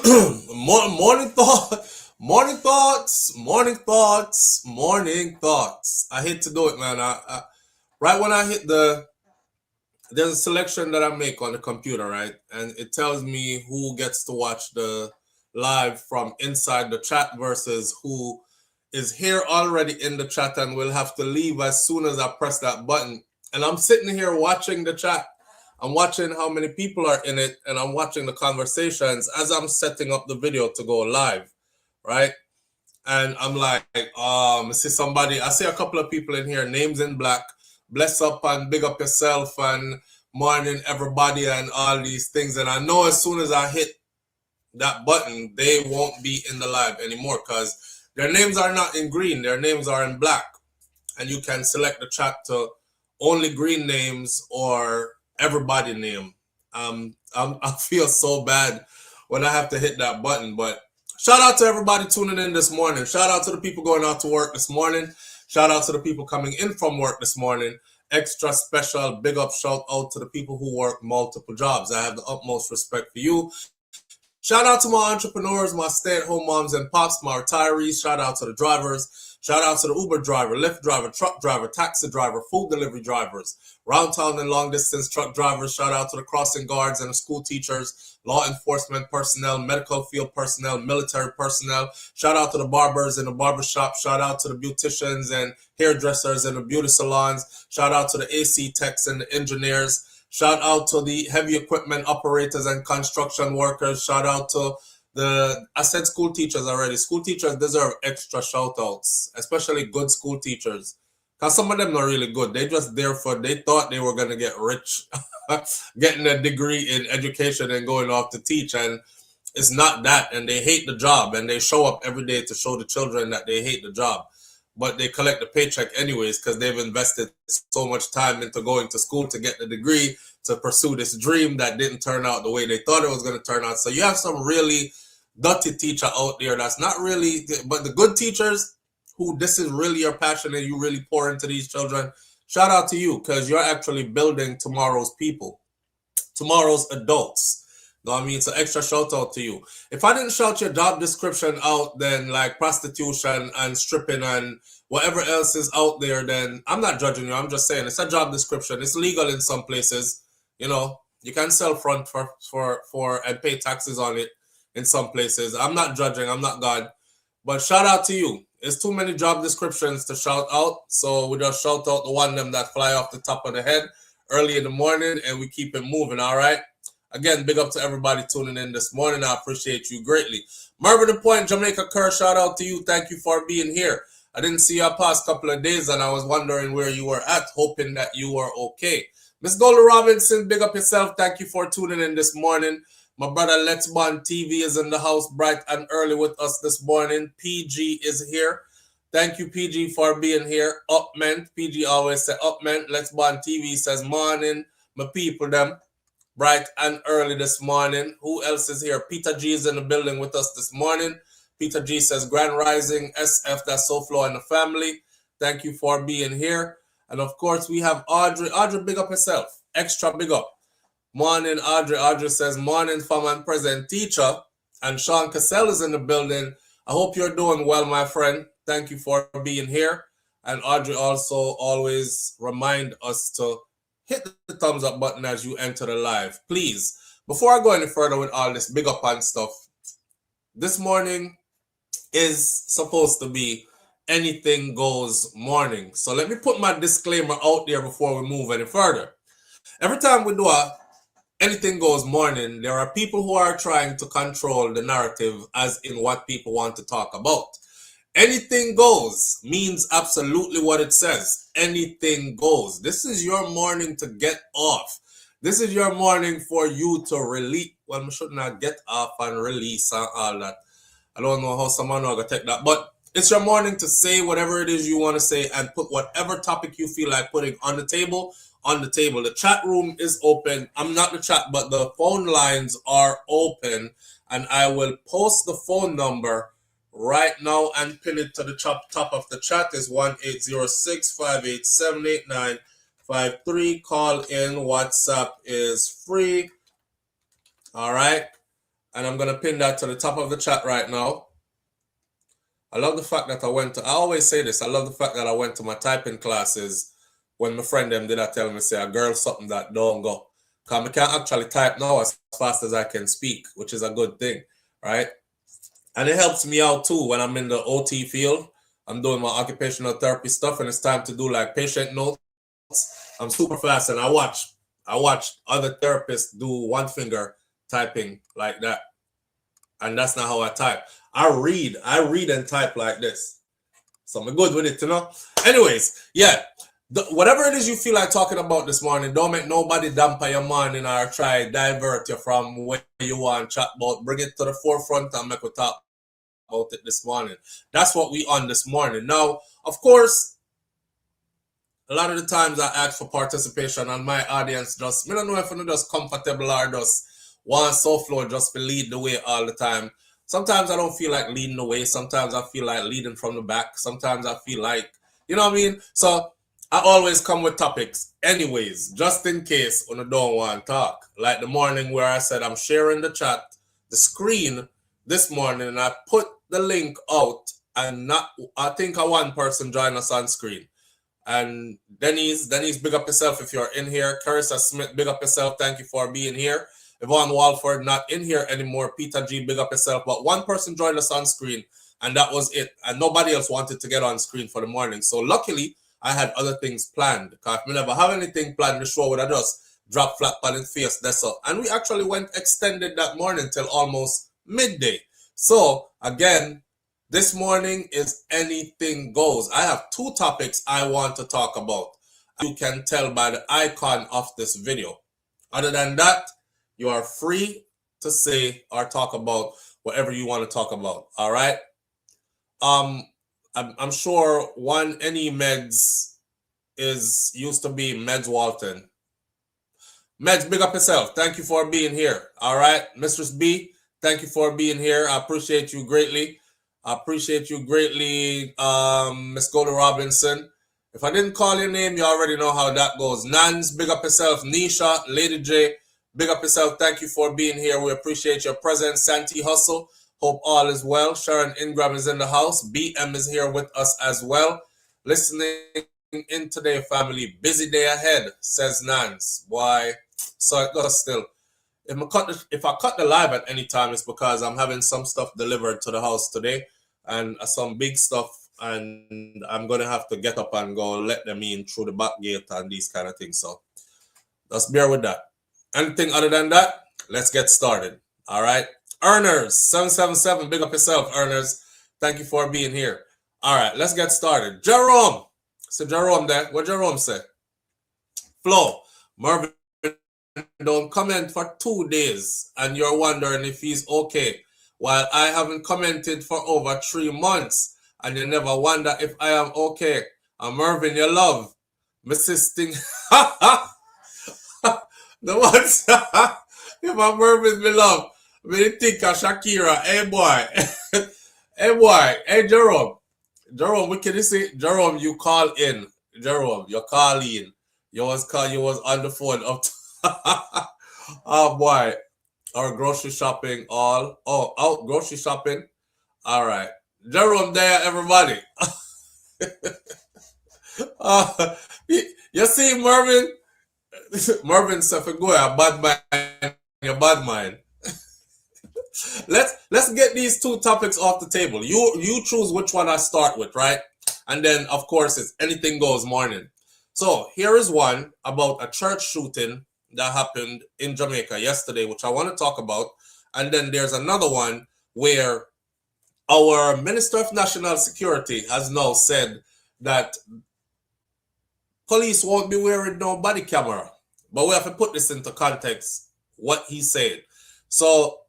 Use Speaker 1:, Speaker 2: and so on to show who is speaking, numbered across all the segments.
Speaker 1: Morning thoughts. I hate to do it, man. Right when I hit there's a selection that I make on the computer, right, and it tells me who gets to watch the live from inside the chat versus who is here already in the chat and will have to leave as soon as I press that button. And I'm sitting here watching the chat. I'm watching how many people are in it, and I'm watching the conversations as I'm setting up the video to go live, right? And I'm like, I see a couple of people in here, names in black, bless up and big up yourself and morning everybody and all these things. And I know as soon as I hit that button, they won't be in the live anymore because their names are not in green, their names are in black. And you can select the chat to only green names or everybody name. I feel so bad when I have to hit that button, but shout out to everybody tuning in this morning. Shout out to the people going out to work this morning. Shout out to the people coming in from work this morning. Extra special big up shout out to the people who work multiple jobs. I have the utmost respect for you. Shout out to my entrepreneurs, my stay-at-home moms and pops, my retirees. Shout out to the drivers. Shout out to the Uber driver, Lyft driver, truck driver, taxi driver, food delivery drivers, round town and long distance truck drivers. Shout out to the crossing guards and the school teachers, law enforcement personnel, medical field personnel, military personnel. Shout out to the barbers in the barbershop. Shout out to the beauticians and hairdressers in the beauty salons. Shout out to the AC techs and the engineers. Shout out to the heavy equipment operators and construction workers. Shout out to I said school teachers already. School teachers deserve extra shout outs, especially good school teachers. Because some of them are really good. They just they thought they were going to get rich, getting a degree in education and going off to teach. And it's not that. And they hate the job. And they show up every day to show the children that they hate the job. But they collect the paycheck anyways because they've invested so much time into going to school to get the degree, to pursue this dream that didn't turn out the way they thought it was going to turn out. So you have some really dirty teacher out there that's not really, but the good teachers who this is really your passion and you really pour into these children, shout out to you because you're actually building tomorrow's people, tomorrow's adults. Know what I mean? So extra shout out to you. If I didn't shout your job description out, then like prostitution and stripping and whatever else is out there, then I'm not judging you. I'm just saying it's a job description. It's legal in some places. You know, you can sell front for and pay taxes on it in some places. I'm not judging. I'm not God. But shout out to you. It's too many job descriptions to shout out. So we just shout out the one them that fly off the top of the head early in the morning and we keep it moving, all right? Again, big up to everybody tuning in this morning. I appreciate you greatly. Mervyn Point, Jamaica Kerr, shout out to you. Thank you for being here. I didn't see you past couple of days and I was wondering where you were at, hoping that you were okay. Miss Golda Robinson, big up yourself. Thank you for tuning in this morning. My brother Let's Bond TV is in the house bright and early with us this morning. PG is here. Thank you, PG, for being here. Upment, PG always say upment. Let's Bond TV says morning, my people them. Bright and early this morning. Who else is here? Peter G is in the building with us this morning. Peter G says Grand Rising, SF, that's SouFLo and the family. Thank you for being here. And of course, we have Audrey. Audrey, big up herself. Extra big up. Morning, Audrey. Audrey says, morning, farm and present teacher. And Sean Cassell is in the building. I hope you're doing well, my friend. Thank you for being here. And Audrey also always remind us to hit the thumbs up button as you enter the live. Please, before I go any further with all this big up and stuff, this morning is supposed to be anything goes morning. So let me put my disclaimer out there before we move any further. Every time we do a anything goes morning, there are people who are trying to control the narrative as in what people want to talk about. Anything goes means absolutely what it says. Anything goes. This is your morning to get off. This is your morning for you to release. Well, I should not get off and release and all that. I don't know how someone will take that. But it's your morning to say whatever it is you want to say and put whatever topic you feel like putting on the table. The chat room is open. I'm not the chat, but the phone lines are open. And I will post the phone number right now and pin it to the top of the chat. Is 1-806-587-8953. Call in. WhatsApp is free. All right. and I'm going to pin that to the top of the chat right now. I love the fact that I always say this, I love the fact that I went to my typing classes when my friend them did tell me, say, a girl something that don't go. Because I can't actually type now as fast as I can speak, which is a good thing, right? And it helps me out too when I'm in the OT field. I'm doing my occupational therapy stuff and it's time to do like patient notes. I'm super fast and I watch other therapists do one finger typing like that. And that's not how I type. I read and type like this. So I'm good with it, you know? Anyways, yeah. Whatever it is you feel like talking about this morning, don't make nobody damper your morning or try divert you from where you want to chat about. Bring it to the forefront and make we talk about it this morning. That's what we on this morning. Now, of course, a lot of the times I ask for participation and my audience just, I don't know if I'm just comfortable or just want SouFLo just to lead the way all the time. Sometimes I don't feel like leading the way. Sometimes I feel like leading from the back. Sometimes I feel like, you know what I mean? So I always come with topics anyways, just in case when I don't want to talk. Like the morning where I said I'm sharing the chat, the screen this morning, and I put the link out and I think one person joined us on screen. And Denise, big up yourself if you're in here. Carissa Smith, big up yourself. Thank you for being here. Yvonne Walford, not in here anymore. Peter G, big up yourself. But one person joined us on screen, and that was it. And nobody else wanted to get on screen for the morning. So luckily, I had other things planned. Because if we never have anything planned, the show would have just dropped flat on its face. That's all. And we actually extended that morning till almost midday. So again, this morning is anything goes. I have two topics I want to talk about. You can tell by the icon of this video. Other than that, you are free to say or talk about whatever you want to talk about. All right. I'm sure any Meds used to be Meds Walton. Meds, big up yourself. Thank you for being here. All right, Mistress B, thank you for being here. I appreciate you greatly. Miss Golda Robinson. If I didn't call your name, you already know how that goes. Nans, big up yourself. Nisha, Lady J, big up yourself. Thank you for being here. We appreciate your presence. Santi Hustle, hope all is well. Sharon Ingram is in the house. BM is here with us as well. Listening in today, family. Busy day ahead, says Nans. Why? So it goes still. If I cut the live at any time, it's because I'm having some stuff delivered to the house today and some big stuff, and I'm going to have to get up and go let them in through the back gate and these kind of things. So just bear with that. Anything other than that, let's get started. All right. Earners, 777, big up yourself, Earners. Thank you for being here. All right, let's get started. Jerome. So Jerome there. What Jerome say? Flo, Marvin don't comment for 2 days and you're wondering if he's okay, while I haven't commented for over 3 months and you never wonder if I am okay. I'm Mervin, your love. My sister. The ones. If I'm Mervin, my love. Me think of Shakira. Hey boy. Hey boy. Hey Jerome. Jerome, what can you say? Jerome, you call in. Jerome, you call in. You was on the phone up. Oh boy. Or grocery shopping out grocery shopping. All right. Jerome there, everybody. You see Mervin? Mervin said, go a bad mind, your bad mind. Let's get these two topics off the table. You choose which one I start with, right? And then of course it's anything goes morning. So here is one about a church shooting that happened in Jamaica yesterday, which I want to talk about. And then there's another one where our Minister of National Security has now said that police won't be wearing no body camera. But we have to put this into context, what he said. So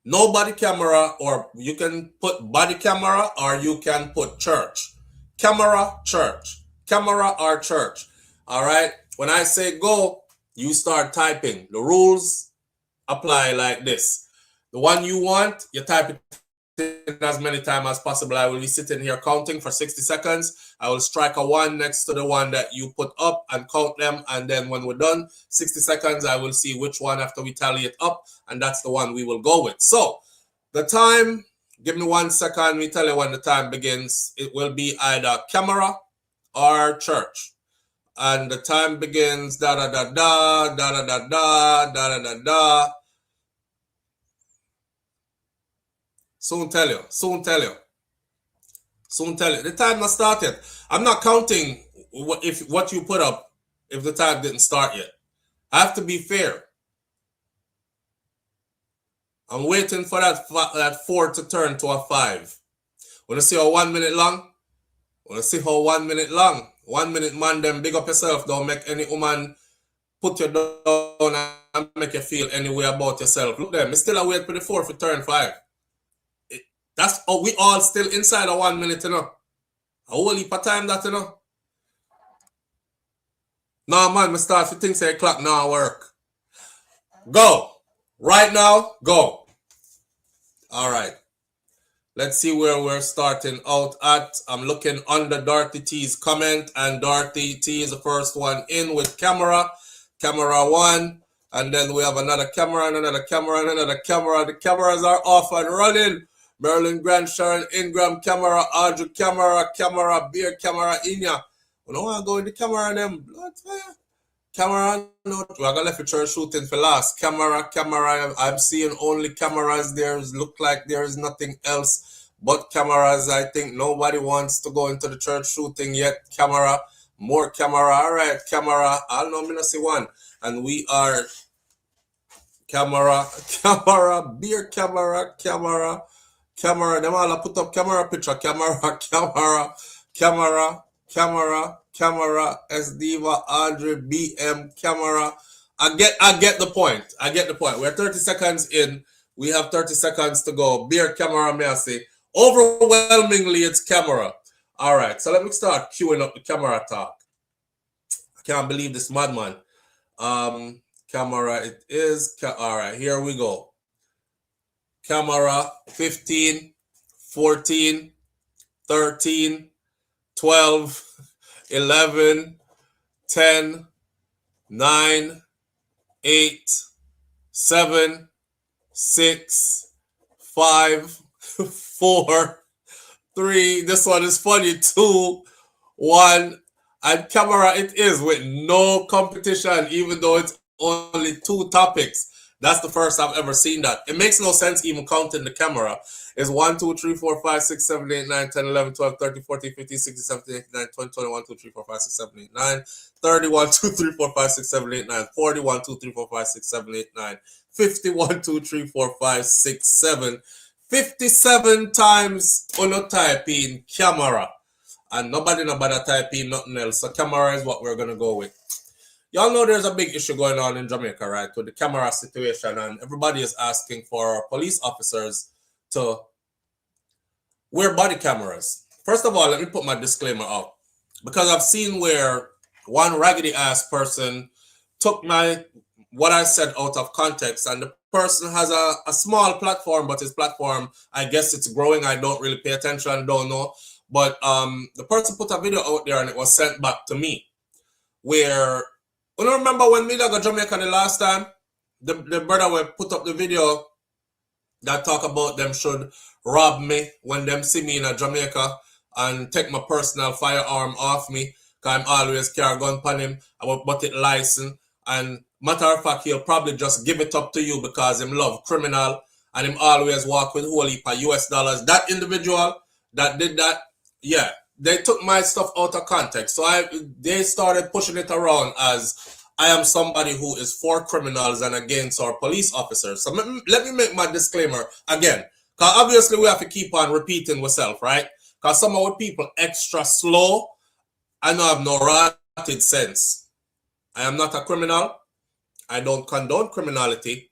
Speaker 1: no body camera, or you can put body camera or you can put church. Camera, church. Camera or church. All right. When I say go, you start typing. The rules apply like this. The one you want, you type it as many times as possible. I will be sitting here counting for 60 seconds. I will strike a 1 next to the one that you put up and count them. And then when we're done, 60 seconds, I will see which one after we tally it up. And that's the one we will go with. So the time, give me 1 second. We tell you when the time begins. It will be either camera or church. And the time begins da da da da da da da da da da da. Soon tell you. The time not started. I'm not counting what you put up if the time didn't start yet. I have to be fair. I'm waiting for that 4 to turn to a 5. Wanna see how 1 minute long? 1 minute, man, them big up yourself. Don't make any woman put you down and make you feel any way about yourself. Look them, it's still a wait for the 4 to turn 5. That's we all still inside of 1 minute, you know. A whole heap of time that, you know. No, man, I start to think say clock now work. Go. Right now, go. All right. Let's see where we're starting out at. I'm looking under Dorothy T's comment, and Dorothy T is the first one in with camera 1, and then we have another camera and another camera and another camera. The cameras are off and running. Merlin Grant, Sharon Ingram, camera, Audrey, camera, beer, camera, Inya. We don't want to go in the camera and them. Camera, no, we're gonna left the church shooting for last. Camera, I'm seeing only cameras. Look like there is nothing else but cameras. I think nobody wants to go into the church shooting yet. Camera, more camera. All right, camera. I don't know, I'm gonna see one. And we are camera, beer, camera. Them all put up camera picture. Camera, S Diva, Audrey, BM, camera. I get the point. We're 30 seconds in. We have 30 seconds to go. Beer, camera, may I say. Overwhelmingly, it's camera. All right, so let me start queuing up the camera talk. I can't believe this madman. Camera, it is. All right, here we go. Camera, 15, 14, 13, 12, 11, 10, 9, 8, 7, 6, 5, 4, 3. This one is funny. 2, 1. And camera it is with no competition, even though it's only 2 topics. That's the first I've ever seen that. It makes no sense even counting the camera. It's 1, 2, 3, 4, 5, 6, 7, 8, 9, 10, 11, 12, 13, 14, 15, 16, 17, 18, 19, 20, 21, 2, 3, 4, 5, 6, 7, 8, 9, 30, 1, 2, 3, 4, 5, 6, 7, 8, 9, 40, 1, 2, 3, 4, 5, 6, 7, 8, 9, 50, 1, 2, 3, 4, 5, 6, 7. 57 times uno type in camera. And nobody type in nothing else. So camera is what we're going to go with. Y'all know there's a big issue going on in Jamaica, right? With the camera situation, and everybody is asking for police officers to wear body cameras. First of all, let me put my disclaimer out, because I've seen where one raggedy ass person took what I said out of context, and the person has a small platform, but his platform, I guess it's growing. I don't really pay attention, don't know. But the person put a video out there and it was sent back to me where, you know, remember when me got Jamaica the last time? The brother will put up the video that talk about them should rob me when them see me in a Jamaica and take my personal firearm off me, because I'm always carry a gun upon him, but it license. And matter of fact, he'll probably just give it up to you because him love criminal and him always walk with whole heap of US dollars. That individual that did that, yeah, they took my stuff out of context. So they started pushing it around as I am somebody who is for criminals and against our police officers. So let me make my disclaimer again, because obviously we have to keep on repeating ourselves, right? Because some of our people extra slow. I know I have no rotted sense. I am not a criminal. I don't condone criminality.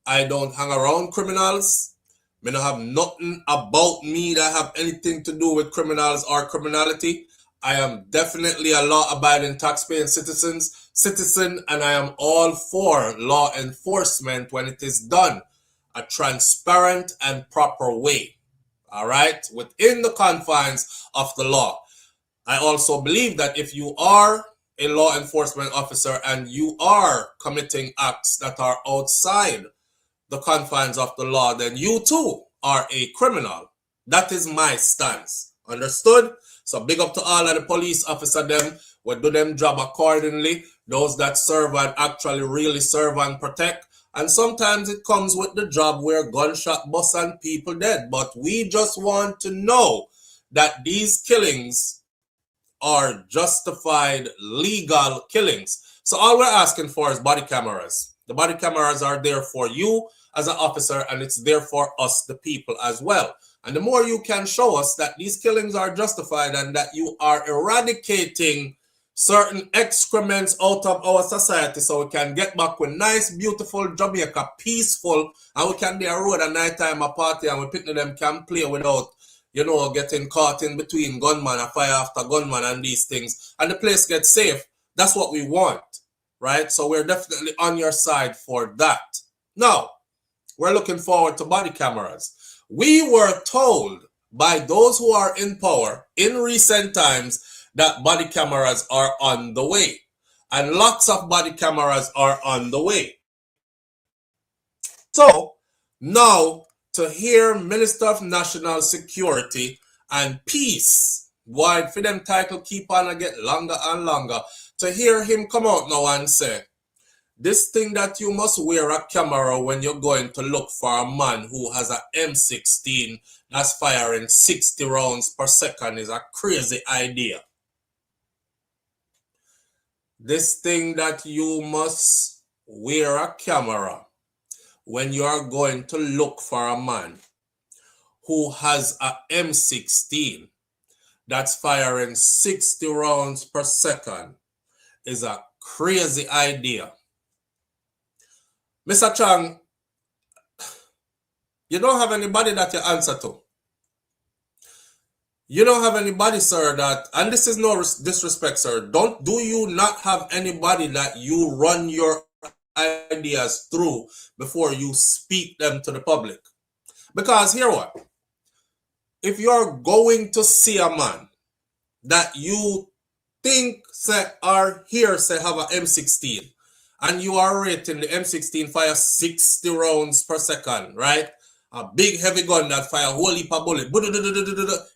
Speaker 1: I don't hang around criminals. I don't have nothing about me that have anything to do with criminals or criminality. I am definitely a law-abiding taxpaying citizen, and I am all for law enforcement when it is done a transparent and proper way. all right, within the confines of the law. I also believe that if you are a law enforcement officer and you are committing acts that are outside the confines of the law, then you too are a criminal. That is my stance. Understood? So big up to all of the police officer them. We do them job accordingly. Those that serve and actually really serve and protect. And sometimes it comes with the job where gunshot bust and people dead. But we just want to know that these killings are justified legal killings. So all we're asking for is body cameras. The body cameras are there for you as an officer, and it's there for us, the people, as well. And the more you can show us that these killings are justified and that you are eradicating certain excrements out of our society so we can get back with nice, beautiful Jamaica, peaceful, and we can be a road at night time, a party, and we picnic them can play without, you know, getting caught in between gunman and fire after gunman and these things, and the place gets safe. That's what we want, right? So we're definitely on your side for that. Now, we're looking forward to body cameras. We were told by those who are in power in recent times that body cameras are on the way. And lots of body cameras are on the way. So, now to hear Minister of National Security and Peace, why for them title keep on and get longer and longer, to hear him come out now and say, this thing that you must wear a camera when you're going to look for a man who has an M16 that's firing 60 rounds per second is a crazy idea. This thing that you must wear a camera when you are going to look for a man who has an M16 that's firing 60 rounds per second is a crazy idea. Mr. Chang, you don't have anybody that you answer to. You don't have anybody, sir, that, and this is no disrespect, sir, do you not have anybody that you run your ideas through before you speak them to the public? Because here what? If you're going to see a man that you think say are here say have an M16, and you are rating the M16 fire 60 rounds per second, right? A big heavy gun that fire a whole heap of bullet.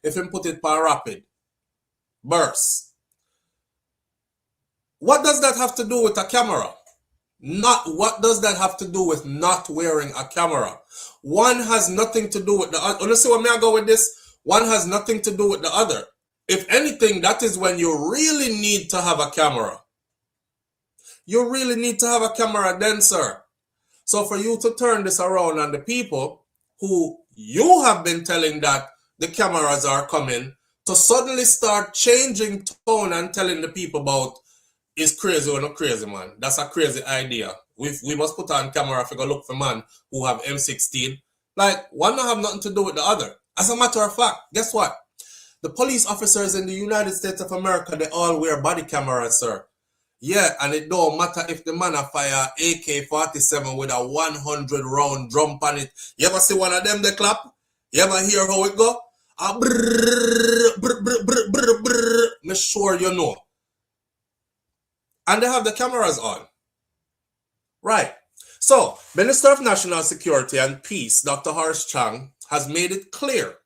Speaker 1: If you put it per rapid burst. What does that have to do with a camera? What does that have to do with not wearing a camera? One has nothing to do with the other. Let's see where I go with this. One has nothing to do with the other. If anything, that is when you really need to have a camera. You really need to have a camera then, sir. So for you to turn this around and the people who you have been telling that the cameras are coming to suddenly start changing tone and telling the people about is crazy or not crazy, man. That's a crazy idea. We must put on camera if we go look for man who have M16. Like, one don't have nothing to do with the other. As a matter of fact, guess what? The police officers in the United States of America, they all wear body cameras, sir. Yeah, and it don't matter if the man a fire AK-47 with a 100 round drum on it. You ever see one of them they clap? You ever hear how it go? A brrr, brrr, brrr, brrr, brrr, brrr. Me sure you know. And they have the cameras on. Right. So, Minister of National Security and Peace, Dr. Horace Chang, has made it clear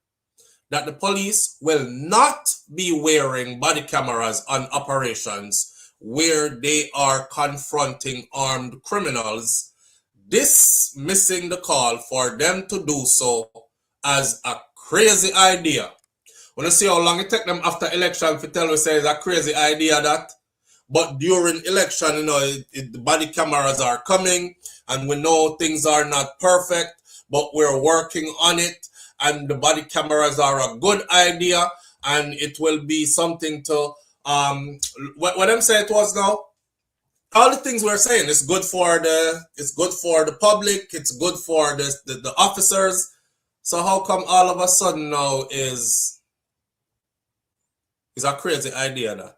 Speaker 1: that the police will not be wearing body cameras on operations where they are confronting armed criminals, dismissing the call for them to do so as a crazy idea. Wanna see how long it take them after election to tell us say it's a crazy idea that? But during election, you know, the body cameras are coming and we know things are not perfect, but we're working on it and the body cameras are a good idea and it will be something to what I'm saying it was now, all the things we're saying, it's good for the public, it's good for the officers. So how come all of a sudden now is a crazy idea that?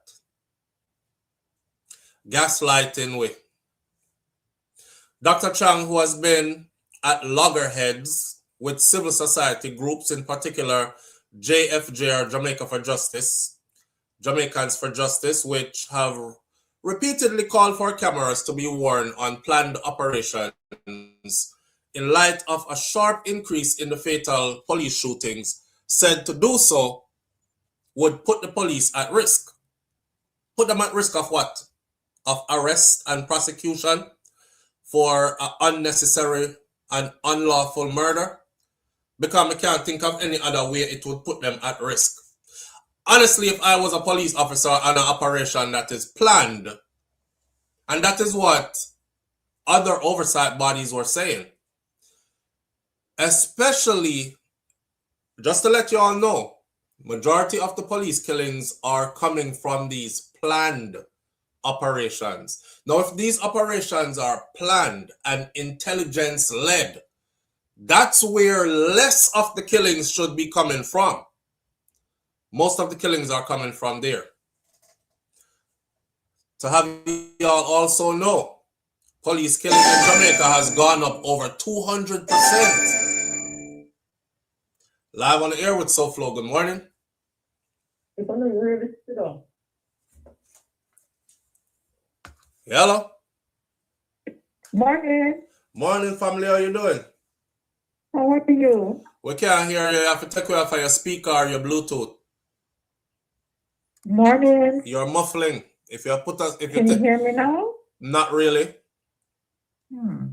Speaker 1: Gaslighting with Dr. Chang, who has been at loggerheads with civil society groups, in particular JFJ, or Jamaica for Justice, Jamaicans for Justice, which have repeatedly called for cameras to be worn on planned operations in light of a sharp increase in the fatal police shootings, said to do so would put the police at risk. Put them at risk of what? Of arrest and prosecution for unnecessary and unlawful murder? Because I can't think of any other way it would put them at risk. Honestly, if I was a police officer on an operation that is planned, and that is what other oversight bodies were saying, especially, just to let you all know, majority of the police killings are coming from these planned operations. Now, if these operations are planned and intelligence-led, that's where less of the killings should be coming from. Most of the killings are coming from there. To have y'all also know, police killing in Jamaica has gone up over 200%. Live on the air with SouFLo. Good morning. Hello.
Speaker 2: Morning.
Speaker 1: Morning, family. How you doing?
Speaker 2: How are you?
Speaker 1: We can't hear you. You have to take you off of your speaker or your Bluetooth.
Speaker 2: Morning.
Speaker 1: You're muffling. If you put us, if
Speaker 2: Can you hear me now?
Speaker 1: Not really.
Speaker 2: I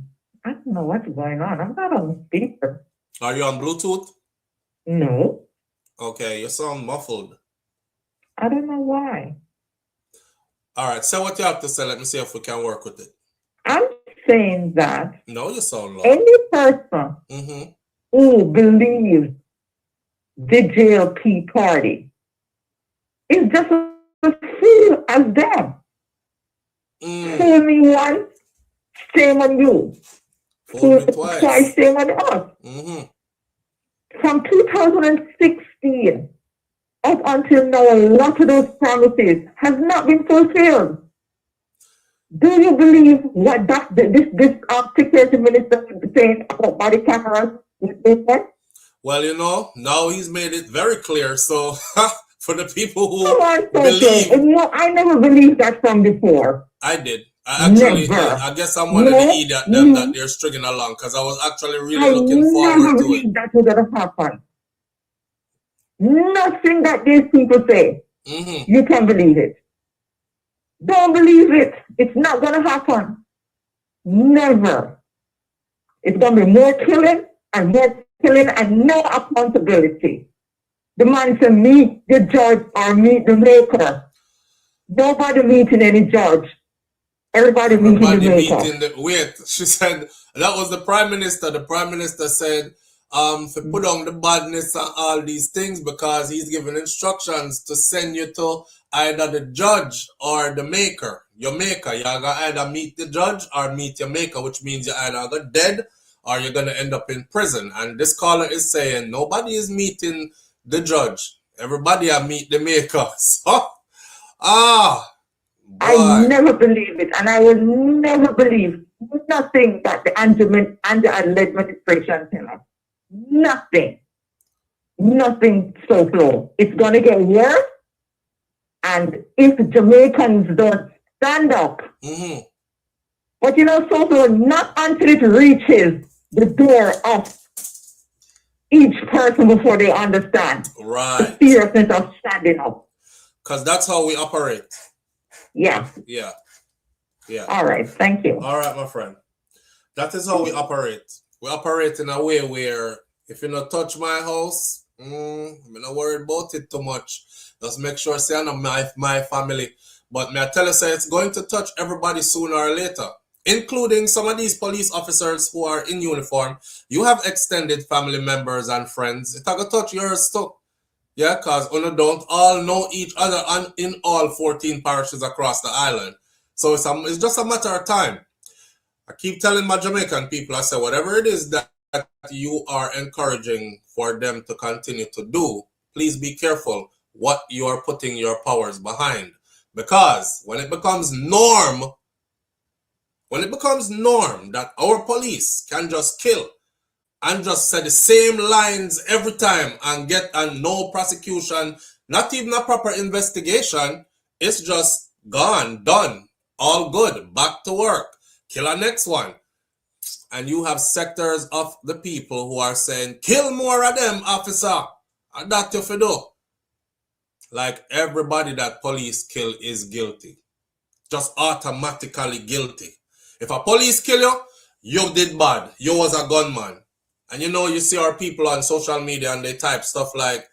Speaker 2: don't know what's going on. I'm not on speaker.
Speaker 1: Are you on Bluetooth?
Speaker 2: No.
Speaker 1: Okay, you sound muffled.
Speaker 2: I don't know why.
Speaker 1: All right, say what you have to say. Let me see if we can work with it.
Speaker 2: I'm saying that
Speaker 1: No, you sound low.
Speaker 2: any person who believes the JLP party is just as fool as them. Fool me once, shame on you.
Speaker 1: Fool me twice.
Speaker 2: Shame on us. From 2016 up until now, a lot of those promises have not been fulfilled. Do you believe what this security minister is saying about body cameras?
Speaker 1: Well, you know, now he's made it very clear. So for the people who
Speaker 2: believe, no, I never believed that from before.
Speaker 1: I did. I actually did. I guess I'm one of the idiot them that they're stringing along, because I was actually really looking forward to it.
Speaker 2: That was going to happen. Nothing that these people say, you can believe it. Don't believe it. It's not going to happen. Never. It's going to be more killing and no accountability. The man said, meet the judge or meet the maker. Nobody meeting any judge. Everybody meeting the maker.
Speaker 1: Wait, she said, that was the prime minister. The prime minister said, to put on the badness and all these things, because he's given instructions to send you to either the judge or the maker. Your maker. You're going to either meet the judge or meet your maker, which means you're either dead or you're going to end up in prison. And this caller is saying nobody is meeting the judge. Everybody I meet the maker. So,
Speaker 2: I never believe it, and I will never believe nothing that the administration tell us. Nothing. Nothing SouFLo. It's going to get worse, and if Jamaicans don't stand up, but you know, SouFLo, not until it reaches the door of each person before they understand the seriousness of standing up.
Speaker 1: Because that's how we operate.
Speaker 2: Yeah.
Speaker 1: Yeah.
Speaker 2: All right. Thank you.
Speaker 1: All right, my friend. That is how we operate. We operate in a way where if you don't touch my house, I'm not worried about it too much. Just make sure say I'm my family. But may I tell you, say it's going to touch everybody sooner or later, including some of these police officers who are in uniform. You have extended family members and friends. It's going to touch yours too. Yeah, because we don't all know each other in all 14 parishes across the island. So it's just a matter of time. I keep telling my Jamaican people, I say, whatever it is that you are encouraging for them to continue to do, please be careful what you are putting your powers behind. Because when it becomes norm that our police can just kill and just say the same lines every time and get no prosecution, not even a proper investigation. It's just gone, done, all good, back to work, kill a next one. And you have sectors of the people who are saying, kill more of them, officer. And that you fi do. Like everybody that police kill is guilty. Just automatically guilty. If a police kill you, you did bad. You was a gunman. And you know, you see our people on social media and they type stuff like,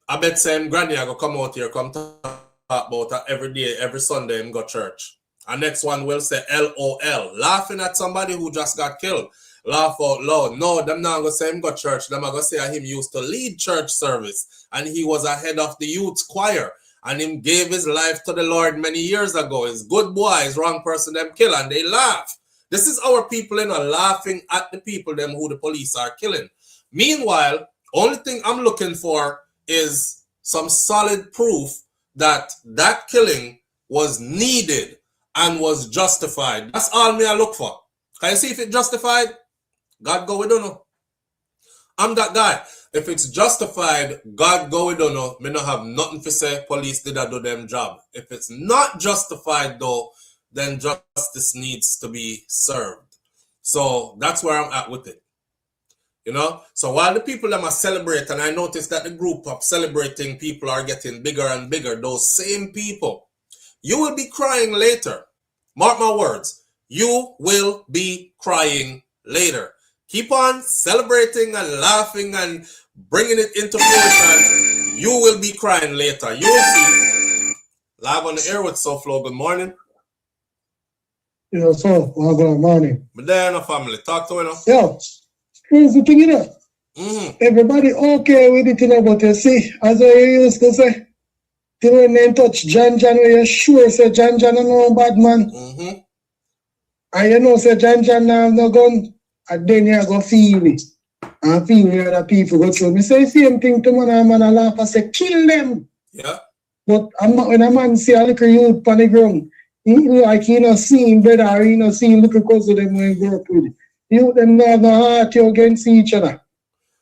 Speaker 1: I bet same granny I go come out here, come talk about it every day, every Sunday and go church. And next one will say LOL, laughing at somebody who just got killed. Laugh out loud. No, them not gonna say him go church. Them are gonna say him used to lead church service. And he was a head of the youth choir. And him gave his life to the Lord many years ago. He's good boy, he's wrong person, them kill. And they laugh. This is our people, you know, laughing at the people them who the police are killing. Meanwhile, only thing I'm looking for is some solid proof that that killing was needed and was justified. That's all me I look for. Can you see if it's justified? God go, we don't know. I'm that guy. If it's justified, God go, we don't know. Me not have nothing to say. Police did do them job. If it's not justified though, then justice needs to be served. So that's where I'm at with it. You know? So while the people that are celebrating, and I notice that the group of celebrating people are getting bigger and bigger, those same people, you will be crying later. Mark my words. You will be crying later. Keep on celebrating and laughing and bringing it into fruition. You will be crying later. You will see. Live on the air with SouFLo. Good morning.
Speaker 3: Yeah, so, good morning.
Speaker 1: But there, no family. Talk to you now.
Speaker 3: Yeah, here's the thing, you know. Everybody okay with it, you know, but you see, as I used to say, till when they touch John, where you sure say John is no bad man. And you know, say John now no gun, and then you go feel it. And feel where other people go through. Me say same thing to man I laugh and say, kill them.
Speaker 1: Yeah.
Speaker 3: But when a man see a little youth on the ground, like he not seeing brother or he not seeing little cousin them when he grow up with it. You them not have no heart you against each other.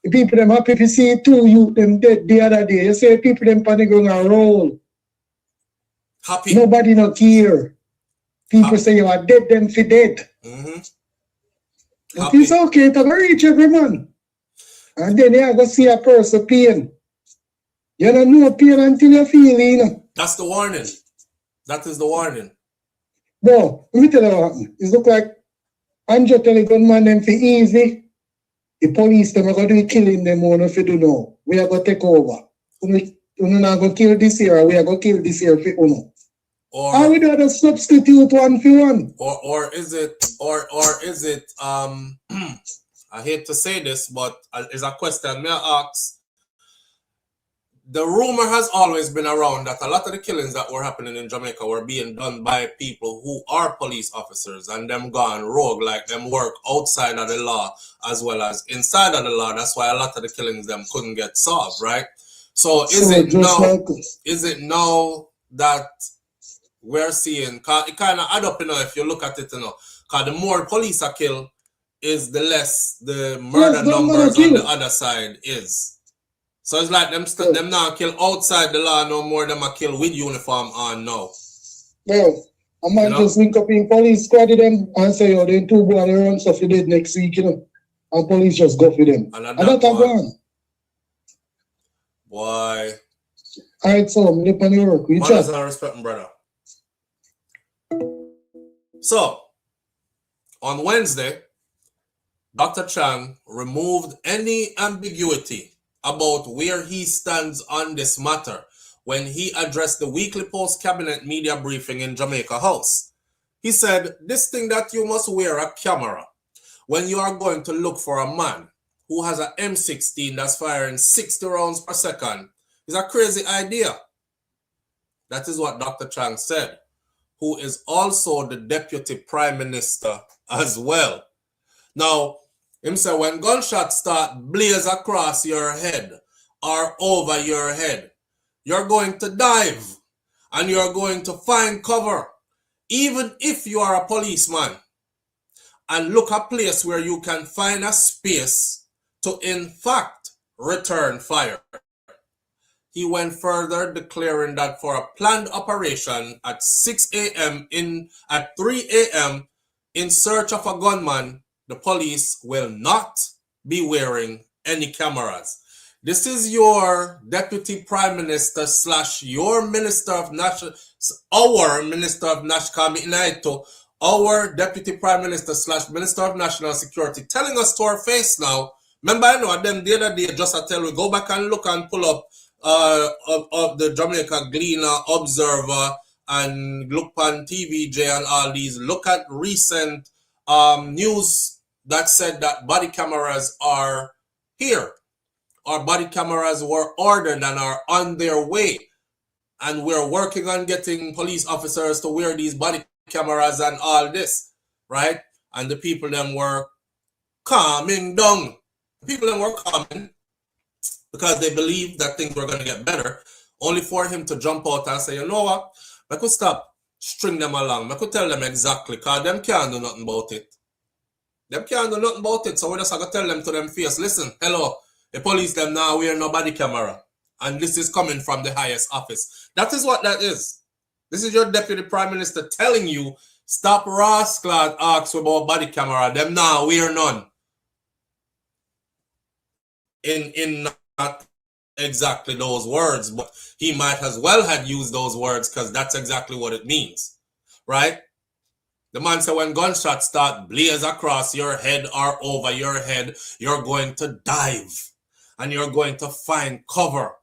Speaker 3: The people them happy to see two youth them dead the other day. You say people them on the ground and roll.
Speaker 1: Happy.
Speaker 3: Nobody not care. People say you are dead, them for dead. It's okay to reach every man. And then you go see a person pain. You don't know pain until you feel it, you know.
Speaker 1: That's the warning. That is the warning.
Speaker 3: Bro, let me tell you what happened. It look like Andrew tell the gunman them for easy. The police them are going to be killing them on if you do know. We are going to take over. We're not going to kill this year. We are going to kill this year for Uno. Or we do the substitute one for one.
Speaker 1: Or is it I hate to say this, but it's a question may I ask. The rumor has always been around that a lot of the killings that were happening in Jamaica were being done by people who are police officers and them gone rogue, like them work outside of the law as well as inside of the law. That's why a lot of the killings them couldn't get solved, right? So is it now that we're seeing, it kind of add up, you know, if you look at it, you know, because the more police are killed is the less the murder numbers on the other side is. So it's like them not kill outside the law no more, them are kill with uniform on now.
Speaker 3: Yeah, a man just link up in police squad with them and say, oh, they two boys run stuff you did next week, you know. And police just go for them. And that's gone.
Speaker 1: Boy.
Speaker 3: Alright, so I'm up on your work.
Speaker 1: Manners and respect, brother. So, on Wednesday, Dr. Chang removed any ambiguity about where he stands on this matter when he addressed the weekly post-cabinet media briefing in Jamaica House. He said, this thing that you must wear a camera when you are going to look for a man who has an M16 that's firing 60 rounds per second is a crazy idea. That is what Dr. Chang said, who is also the Deputy Prime Minister as well. Now, him say when gunshots start blaze across your head or over your head, you're going to dive and you're going to find cover, even if you are a policeman. and look a place where you can find a space to in fact return fire. He went further, declaring that for a planned operation at 6 a.m. at 3 a.m. in search of a gunman, the police will not be wearing any cameras. This is your Deputy Prime Minister / your Minister of National, our Minister of National, our Deputy Prime Minister / Minister of National Security, telling us to our face now. Remember, I know them the other day, just I tell we go back and look and pull up of the Jamaica Gleaner, Observer, and look on TVJ and all these. Look at recent news that said that body cameras are here. Our body cameras were ordered and are on their way. And we're working on getting police officers to wear these body cameras and all this, right? And the people them were calming down. The people them were calming because they believed that things were going to get better, only for him to jump out and say, you know what, I could stop, string them along. I could tell them exactly, because them can't do nothing about it. Them can't do nothing about it, so we just have to tell them to them face, listen, hello, the police them now wear no body camera, and this is coming from the highest office. That is what that is. This is your Deputy Prime Minister telling you, stop rascal ask about body camera, them now wear none. In not exactly those words, but he might as well have used those words because that's exactly what it means, right? The man said when gunshots start blaze across your head or over your head, you're going to dive and you're going to find cover.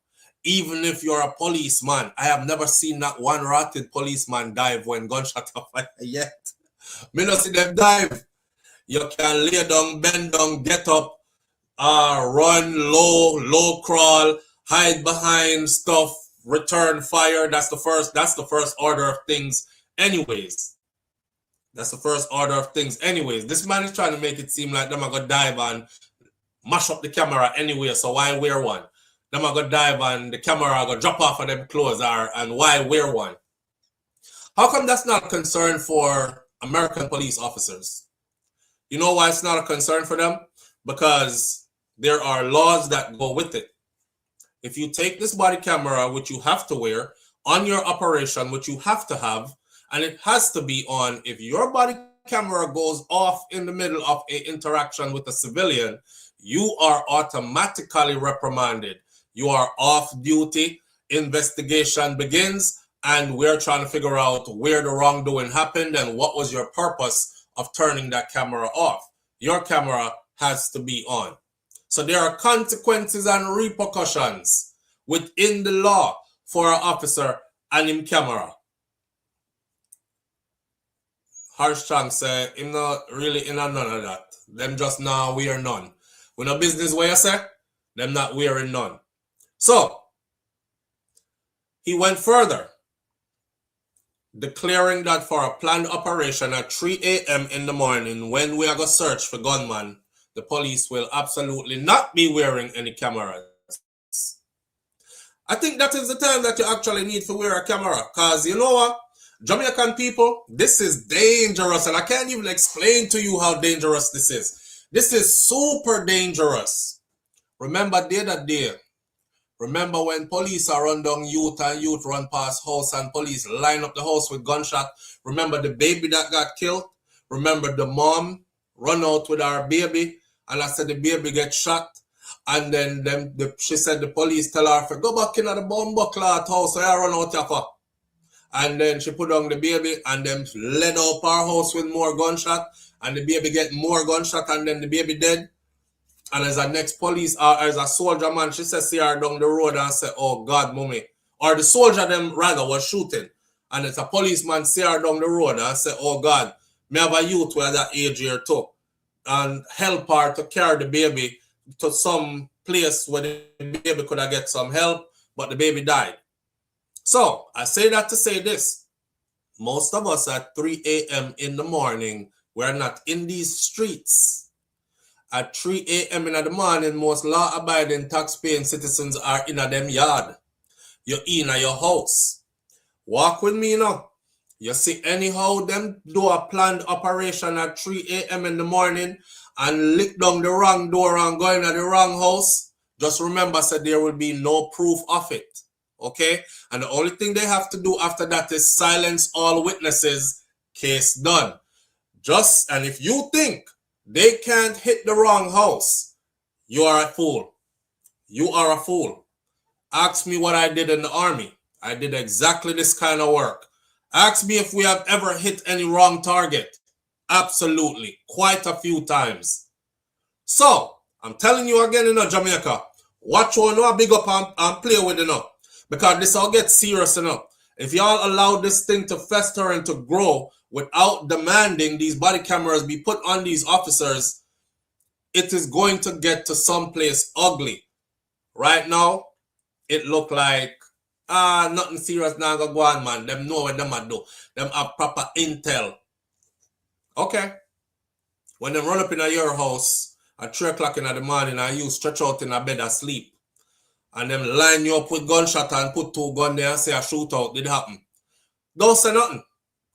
Speaker 1: Even if you're a policeman, I have never seen that one rotted policeman dive when gunshots are fired yet. Me not see them dive. You can lay down, bend down, get up, run, low crawl, hide behind stuff, return fire. That's the first order of things anyways. That's the first order of things anyways. This man is trying to make it seem like them are going to dive and mash up the camera anyway, so why wear one? Them are going to dive and the camera are going to drop off of them clothes, and why wear one? How come that's not a concern for American police officers? You know why it's not a concern for them? Because there are laws that go with it. If you take this body camera, which you have to wear, on your operation, which you have to have, and it has to be on, if your body camera goes off in the middle of an interaction with a civilian, you are automatically reprimanded. You are off duty, investigation begins, and we're trying to figure out where the wrongdoing happened and what was your purpose of turning that camera off. Your camera has to be on. So there are consequences and repercussions within the law for an officer and him camera. Horace Chang said, him not really in none of that. Them just now wear none. We no business where you say, them not wearing none. So, he went further, declaring that for a planned operation at 3 a.m. in the morning, when we are going to search for gunman, the police will absolutely not be wearing any cameras. I think that is the time that you actually need to wear a camera, because you know what? Jamaican people, this is dangerous, and I can't even explain to you how dangerous this is. This is super dangerous. Remember the other day, remember when police are run down youth and youth run past house and police line up the house with gunshot? Remember the baby that got killed? Remember the mom run out with her baby and I said the baby get shot? And then she said the police tell her, go back in the bomb clot house, so I run out of her. And then she put down the baby and then led up her house with more gunshot, and the baby get more gunshot, and then the baby dead. And as a next police, as a soldier man, she said see her down the road and said, oh God, mommy. Or the soldier them rather was shooting. And it's a policeman see her down the road and said, oh God, me have a youth with that age here too. And help her to carry the baby to some place where the baby could have get some help, but the baby died. So, I say that to say this. Most of us at 3 a.m. in the morning, we're not in these streets. At 3 a.m. in the morning, most law-abiding, tax-paying citizens are in a them yard. You're in your house. Walk with me now. You see, anyhow, them do a planned operation at 3 a.m. in the morning and lick down the wrong door and go in at the wrong house. Just remember, so there will be no proof of it. Okay? And the only thing they have to do after that is silence all witnesses. Case done. And if you think they can't hit the wrong house, you are a fool. You are a fool. Ask me what I did in the army. I did exactly this kind of work. Ask me if we have ever hit any wrong target. Absolutely. Quite a few times. So, I'm telling you again, Jamaica, watch one, big up and play with it now. Because this all gets serious enough. If y'all allow this thing to fester and to grow without demanding these body cameras be put on these officers, it is going to get to someplace ugly. Right now, it look like nothing serious now go on, man. Them know what them a do. Them have proper intel. Okay. When them run up in your house at 3 o'clock in the morning and you stretch out in a bed asleep, and them line you up with gunshot and put 2 guns there and say a shootout did happen. Don't say nothing.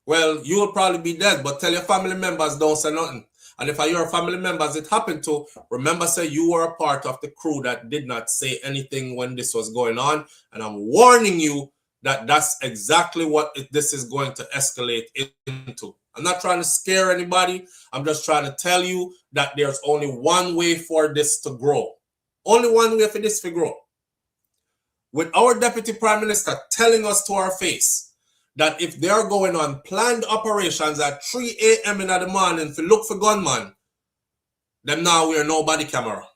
Speaker 1: Well, you will probably be dead, but tell your family members don't say nothing. And if your family members it happened to, remember, say you were a part of the crew that did not say anything when this was going on. And I'm warning you that that's exactly what this is going to escalate into. I'm not trying to scare anybody. I'm just trying to tell you that there's only one way for this to grow. Only one way for this to grow. With our Deputy Prime Minister telling us to our face that if they're going on planned operations at 3 a.m. in the morning to look for gunmen, them now wear no body camera.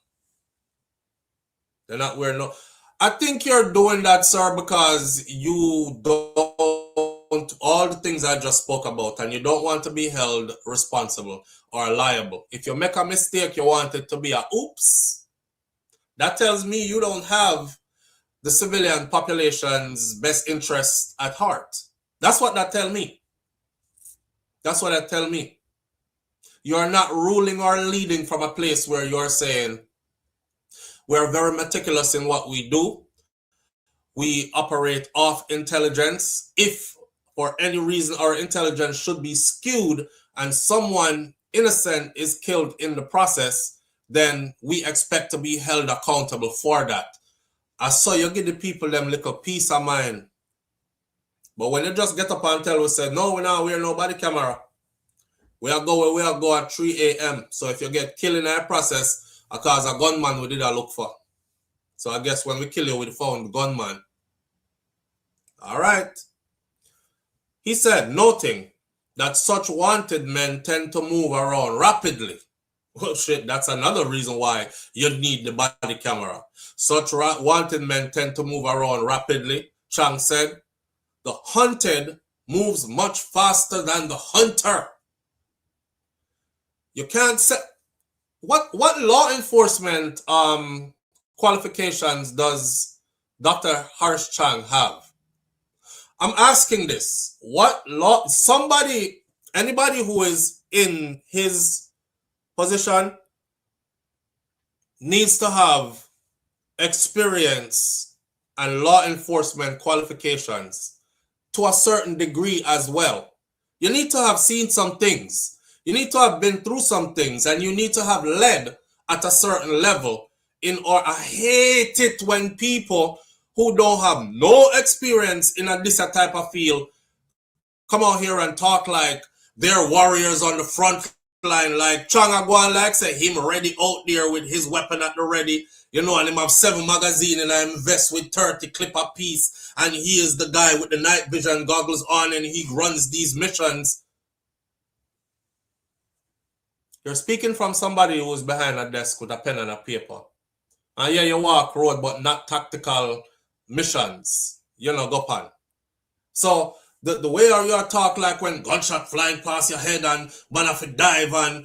Speaker 1: They're not wearing no. I think you're doing that, sir, because you don't, all the things I just spoke about, and you don't want to be held responsible or liable. If you make a mistake, you want it to be a oops. That tells me you don't have the civilian population's best interest at heart. That's what that tell me. That's what that tell me. You are not ruling or leading from a place where you're saying, we're very meticulous in what we do. We operate off intelligence. If for any reason our intelligence should be skewed and someone innocent is killed in the process, then we expect to be held accountable for that. I saw you give the people them little peace of mind. But when you just get up and tell us, say, no, we're no body camera. We'll go at 3 a.m. So if you get killed in that process, because a gunman we did a look for. So I guess when we kill you, we found the gunman. All right. He said, noting that such wanted men tend to move around rapidly. Well, shit, that's another reason why you need the body camera. Such wanted men tend to move around rapidly, Chang said. The hunted moves much faster than the hunter. You can't say... What law enforcement qualifications does Dr. Horace Chang have? I'm asking this. What law... Anybody who is in his position needs to have experience and law enforcement qualifications to a certain degree as well. You need to have seen some things. You need to have been through some things, and you need to have led at a certain level. I hate it when people who don't have no experience in this type of field come out here and talk like they're warriors on the front line, like Chang Agwan, like say him ready out there with his weapon at the ready, you know, and him have 7 magazine and I'm vest with 30 clip a piece, and he is the guy with the night vision goggles on and he runs these missions. You're speaking from somebody who's behind a desk with a pen and a paper. And yeah, you walk road, but not tactical missions. You know, go on. So the way you talk like when gunshot flying past your head and man have to dive and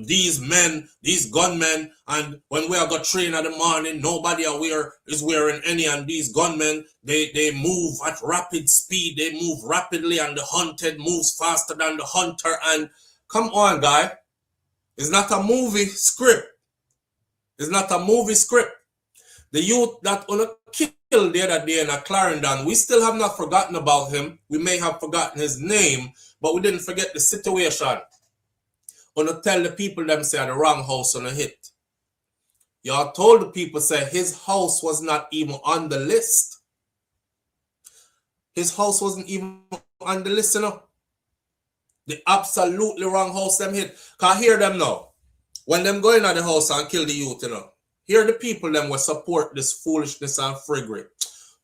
Speaker 1: these men, these gunmen, and when we are got train in the morning, nobody is wearing any, and these gunmen, they move at rapid speed, they move rapidly, and the hunted moves faster than the hunter. And come on, guy. It's not a movie script. It's not a movie script. The youth that on a kill killed the other day in a Clarendon, we still have not forgotten about him. We may have forgotten his name, but we didn't forget the situation. Wanna tell the people them say the wrong house on a hit. Y'all told the people say his house was not even on the list. His house wasn't even on the list, you know. The absolutely wrong house them hit. Cause hear them now. When them go in at the house and kill the youth, you know. Here the people them will support this foolishness and friggery.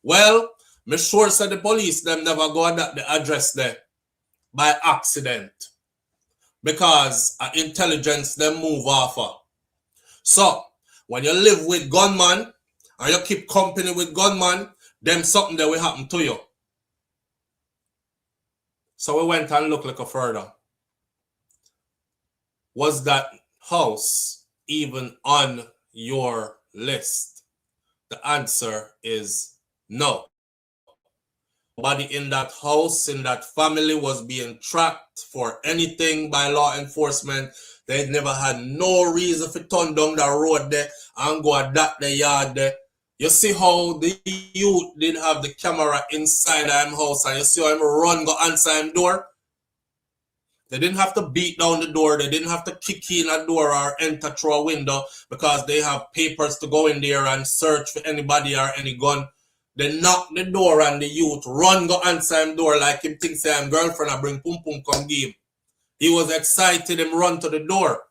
Speaker 1: Well, me sure said the police them never go at the address there by accident. Because intelligence them move off of. So when you live with gunman and you keep company with gunman, them something that will happen to you. So we went and looked a little further. Was that house even on your list? The answer is no. Nobody in that house, in that family was being tracked for anything by law enforcement. They never had no reason for turn down the road there and go at that the yard there. You see how the youth did have the camera inside him house and you see how him run go answer him door? They didn't have to beat down the door. They didn't have to kick in a door or enter through a window because they have papers to go in there and search for anybody or any gun. They knock the door and the youth run go answer him door like him think say him girlfriend I bring pum pum come give him. He was excited, him run to the door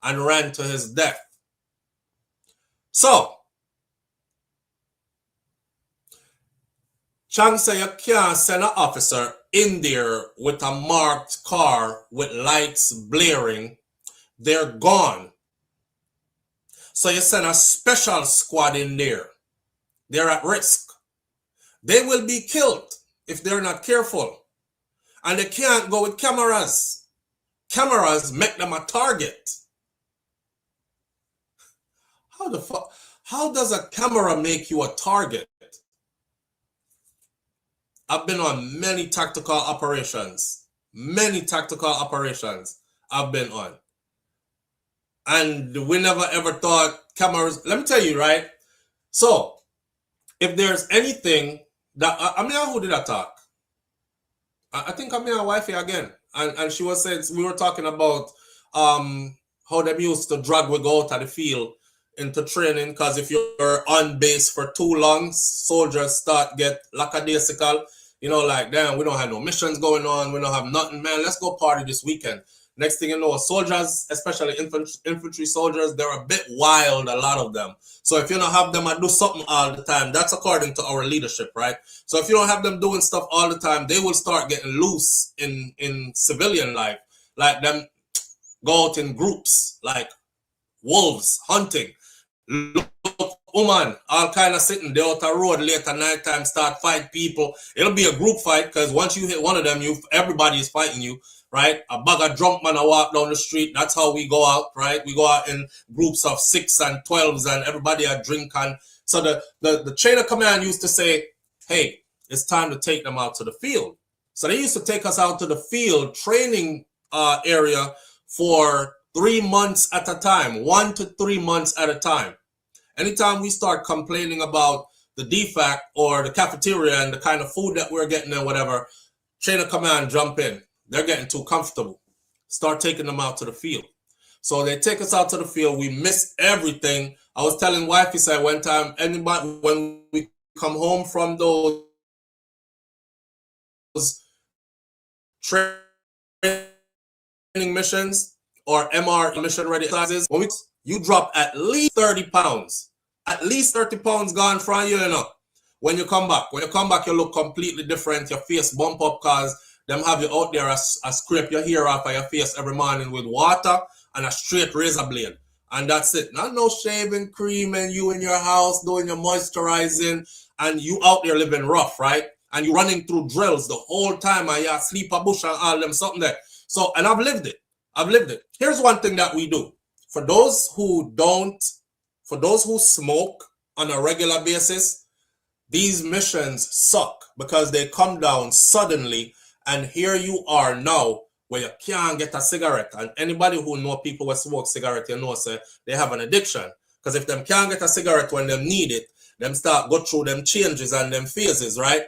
Speaker 1: and ran to his death. So, Chang say you can't send an officer in there with a marked car with lights blaring. They're gone. So you send a special squad in there. They're at risk. They will be killed if they're not careful. And they can't go with cameras. Cameras make them a target. How the fuck? How does a camera make you a target? I've been on many tactical operations. Many tactical operations I've been on. And we never ever thought cameras. Let me tell you, right? So, if there's anything that I mean, who did I talk? I think I'm my wife here again, and she was saying we were talking about how them used to drag we go out of the field into training because if you're on base for too long, soldiers start get lackadaisical. You know, like damn, we don't have no missions going on, we don't have nothing, man. Let's go party this weekend. Next thing you know, soldiers, especially infantry soldiers, they're a bit wild, a lot of them. So if you don't have them do something all the time, that's according to our leadership, right? So if you don't have them doing stuff all the time, they will start getting loose in civilian life. Like them go out in groups, like wolves, hunting. Look, woman, all kind of sitting there out the road late at night time, start fight people. It'll be a group fight because once you hit one of them, everybody is fighting you. Right, a bag of drunk man I walk down the street. That's how we go out, right? We go out in groups of 6 and 12s, and everybody a drink. And so the chain of command used to say, "Hey, it's time to take them out to the field." So they used to take us out to the field training area for 3 months at a time, 1 to 3 months at a time. Anytime we start complaining about the DFAC or the cafeteria and the kind of food that we're getting and whatever, chain of command jump in. They're getting too comfortable. Start taking them out to the field. So they take us out to the field. We miss everything. I was telling wifey, said one time, anybody, when we come home from those training missions or MR mission ready classes, when you drop at least 30 pounds. At least 30 pounds gone from you, you know. When you come back, you look completely different. Your face bump up because them have you out there scrape your hair off of your face every morning with water and a straight razor blade. And that's it. Not no shaving cream and you in your house doing your moisturizing and you out there living rough, right? And you running through drills the whole time and you sleep a bush and all them something there. So, and I've lived it. Here's one thing that we do. For those who smoke on a regular basis, these missions suck because they come down suddenly. And here you are now where you can't get a cigarette. And anybody who know people who smoke cigarette, you know, say they have an addiction. Because if them can't get a cigarette when they need it, them start go through them changes and them phases, right?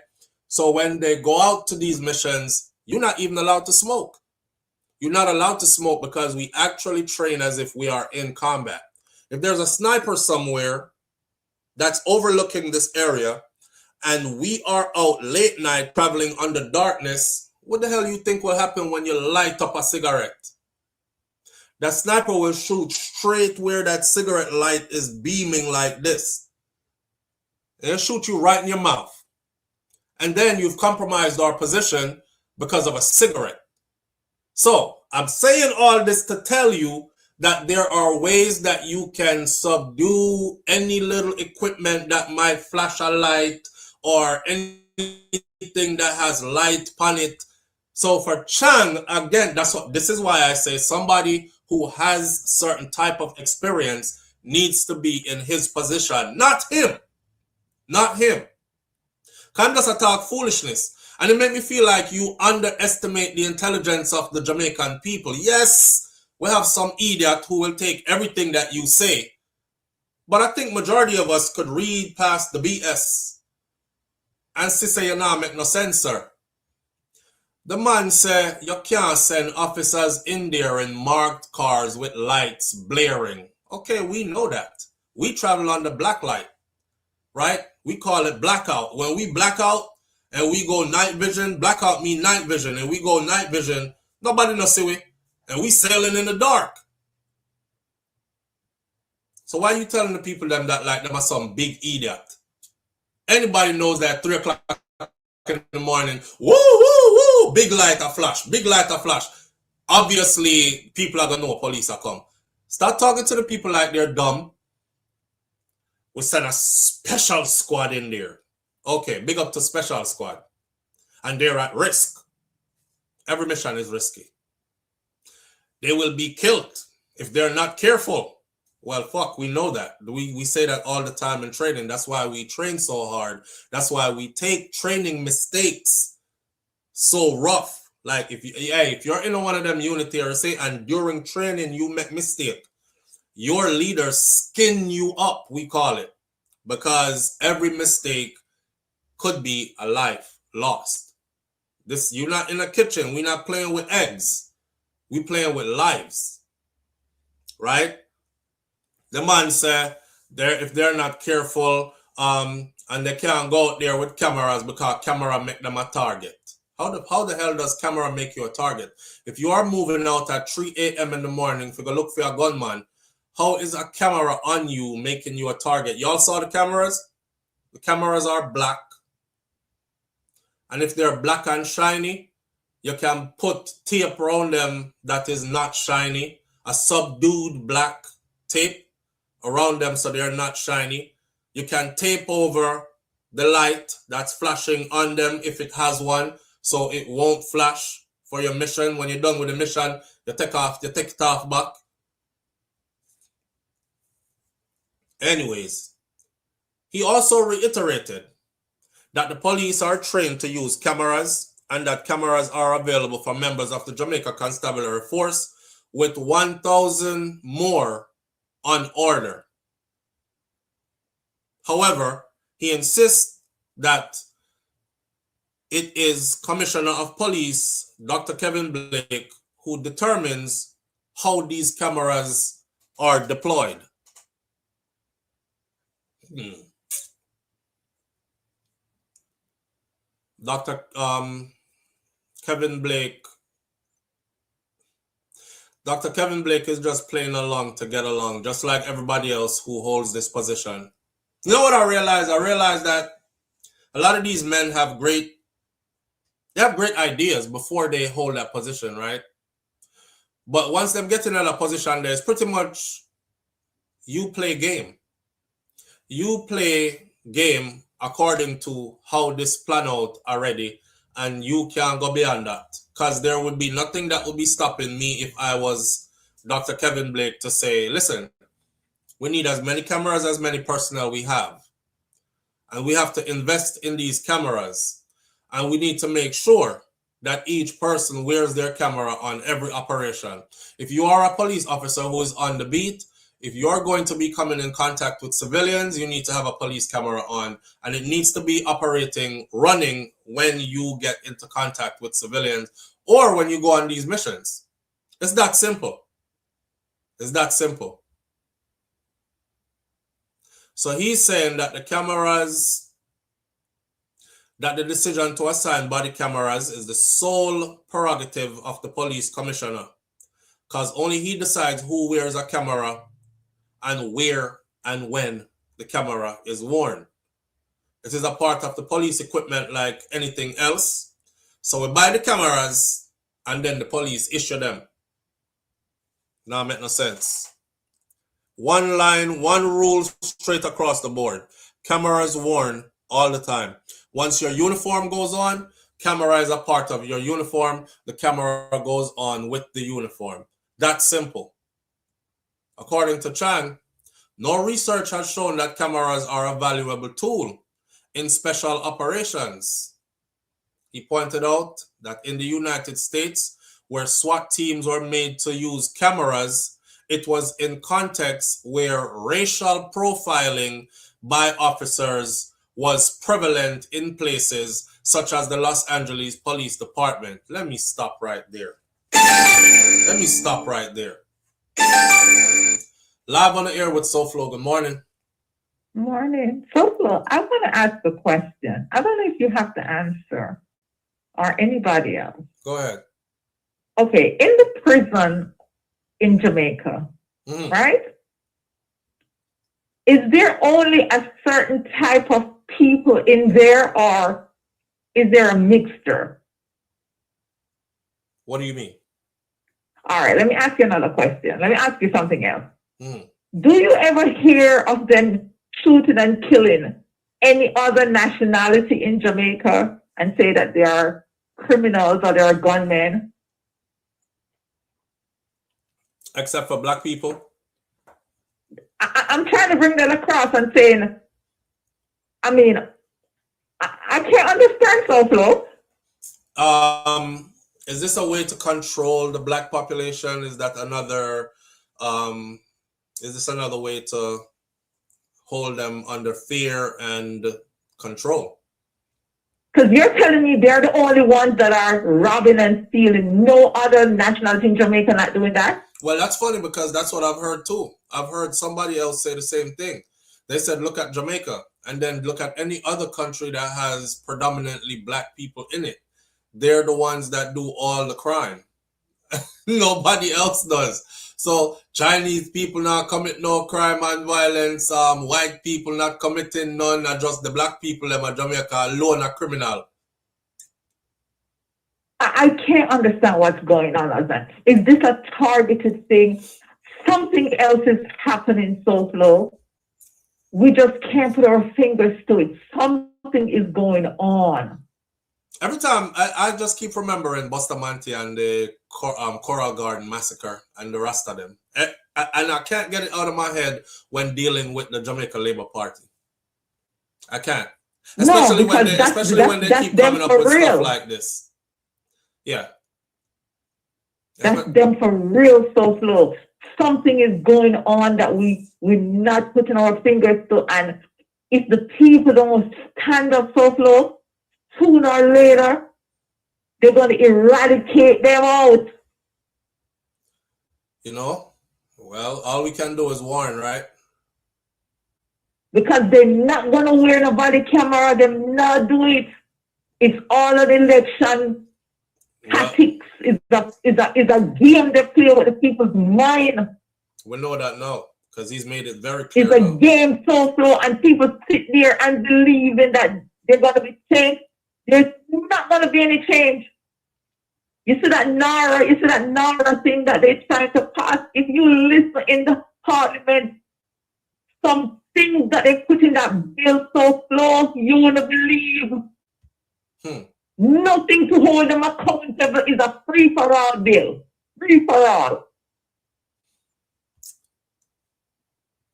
Speaker 1: So when they go out to these missions, you're not even allowed to smoke. You're not allowed to smoke because we actually train as if we are in combat. If there's a sniper somewhere that's overlooking this area and we are out late night traveling under darkness, what the hell you think will happen when you light up a cigarette? That sniper will shoot straight where that cigarette light is beaming like this. And he'll shoot you right in your mouth. And then you've compromised our position because of a cigarette. So I'm saying all this to tell you that there are ways that you can subdue any little equipment that might flash a light or anything that has light on it. So for Chang, again, this is why I say somebody who has certain type of experience needs to be in his position, not him. Not him. Can't just talk foolishness. And it made me feel like you underestimate the intelligence of the Jamaican people. Yes, we have some idiot who will take everything that you say. But I think majority of us could read past the BS and say you not make no sense, sir. The man say you can't send officers in there in marked cars with lights blaring. Okay, we know that. We travel on the black light, right? We call it blackout. When we black out and we go night vision, blackout mean night vision, and we go night vision, nobody knows see we. And we sailing in the dark. So why are you telling the people them that like them are some big idiot? Anybody knows that 3 o'clock in the morning, woo, woo, woo, big light a flash, big light a flash. Obviously, people are going to know police are come. Start talking to the people like they're dumb. We send a special squad in there. Okay, big up to special squad. And they're at risk. Every mission is risky. They will be killed if they're not careful. Well, fuck, we know that. We say that all the time in training. That's why we train so hard. That's why we take training mistakes so rough. Like if you're in one of them unitary, say, and during training you make mistake, your leaders skin you up, we call it, because every mistake could be a life lost. This, you're not in a kitchen. We're not playing with eggs. We playing with lives, right? The man say if they're not careful, and they can't go out there with cameras because camera make them a target. How the hell does camera make you a target? If you are moving out at 3 a.m. in the morning, if you go look for a gunman, how is a camera on you making you a target? Y'all saw the cameras? The cameras are black. And if they're black and shiny, you can put tape around them that is not shiny. A subdued black tape around them so they're not shiny. You can tape over the light that's flashing on them if it has one, so it won't flash for your mission. When you're done with the mission, you take it off back. Anyways, he also reiterated that the police are trained to use cameras and that cameras are available for members of the Jamaica Constabulary Force, with 1,000 more on order. However, he insists that it is Commissioner of Police, Dr. Kevin Blake, who determines how these cameras are deployed. Dr. Kevin Blake is just playing along to get along, just like everybody else who holds this position. You know what I realized? I realized that a lot of these men have great ideas before they hold that position, right? But once them get in that position, there's pretty much you play game. You play game according to how this plan out already, and you can't go beyond that, because there would be nothing that would be stopping me if I was Dr. Kevin Blake to say, listen, we need as many cameras as many personnel we have, and we have to invest in these cameras, and we need to make sure that each person wears their camera on every operation. If you are a police officer who is on the beat, if you're going to be coming in contact with civilians, you need to have a police camera on, and it needs to be running when you get into contact with civilians or when you go on these missions. It's that simple. It's that simple. So he's saying that that the decision to assign body cameras is the sole prerogative of the police commissioner, because only he decides who wears a camera and where and when the camera is worn. It is a part of the police equipment like anything else. So we buy the cameras and then the police issue them. Now make no sense. One line, one rule straight across the board. Cameras worn all the time. Once your uniform goes on, camera is a part of your uniform. The camera goes on with the uniform. That's simple. According to Chang, no research has shown that cameras are a valuable tool in special operations. He pointed out that in the United States, where SWAT teams were made to use cameras, it was in contexts where racial profiling by officers was prevalent in places such as the Los Angeles Police Department. Let me stop right there. Live on the air with SouFLo. Good morning.
Speaker 2: Morning. SouFLo, I want to ask a question. I don't know if you have to answer or anybody else.
Speaker 1: Go ahead.
Speaker 2: Okay, in the prison in Jamaica, right? Is there only a certain type of people in there, or is there a mixture?
Speaker 1: What do you mean?
Speaker 2: All right, let me ask you another question. Let me ask you something else. Do you ever hear of them shooting and killing any other nationality in Jamaica and say that they are criminals or they are gunmen?
Speaker 1: Except for black people?
Speaker 2: I'm trying to bring that across and saying, I mean, I can't understand SouFLo.
Speaker 1: Is this a way to control the black population? Is that another, is this another way to hold them under fear and control?
Speaker 2: Because you're telling me they're the only ones that are robbing and stealing. No other nationality in Jamaica not doing that?
Speaker 1: Well, that's funny because that's what I've heard too. I've heard somebody else say the same thing. They said, look at Jamaica and then look at any other country that has predominantly black people in it. They're the ones that do all the crime. Nobody else does. So Chinese people not commit no crime and violence. White people not committing none. Are just the black people them in Jamaica alone are criminal.
Speaker 2: I can't understand what's going on as that. Is this a targeted thing? Something else is happening, SouFLo. We just can't put our fingers to it. Something is going on.
Speaker 1: Every time, I just keep remembering Bustamante and the Coral Garden Massacre and the rest of them. And I can't get it out of my head when dealing with the Jamaica Labour Party. I can't. Especially when they keep coming up with stuff like this. Yeah.
Speaker 2: That's them for real, SouFLo. Something is going on that we're not putting our fingers to. And if the people don't stand up, SouFLo, sooner or later, they're going to eradicate them out.
Speaker 1: You know, well, all we can do is warn, right?
Speaker 2: Because they're not going to wear no body camera. They're not do it. It's all an election tactics. It's a game they play with the people's mind.
Speaker 1: We know that now, because he's made it very clear.
Speaker 2: It's a game, SouFLo, and people sit there and believe in that they're going to be changed. There's not going to be any change. You see that NARA thing that they're trying to pass. If you listen in the parliament, some things that they put in that bill, SouFLo, you wouldn't believe. Nothing to hold them accountable. Is a free-for-all bill. Free-for-all.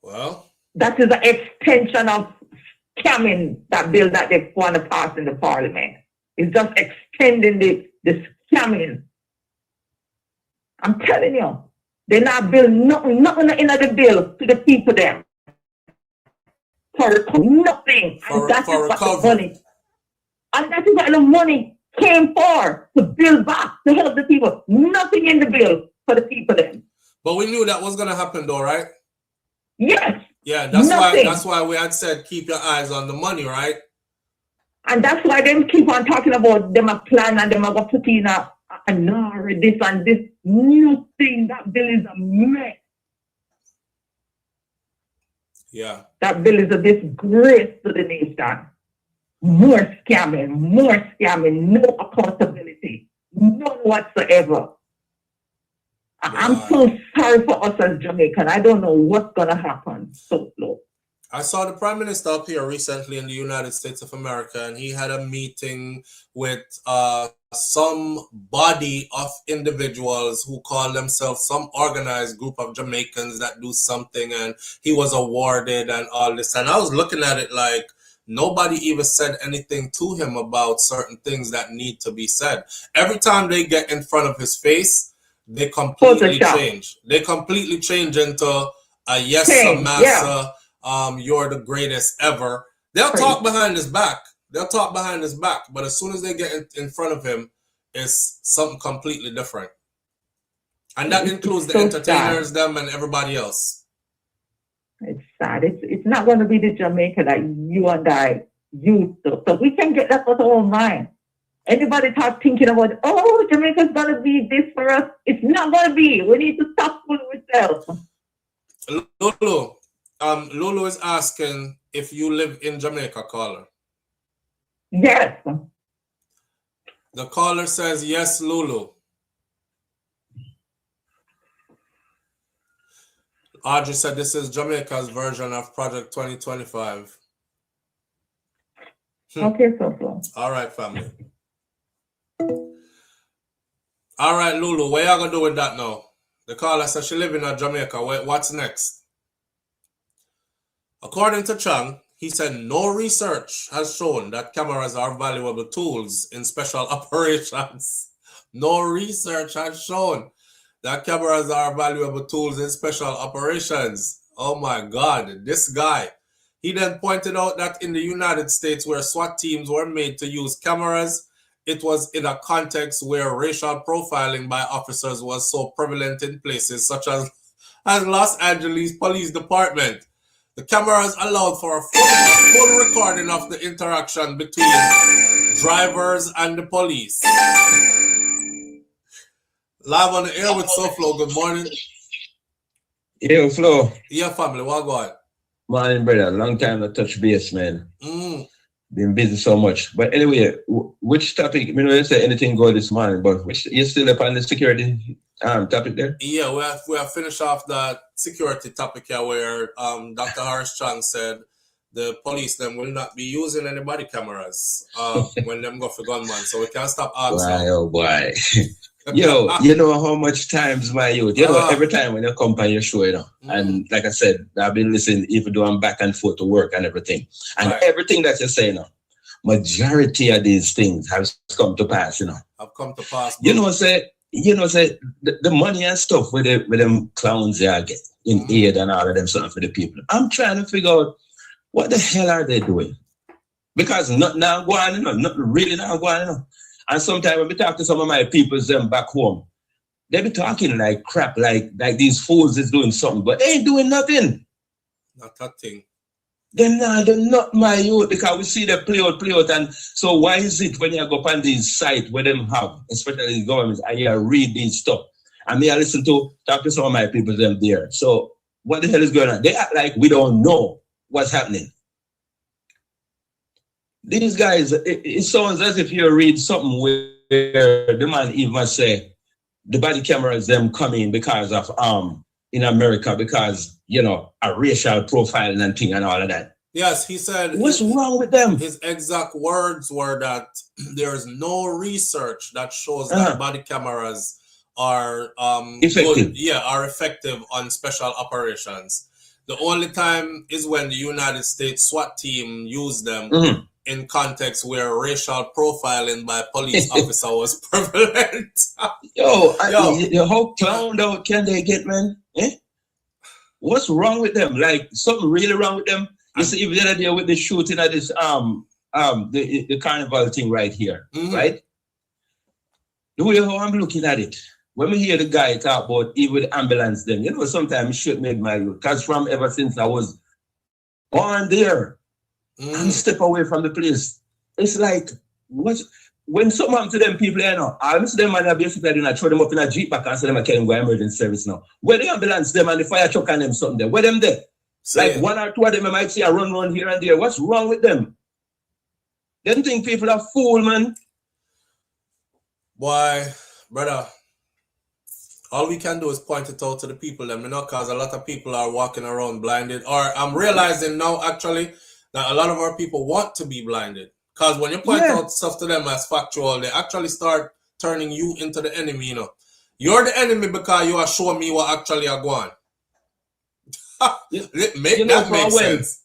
Speaker 1: Well,
Speaker 2: that is an extension of scamming, that bill that they want to pass in the parliament. It's just extending the scamming. I'm telling you. They not build nothing in the bill to the people them. For nothing. And that is what the money. And that is what the money came for, to build back, to help the people. Nothing in the bill for the people then.
Speaker 1: But we knew that was gonna happen though, right?
Speaker 2: Yes.
Speaker 1: Yeah, that's why we had said keep your eyes on the money, right?
Speaker 2: And that's why them keep on talking about them a plan and them a go put in a this and this. Nothing. That bill is a mess.
Speaker 1: Yeah.
Speaker 2: That bill is a disgrace to the nation. More scamming, no accountability, none whatsoever. I'm so sorry for us as Jamaican. I don't know what's going to happen. So slow.
Speaker 1: I saw the Prime Minister up here recently in the United States of America, and he had a meeting with some body of individuals who call themselves some organized group of Jamaicans that do something, and he was awarded and all this. And I was looking at it like nobody even said anything to him about certain things that need to be said. Every time they get in front of his face, they completely change. They completely change into a yes, sir, massa. You're the greatest ever. They'll talk behind his back. But as soon as they get in front of him, it's something completely different. And that includes the entertainers, them, and everybody else.
Speaker 2: It's sad. It's not going to be the Jamaica that you and I used to. So we can get that out of our mind. Anybody start thinking about, oh, Jamaica's going to be this for us. It's not going to be. We need to stop fooling ourselves.
Speaker 1: Lulu is asking if you live in Jamaica, caller.
Speaker 2: Yes.
Speaker 1: The caller says yes, Lulu. Audrey said this is Jamaica's version of Project 2025.
Speaker 2: Okay, so.
Speaker 1: All right, family. All right, Lulu, what y'all gonna do with that now? The caller says she live in Jamaica. What's next? According to Chang, he said no research has shown that cameras are valuable tools in special operations. No research has shown that cameras are valuable tools in special operations. Oh my God, this guy. He then pointed out that in the United States, where SWAT teams were made to use cameras, it was in a context where racial profiling by officers was so prevalent in places such as Los Angeles Police Department. The cameras allowed for a full recording of the interaction between drivers and the police. Live on the air with SouFLo. Good morning.
Speaker 4: Yeah, Flo.
Speaker 1: Yeah, family. What going?
Speaker 4: Morning, brother. Long time to touch base, man. Been busy so much. But anyway, which topic? I mean, I say anything go this morning, but you still up on the security topic there?
Speaker 1: Yeah, we have finished off that security topic here where Dr. Horace Chang said the police them will not be using any body cameras when them go for gunman. So we can't stop asking.
Speaker 4: Why, oh boy. Yo, you know how much times my youth, you know, every time when you come on your show, you know, and like I said, I've been listening, even though I'm back and forth to work and everything. And everything that you say now, majority of these things have come to pass, you know.
Speaker 1: Have come to pass.
Speaker 4: You know, say the money and stuff with them clowns they get in aid and all of them something for the people. I'm trying to figure out what the hell are they doing? Because nothing now going, you know, nothing really now going, you know. And sometimes when we talk to some of my people them back home, they be talking like crap, like these fools is doing something, but they ain't doing nothing.
Speaker 1: Not a thing.
Speaker 4: They're not my youth, because we see them play out. And so why is it when you go up on these sites where them have, especially the governments, and you read these stuff, and me I listen to, talk to some of my people them there. So what the hell is going on? They act like we don't know what's happening. These guys, it sounds as if you read something where the man even say the body cameras them coming because of in America because, you know, a racial profiling and thing and all of that.
Speaker 1: Yes, he said.
Speaker 4: What's wrong with them?
Speaker 1: His exact words were that there is no research that shows that body cameras are
Speaker 4: effective.
Speaker 1: Are effective on special operations. The only time is when the United States SWAT team used them in context where racial profiling by police officer was prevalent.
Speaker 4: Yo, how clowned out can they get, man? Eh? What's wrong with them? Like something really wrong with them? You see, even the other day with the shooting at this the carnival thing right here, right? The way how I'm looking at it, when we hear the guy talk about even the ambulance, them, you know, sometimes shit made my youth. Because from ever since I was born there and step away from the place, it's like when something happens to them people, you know, I miss them and I basically throw them up in a jeep back and say them I can't go emergency service now. Where the ambulance them and the fire truck and them something there? Where them there? Like one or two of them I might see a run here and there. What's wrong with them? Them think people are fool, man.
Speaker 1: Why, brother, all we can do is point it out to the people, them, you know, because a lot of people are walking around blinded. Or I'm realizing now, actually, that a lot of our people want to be blinded. Because when you point out stuff to them as factual, they actually start turning you into the enemy, you know. You're the enemy because you are showing me what actually are going. Make that make sense.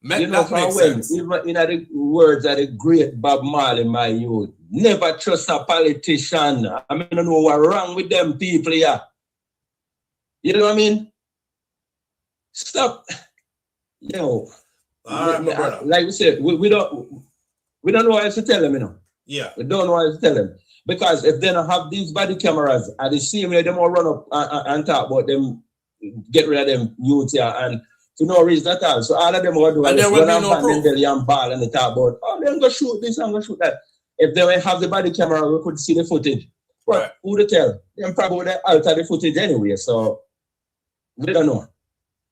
Speaker 4: Make that make sense. Even in the words of the great Bob Marley, my youth, never trust a politician. I mean, I don't know what's wrong with them people here. You know what I mean? Stop. Yo. Like we said, we don't know what else to tell them, you know.
Speaker 1: Yeah.
Speaker 4: We don't know what else to tell them. Because if they don't have these body cameras, at the same way, they will run up and talk about them, get rid of them youth here, and for no reason at all. So all of them will do is run and ball and they talk about, oh, they're going to shoot this, I'm going to shoot that. If they have the body camera, we could see the footage. But who to tell? They probably would alter the footage anyway, so we don't know.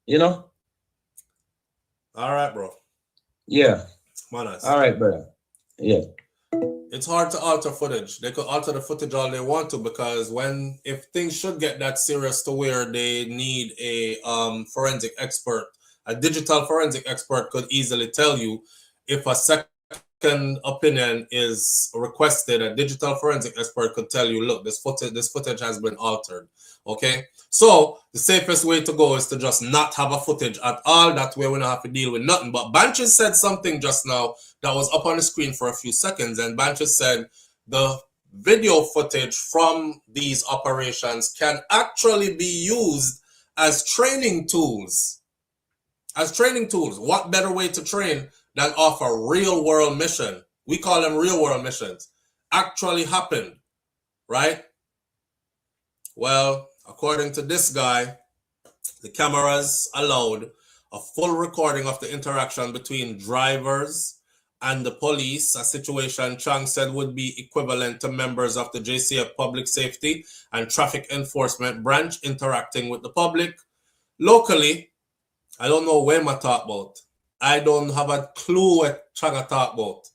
Speaker 4: You know?
Speaker 1: All right, bro.
Speaker 4: Yeah.
Speaker 1: Manas.
Speaker 4: All right, brother. Yeah.
Speaker 1: It's hard to alter footage. They could alter the footage all they want to, because if things should get that serious to where they need a forensic expert, a digital forensic expert could easily tell you if a second opinion is requested. A digital forensic expert could tell you, look, this footage has been altered. Okay, so the safest way to go is to just not have a footage at all. That way we don't have to deal with nothing. But Banches said something just now that was up on the screen for a few seconds, and Banches said the video footage from these operations can actually be used as training tools. As training tools. What better way to train than off a real world mission? We call them real world missions. Actually happened, right? Well, according to this guy, the cameras allowed a full recording of the interaction between drivers and the police, a situation Chang said would be equivalent to members of the JCF Public Safety and Traffic Enforcement Branch interacting with the public. Locally, I don't know where I talk about. I don't have a clue what Chang talk about,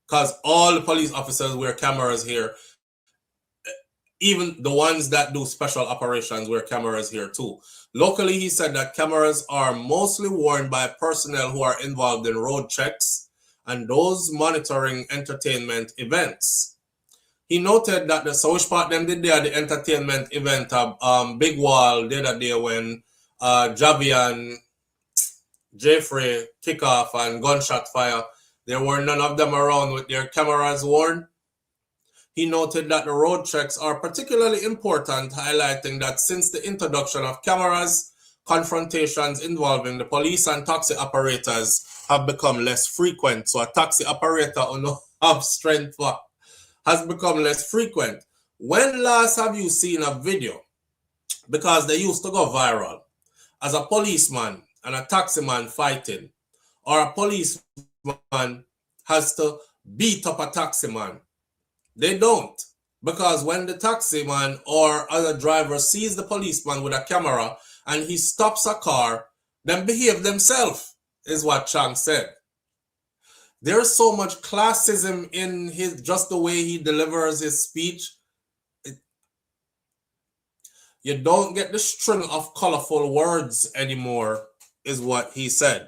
Speaker 1: because all the police officers wear cameras here. Even the ones that do special operations wear cameras here too. Locally, he said that cameras are mostly worn by personnel who are involved in road checks and those monitoring entertainment events. He noted that the SouFLoTV them did there the entertainment event Big Wall the other day when Javi and Jeffrey kick off and gunshot fire. There were none of them around with their cameras worn. He noted that the road checks are particularly important, highlighting that since the introduction of cameras, confrontations involving the police and taxi operators have become less frequent. So a taxi operator who no have strength for has become less frequent. When last have you seen a video, because they used to go viral, as a policeman and a taximan fighting, or a policeman has to beat up a taximan? They don't, because when the taximan or other driver sees the policeman with a camera and he stops a car, then behave themselves, is what Chang said. There's so much classism in just the way he delivers his speech. You don't get the string of colorful words anymore, is what he said.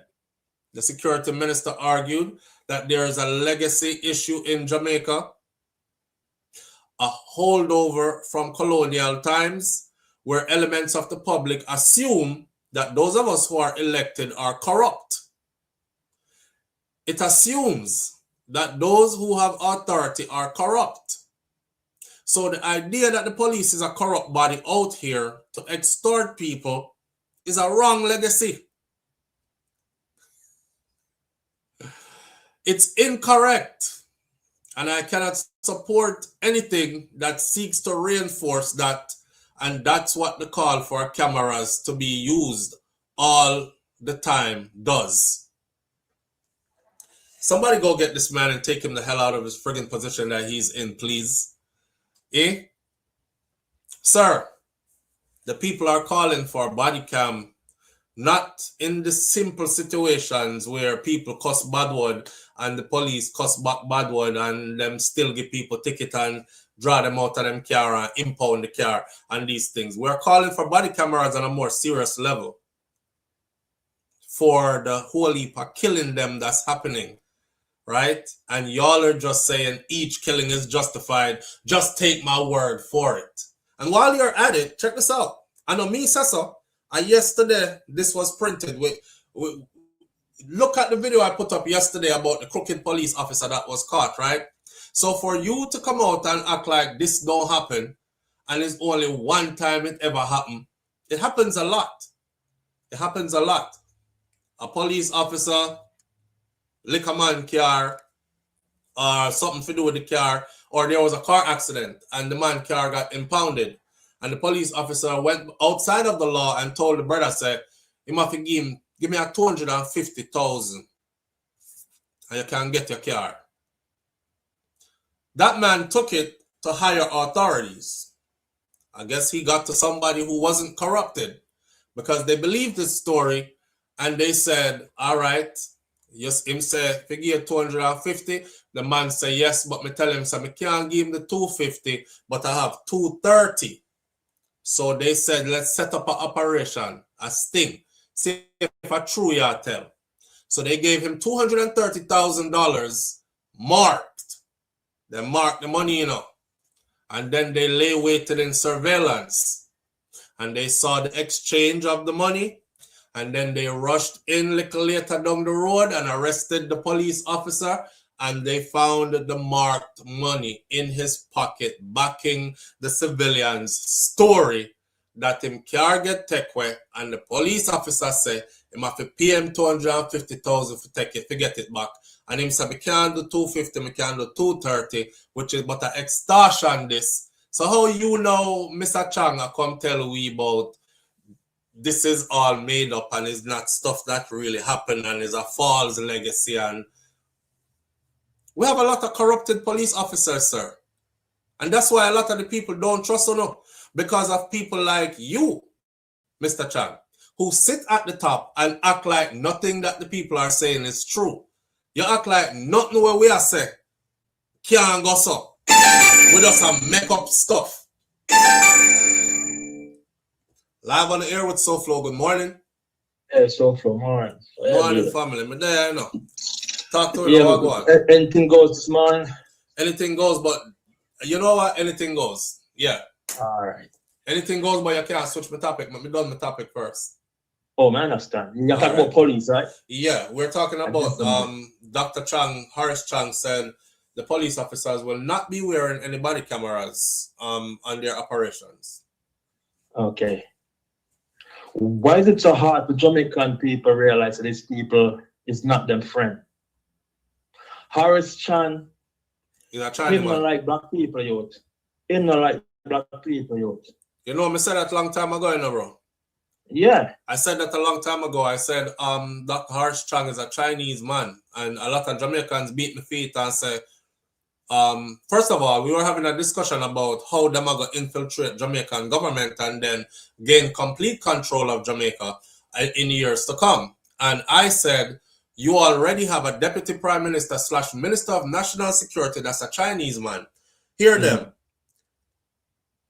Speaker 1: The security minister argued that there is a legacy issue in Jamaica, a holdover from colonial times, where elements of the public assume that those of us who are elected are corrupt. It assumes that those who have authority are corrupt. So the idea that the police is a corrupt body out here to extort people is a wrong legacy. It's incorrect. And I cannot support anything that seeks to reinforce that. And that's what the call for cameras to be used all the time does. Somebody go get this man and take him the hell out of his friggin' position that he's in, please. Eh? Sir, the people are calling for body cam, not in the simple situations where people cuss bad word and the police cuss back bad word and them still give people ticket and draw them out of them car and impound the car and these things. We're calling for body cameras on a more serious level for the whole heap of killing them that's happening, right? And y'all are just saying each killing is justified. Just take my word for it. And while you're at it, check this out. I know me said so. And yesterday, this was printed. Look at the video I put up yesterday about the crooked police officer that was caught, right? So for you to come out and act like this don't happen, and it's only one time it ever happened, it happens a lot. It happens a lot. A police officer, lick a man car, or something to do with the car, or there was a car accident and the man car got impounded. And the police officer went outside of the law and told the brother, said, you must give me a 250,000 and you can get your car. That man took it to higher authorities. I guess he got to somebody who wasn't corrupted because they believed his story and they said, all right, yes, him say, if you give 250, the man say yes, but me tell him, so I can't give him the 250, but I have 230. So they said, let's set up an operation, a sting. See if a true you tell. So they gave him $230,000 marked. They marked the money, you know. And then they lay waited in surveillance. And they saw the exchange of the money. And then they rushed in a little later down the road and arrested the police officer. And they found the marked money in his pocket, backing the civilian's story that him car get take away. And the police officer say, him have to pay him 250,000 for take it, to get it back. And him say, we can't do 250, we can't do 230, which is but an extortion this. So how you know Mr. Chang come tell we about this is all made up and is not stuff that really happened and is a false legacy? And we have a lot of corrupted police officers, sir. And that's why a lot of the people don't trust us, because of people like you, Mr. Chang, who sit at the top and act like nothing that the people are saying is true. You act like nothing what we are saying can't go so. We just have make up stuff. Live on the air with SouFLo. Good morning.
Speaker 5: Yeah, SouFLo, morning.
Speaker 1: Morning, family. Me there, you know. Talk to
Speaker 5: yeah,
Speaker 1: go on.
Speaker 5: Anything goes this morning.
Speaker 1: Anything goes, but you know what? Anything goes. Yeah.
Speaker 5: All right.
Speaker 1: Anything goes, but you can't switch my topic. Let me done my topic first.
Speaker 5: Oh, man, I understand. You're talking about police, right?
Speaker 1: Yeah, we're talking about Dr. Chang, Horace Chang said the police officers will not be wearing any body cameras on their operations.
Speaker 5: Okay. Why is it so hard for Jamaican people realize that these people is not them friend? Horace Chang,
Speaker 1: He's not
Speaker 5: like black people, youth. He not like black people, youth.
Speaker 1: You know, I said that a long time ago, you know, bro.
Speaker 5: Yeah.
Speaker 1: I said that a long time ago. I said Dr. Horace Chang is a Chinese man. And a lot of Jamaicans beat my feet and say, first of all, we were having a discussion about how them are going to infiltrate Jamaican government and then gain complete control of Jamaica in years to come. And I said, you already have a deputy prime minister / minister of national security that's a Chinese man. Hear them.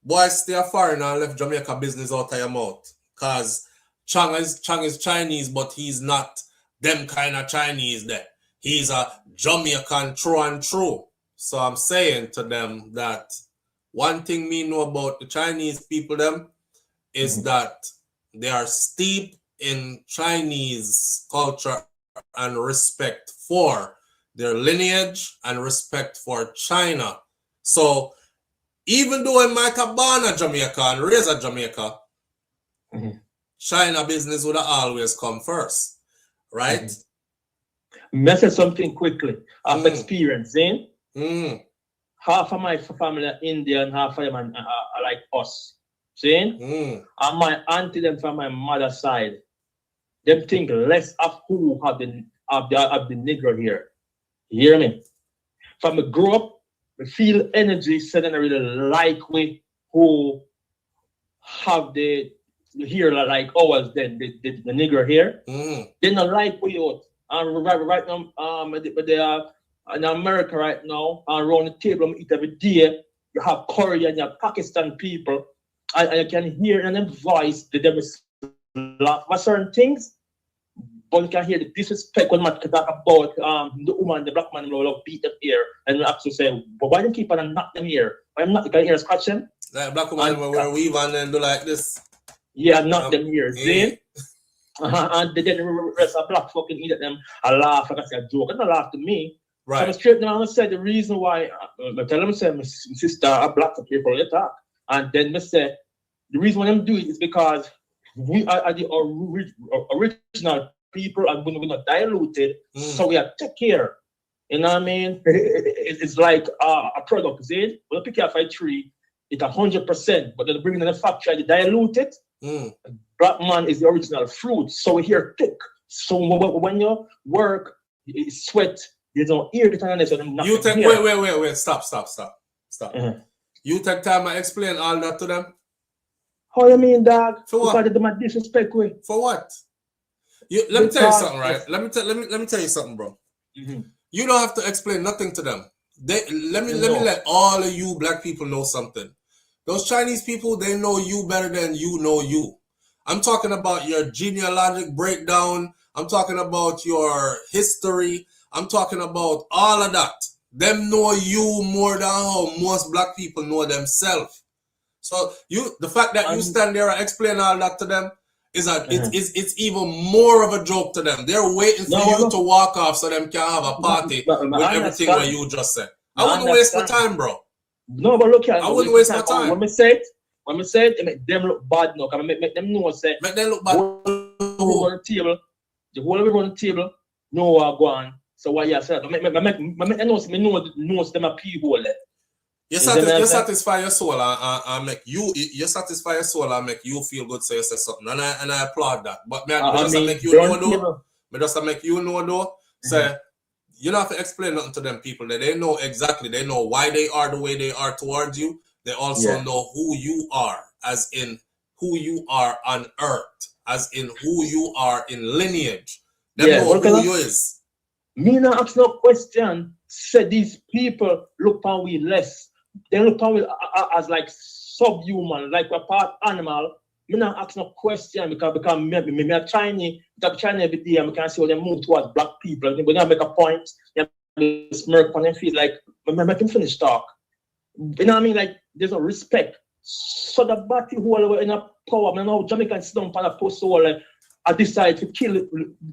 Speaker 1: Boy, stay a foreigner and left Jamaica business out of your mouth. Because Chang is Chinese, but he's not them kind of Chinese there. He's a Jamaican true and true. So I'm saying to them that one thing me know about the Chinese people them is that they are steeped in Chinese culture and respect for their lineage, and respect for China. So even though I'm born in Jamaica and raised in Jamaica, China business would always come first, right?
Speaker 5: May I say something quickly? I've experienced, half of my family are Indian, half of them are like us. See? And my auntie them from my mother's side, them think less of who have the Negro here. You hear me? From I grow up, I feel energy, suddenly I really like we who have the here like ours, then the Negro here. They don't like we out. And right now, they are in America right now, around the table, eat every day. You have Korean, you have Pakistan people, and you can hear in their voice that they laugh at certain things, but you can hear the disrespect when man talk about the woman, the black man will beat them here, and you actually say, but why don't you keep on knock them here? Why not? You can hear us scratching.
Speaker 1: Like black woman will wear weave and then do like this.
Speaker 5: Yeah, knock them here, see? And then the rest of black fucking eat at them. I laugh, like I say a joke, and they laugh to me.
Speaker 1: Right.
Speaker 5: So I'm straight now. I say the reason why I tell them, say my sister are black people they talk, and then I say the reason why I'm doing it is because we are the original people, and we're not diluted, so we have to take care. You know what I mean? It's like a product. See, when you pick up a tree, it's 100%, but then bring it in the factory, they dilute it. Black man is the original fruit, so we here thick. So when you work, you sweat. You don't hear it on this.
Speaker 1: You take wait. Stop. You take time to explain all that to them.
Speaker 5: How you mean, dog?
Speaker 1: For what?
Speaker 5: Because they my disrespect way.
Speaker 1: For what? Let me tell you something, right? Let me tell you something, bro. You don't have to explain nothing to them. Let me let all of you black people know something. Those Chinese people, they know you better than you know you. I'm talking about your genealogic breakdown. I'm talking about your history. I'm talking about all of that. Them know you more than how most black people know themselves. So the fact that you stand there and explain all that to them is it's even more of a joke to them. They're waiting for you to walk off so them can have a party with everything what you just said. I wouldn't waste my time, bro.
Speaker 5: No, but look here.
Speaker 1: I wouldn't waste my time.
Speaker 5: When we say it, it make them look bad now. Make them know say.
Speaker 1: Make them look bad.
Speaker 5: The whole on the table, no go on. So why you say that? Make know them a people there.
Speaker 1: You satisfy your soul and make you satisfy your soul and make you feel good. So you say something, and I applaud that. But make you know though. Say you don't have to explain nothing to them people. They know exactly. They know why they are the way they are towards you. They also know who you are, as in who you are on earth, as in who you are in lineage. They know who you is.
Speaker 5: Me not ask no question. Say these people look on we less. They look on we as like subhuman, like we're part animal. Me not ask no question because me a Chinese every day. I can see how they move towards black people. But they make a point. They smirk on their feet like make them finish talk. You know what I mean? Like there's no respect. So the body who are in a power. I know Jamaican sit down on a post wall. I decide to kill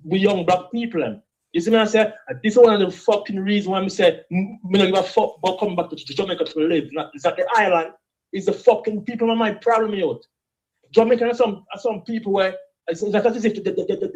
Speaker 5: we young black people. You see me? I say this is one of the fucking reasons why I say me not give a fuck about coming back to Jamaica to live. It's not the island. It's the fucking people. My problem out. Jamaican are some people where it's like as if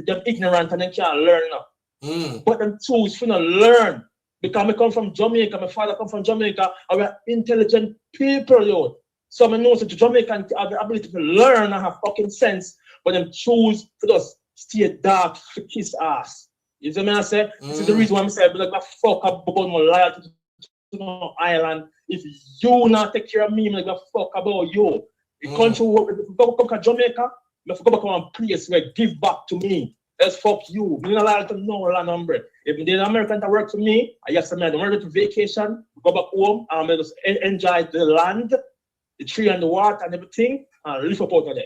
Speaker 5: they're ignorant and they can't learn now. But them choose to not learn. Because I come from Jamaica, my father come from Jamaica, and we're intelligent people, yo. So I know that Jamaican have the ability to learn and have fucking sense, but them choose to just stay dark to kiss ass. You see what I say? This is the reason why I'm saying, like, fuck up about my loyalty to no island. If you not take care of me, I'm like, fuck about you. The country, come to Jamaica, I go back to a place where give back to me. Let's fuck you. I'm not allowed to know land number. If the American that work for me, I just say, I don't want to go to vacation, go back home, and I just enjoy the land, the tree and the water and everything, and live up out of there.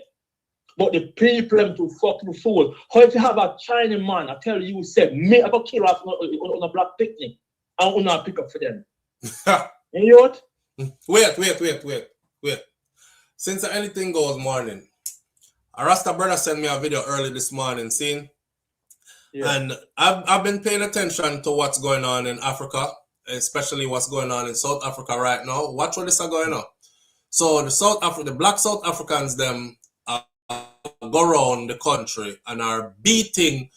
Speaker 5: But the people them to fucking fool. How if you have a Chinese man, I tell you, say, me, I go kill off on a black picnic, and I not pick up for them. You know what?
Speaker 1: Wait. Since anything goes morning, a Rasta brother sent me a video early this morning, seeing And I've been paying attention to what's going on in Africa, especially what's going on in South Africa right now. Watch what is going on. So the black South Africans, them go around the country and are beating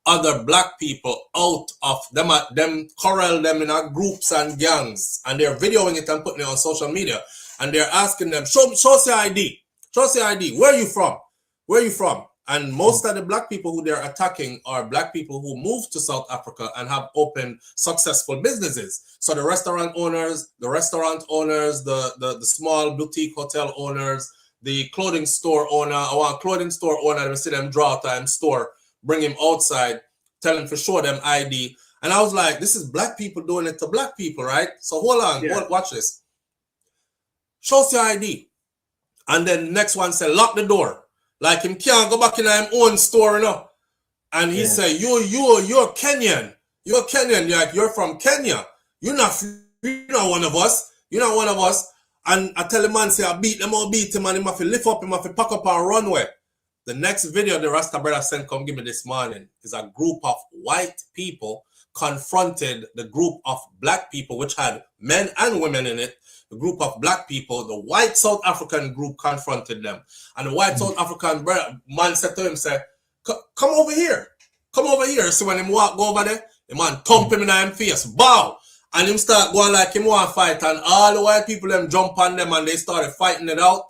Speaker 1: other black people out of them, corral them in our groups and gangs, and they're videoing it and putting it on social media, and they're asking them, show us your ID, where are you from? And most of the black people who they're attacking are black people who moved to South Africa and have opened successful businesses. So the restaurant owners, the small boutique hotel owners, the clothing store owner. I want clothing store owner to see them draw time store, bring him outside, tell him to show them ID. And I was like, this is black people doing it to black people, right? So hold on, watch this. Show us your ID. And then next one said, lock the door. Like him can't go back in his own store, you know. And he said, you're Kenyan. You're Kenyan. Like, you're from Kenya. You're not one of us. You're not one of us. And I tell the man, say, I beat him, and he have to lift up him, have to pack up and runway. The next video the Rasta brother sent come give me this morning is a group of white people confronted the group of black people, which had men and women in it. The group of black people, the white South African group confronted them. And the white South African man said to him, come over here. Come over here. So when him go over there, the man thump him in his face. Bow. And him start going like him want to fight. And all the white people them jump on them and they started fighting it out.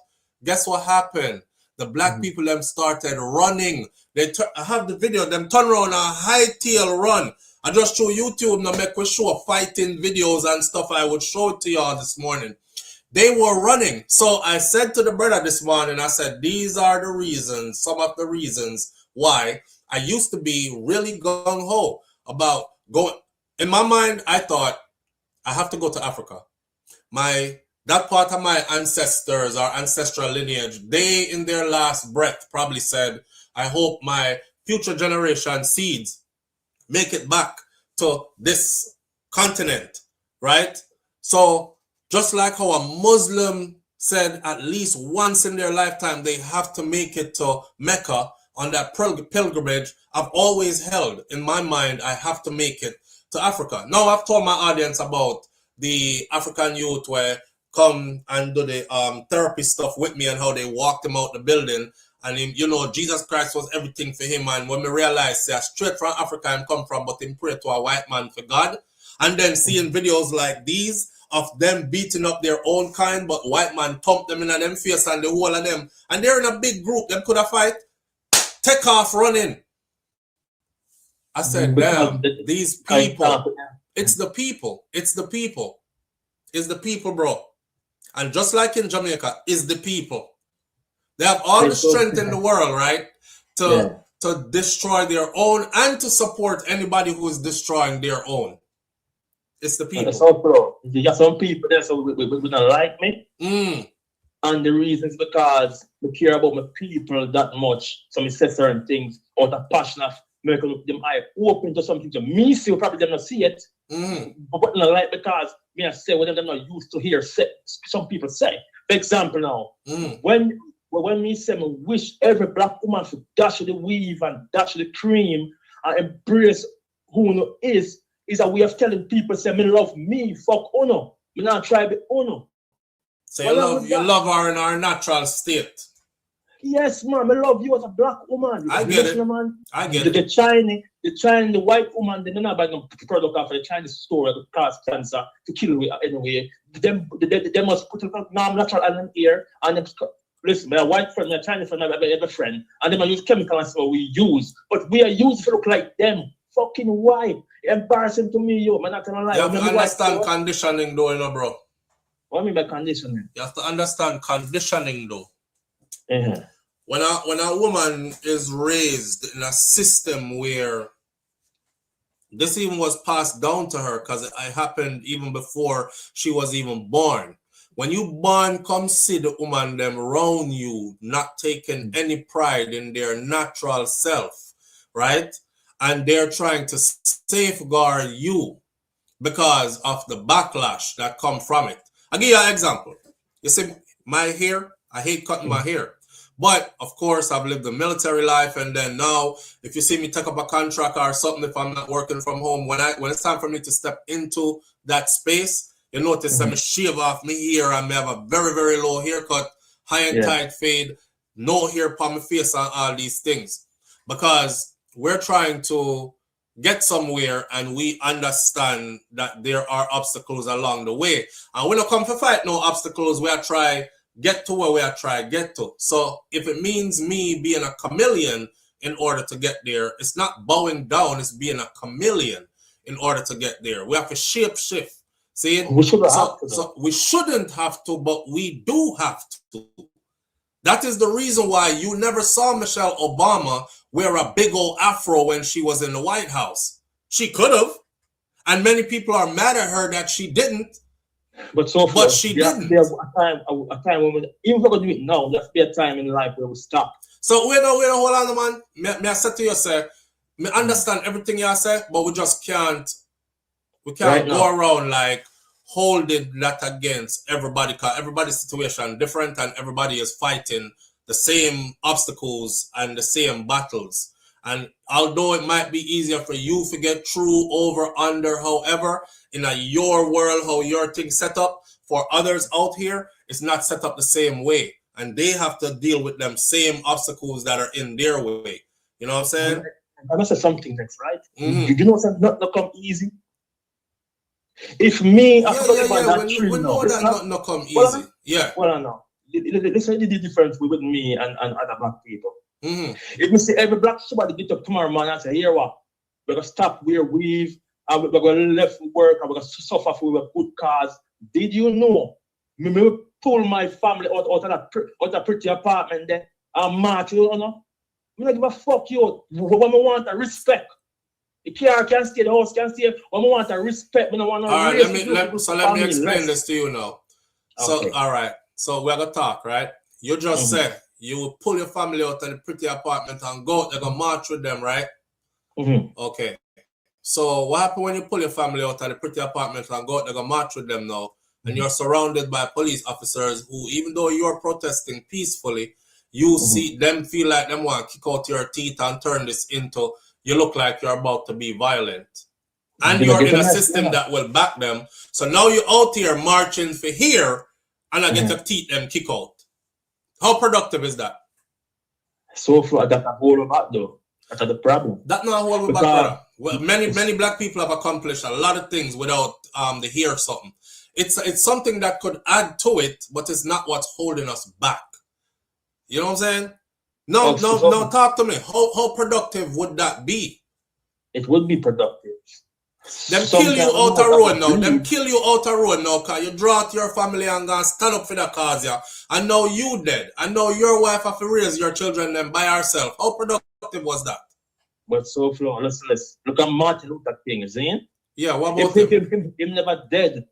Speaker 1: Guess what happened? The black people them started running. I have the video. Them turn around and hightail run. I just show YouTube now make we show fighting videos and stuff. I would show it to y'all this morning. They were running. So I said to the brother this morning, I said, these are the reasons, some of the reasons why I used to be really gung-ho about going. In my mind, I thought, I have to go to Africa. That part of my ancestors or ancestral lineage, they in their last breath probably said, I hope my future generation seeds make it back to this continent, right? So just like how a Muslim said at least once in their lifetime they have to make it to Mecca on that pilgrimage, I've always held in my mind I have to make it to Africa. Now I've told my audience about the African youth where come and do the therapy stuff with me and how they walked him out the building. And him, Jesus Christ was everything for him. And when we realized, straight from Africa him come from, but him pray to a white man for God. And then seeing videos like these of them beating up their own kind, but white man thump them in them face and the whole of them. And they're in a big group, them could have fight. Take off running. I said, damn, these people. It's the people. It's the people. It's the people, bro. And just like in Jamaica, it's the people. They have all the strength in the world, right? To destroy their own and to support anybody who is destroying their own. It's the people.
Speaker 5: You got some people there, so we don't like me. And the reason is because we care about my people that much. So we say certain things out of passion of making them eye open to something to me. See, probably them not see it. But not like because me I say what they're not used to hear some people say. For example now, when me say me wish every black woman should dash the weave and dash the cream and embrace who no is a way of telling people say me love me, fuck Uno. Me not try be Uno.
Speaker 1: So you love her in our natural state.
Speaker 5: Yes, man, I love you as a black woman.
Speaker 1: I get it.
Speaker 5: Man.
Speaker 1: I get it.
Speaker 5: The white woman, they're not buying no product off of the Chinese store to cause cancer, to kill you anyway. They must put a natural element here and then listen, my white friend, my Chinese friend, I have a friend, and they use chemicals and stuff we use, but we are used to look like them. Fucking white. Embarrassing to me, yo. I'm not gonna lie.
Speaker 1: You have to understand conditioning though, bro.
Speaker 5: What do you mean by conditioning?
Speaker 1: You have to understand conditioning though. When a woman is raised in a system where this even was passed down to her, because it happened even before she was even born. When you born, come see the woman them around you, not taking any pride in their natural self, right? And they're trying to safeguard you because of the backlash that come from it. I'll give you an example. You see, my hair, I hate cutting my hair. But of course, I've lived a military life, and then now, if you see me take up a contract or something, if I'm not working from home, when it's time for me to step into that space, you notice I'm shave off me hair, and I have a very, very low haircut, high and tight fade, no hair upon my face, and all these things, because we're trying to get somewhere, and we understand that there are obstacles along the way, and we don't come to fight no obstacles. We are try get to where we are trying to get to. So if it means me being a chameleon in order to get there, it's not bowing down, it's being a chameleon in order to get there. We have to shape shift. See? So we shouldn't have to, but we do have to. That is the reason why you never saw Michelle Obama wear a big old afro when she was in the White House. She could have. And many people are mad at her that she didn't. But she didn't.
Speaker 5: There's a time when even if we're going to do it now, there's be a time in life where we stop.
Speaker 1: So wait, hold on, man. May I say to you, sir, I understand everything you say, but we just can't go around like holding that against everybody, because everybody's situation different and everybody is fighting the same obstacles and the same battles. And although it might be easier for you to get through, over, under, however, in your world, how your thing set up, for others out here, it's not set up the same way. And they have to deal with them same obstacles that are in their way. You know what I'm saying?
Speaker 5: I must say something next, right? You know something not come easy? If me,
Speaker 1: we know that not come easy.
Speaker 5: Well, I know. Listen to the difference with me and other black people. If we see every black somebody get up tomorrow morning and say, here what? We're going to stop where we're going to left work, and we're going to suffer for a good cause. Did you know? Me pull my family out of that pretty apartment there and march, you know? I'm not give a fuck you. When I want a respect. The car can stay, the house can stay. When I want a respect, when I want to
Speaker 1: all right, let me explain this to you now. So, okay. All right. So we're going to talk, right? You just said you will pull your family out of the pretty apartment and go. They're going to march with them, right? Okay. So what happens when you pull your family out of the pretty apartment and go? They're going to march with them now. And you're surrounded by police officers who, even though you're protesting peacefully, you see them feel like them want to kick out your teeth and turn this into, you look like you're about to be violent. And you're in a system that will back them. So now you're out here marching for here, and I get to teeth them kick out. How productive is that?
Speaker 5: So far, that's a whole lot though. That's the problem.
Speaker 1: That's not a whole lot, brother. Well, many black people have accomplished a lot of things without the hair something. It's something that could add to it, but it's not what's holding us back. You know what I'm saying? No, talk to me. How productive would that be?
Speaker 5: It would be productive.
Speaker 1: Them kill you out a road now. Them kill you out a road now, because you draw out your family and go and stand up for the cause, yeah. And now you dead. And now your wife have to raise your children them by herself. How productive was that?
Speaker 5: But so Flo, let's look at Martin Luther King, is he?
Speaker 1: Yeah, what about him?
Speaker 5: Him never dead.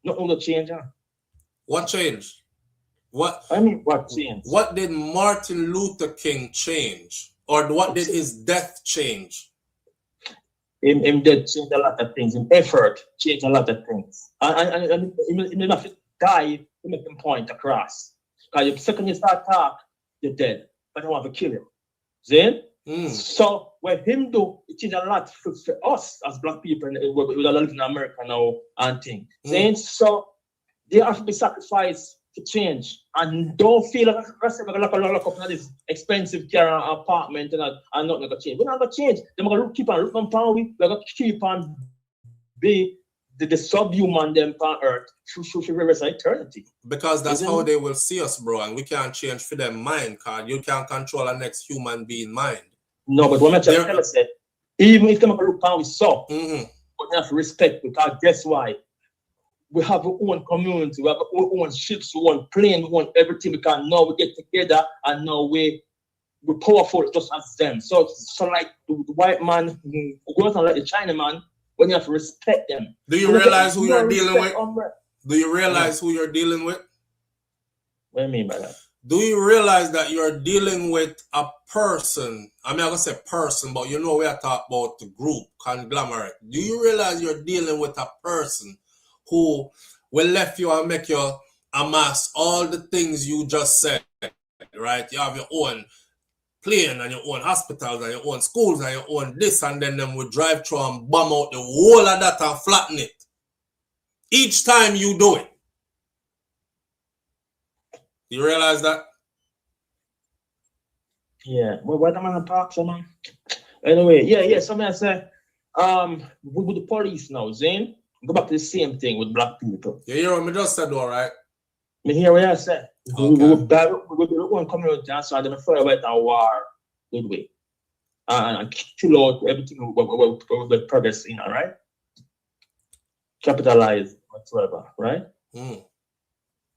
Speaker 5: Nothing will change, huh?
Speaker 1: What changed? What
Speaker 5: changed?
Speaker 1: What did Martin Luther King change? Or what did his death change?
Speaker 5: Him death changed a lot of things. Him effort changed a lot of things. And he never have to die to make him point across. Because the second you start talk, you're dead. But I want to kill him. See? So what him do, it changed a lot for us as black people we live in America now and things. So they have to be sacrificed to change. And don't feel like we're going to lock up in this expensive car and apartment and not going to change. We're not going to change. They're going to keep on looking upon we. We're going to keep on be the subhuman them on earth through the rest of eternity.
Speaker 1: Because that's how they will see us, bro. And we can't change for their mind, because you can't control the next human being mind.
Speaker 5: No, but what I'm trying to tell us is, even if they look upon we so, we have to respect, because guess why? We have our own community, we have our own ships, our own plane, we own everything, because now we get together and now we're powerful just as them. So like the white man who goes on like the China man, when you have to respect them.
Speaker 1: Do you realize who you're dealing with? Do you realize who you're dealing with?
Speaker 5: What do you mean by that?
Speaker 1: Do you realize that you're dealing with a person? I mean, I'm going to say person, but you know we are talking about the group, conglomerate. Do you realize you're dealing with a person who will left you and make you amass all the things you just said right? You have your own plane and your own hospitals and your own schools and your own this, and then them will drive through and bomb out the whole of that and flatten it. Each time you do it. You realize that?
Speaker 5: Yeah. Well, what am I gonna talk, so man? Anyway, yeah. Somebody say, with the police now, Zane, go back to the same thing with black people.
Speaker 1: You hear what me just said, all right?
Speaker 5: Me hear what I said.
Speaker 1: Okay.
Speaker 5: We want community and so them fire about a war good way. And kill out everything with progress in, all right? Capitalize whatsoever, right?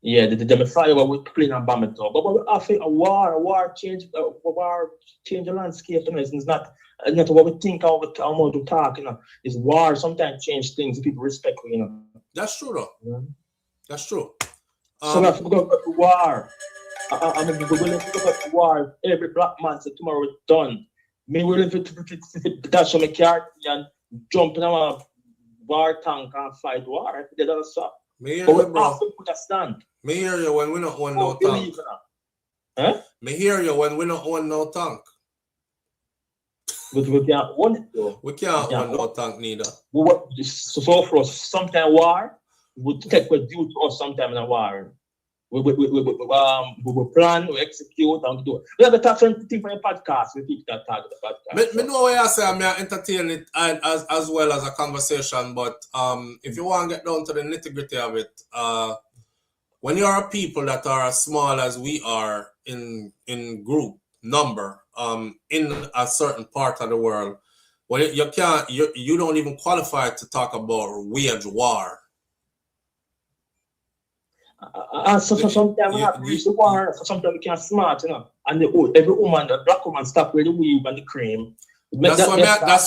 Speaker 5: Yeah, the fire with plane and bomb it up. But after a war change the landscape, you know, it's not what we think or what we talk, you know. It's war sometimes change things, people respect, you know.
Speaker 1: That's true though.
Speaker 5: Yeah.
Speaker 1: That's true.
Speaker 5: So that's we go to war. I mean, we're willing to go to war. Every black man said tomorrow it's done. Me willing to dash on my car and jump in a war tank and fight war. That's all.
Speaker 1: Me hear
Speaker 5: But
Speaker 1: you,
Speaker 5: we
Speaker 1: bro.
Speaker 5: have to put a stand.
Speaker 1: Me hear you when we don't own no tank.
Speaker 5: Huh?
Speaker 1: Me hear you when we don't own no tank.
Speaker 5: But we can't own it though.
Speaker 1: We can't own no tank neither.
Speaker 5: So for us, sometimes war would take what due to us sometime in a war. We plan, we execute, and we do it. We have a talk something for a podcast. We keep that talk of the podcast.
Speaker 1: Me know what you say, I mean, I entertain it as well as a conversation, but if you want to get down to the nitty-gritty of it, when you are people that are as small as we are in group number, in a certain part of the world, well, you don't even qualify to talk about wage war.
Speaker 5: So sometimes we have to reach the war, so sometimes we can't smart, you know. And every woman, the black woman, stop with the weave and the cream.
Speaker 1: That's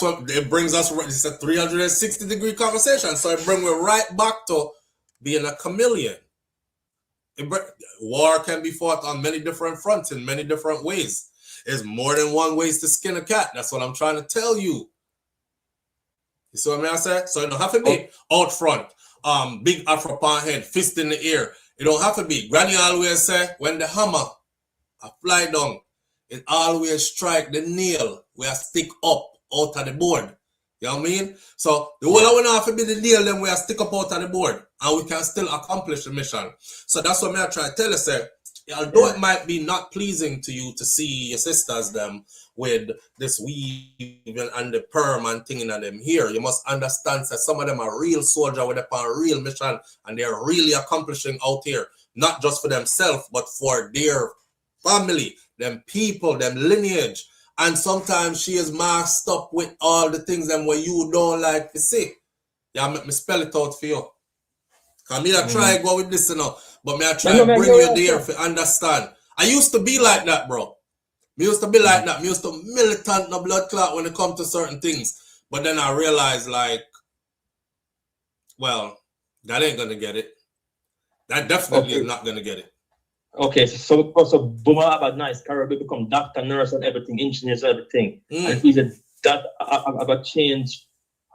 Speaker 1: what it brings us. It's a 360-degree conversation, so it brings me right back to being a chameleon. War can be fought on many different fronts in many different ways. There's more than one ways to skin a cat. That's what I'm trying to tell you. You see what I say? So it don't have to be out front, big Afro pan head, fist in the air. It don't have to be. Granny always say, when the hammer fly down, it always strike the nail where stick up out of the board. You know what I mean? So the whole of it have to be the nail then where stick up out of the board, and we can still accomplish the mission. So that's what I try to tell you, say, although it might be not pleasing to you to see your sisters them with this weave and the perm and thing in them here, you must understand that some of them are real soldiers with a real mission, and they're really accomplishing out here, not just for themselves, but for their family, them people, them lineage. And sometimes she is masked up with all the things them where you don't like to see. Yeah, make me spell it out for you. Cause me I try go with this, you know, but me I try to bring you there to understand. I used to be like that, bro. Me used to be like that. Me used to militant no blood clot when it comes to certain things. But then I realized, like, well, that ain't gonna get it. That definitely is not gonna get it.
Speaker 5: Okay, so because of Boomer have a nice career, become doctor, nurse, and everything, engineers, everything. And is it that about change